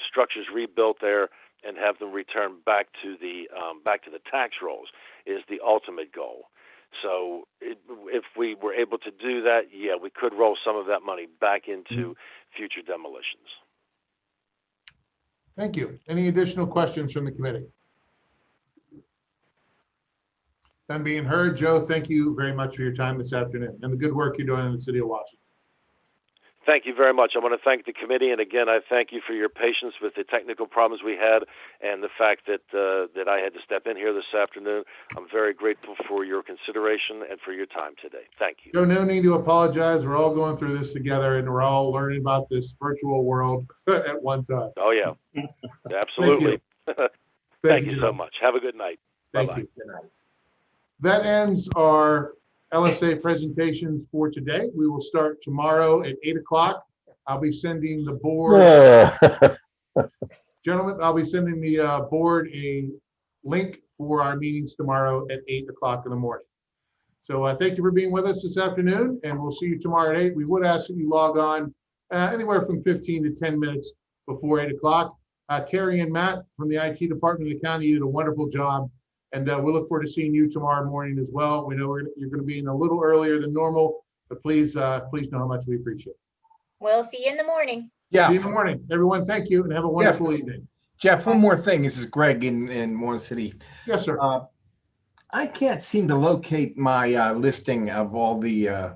structures rebuilt there, and have them returned back to the tax rolls is the ultimate goal. So if we were able to do that, yeah, we could roll some of that money back into future demolitions. Thank you. Any additional questions from the committee? None being heard. Joe, thank you very much for your time this afternoon and the good work you're doing in the city of Washington. Thank you very much. I want to thank the committee, and again, I thank you for your patience with the technical problems we had and the fact that that I had to step in here this afternoon. I'm very grateful for your consideration and for your time today. Thank you. Joe, no need to apologize. We're all going through this together, and we're all learning about this virtual world at one time. Oh, yeah. Absolutely. Thank you so much. Have a good night. Thank Bye-bye. you. Good night. That ends our LSA presentations for today. We will start tomorrow at 8 o'clock. I'll be sending the board, gentlemen, I'll be sending the board a link for our meetings tomorrow at 8 o'clock in the morning. So thank you for being with us this afternoon, and we'll see you tomorrow at 8. We would ask that you log on anywhere from 15 to 10 minutes before 8 o'clock. Carrie and Matt from the IT department of the county, you did a wonderful job. And we look forward to seeing you tomorrow morning as well. We know you're going to be in a little earlier than normal, but please know how much we appreciate it. We'll see you in the morning. See you in the morning. Everyone, thank you and have a wonderful evening. Jeff, one more thing. This is Greg in Moore City. Yes, sir. I can't seem to locate my listing of all the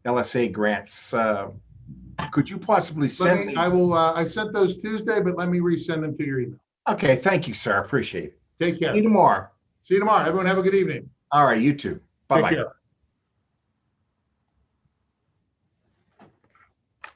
LSA grants. Could you possibly send me? I will. I sent those Tuesday, but let me resend them to your email. Okay, thank you, sir. I appreciate it. Take care. See you tomorrow. See you tomorrow. Everyone have a good evening. All right, you too. Bye-bye. Take care.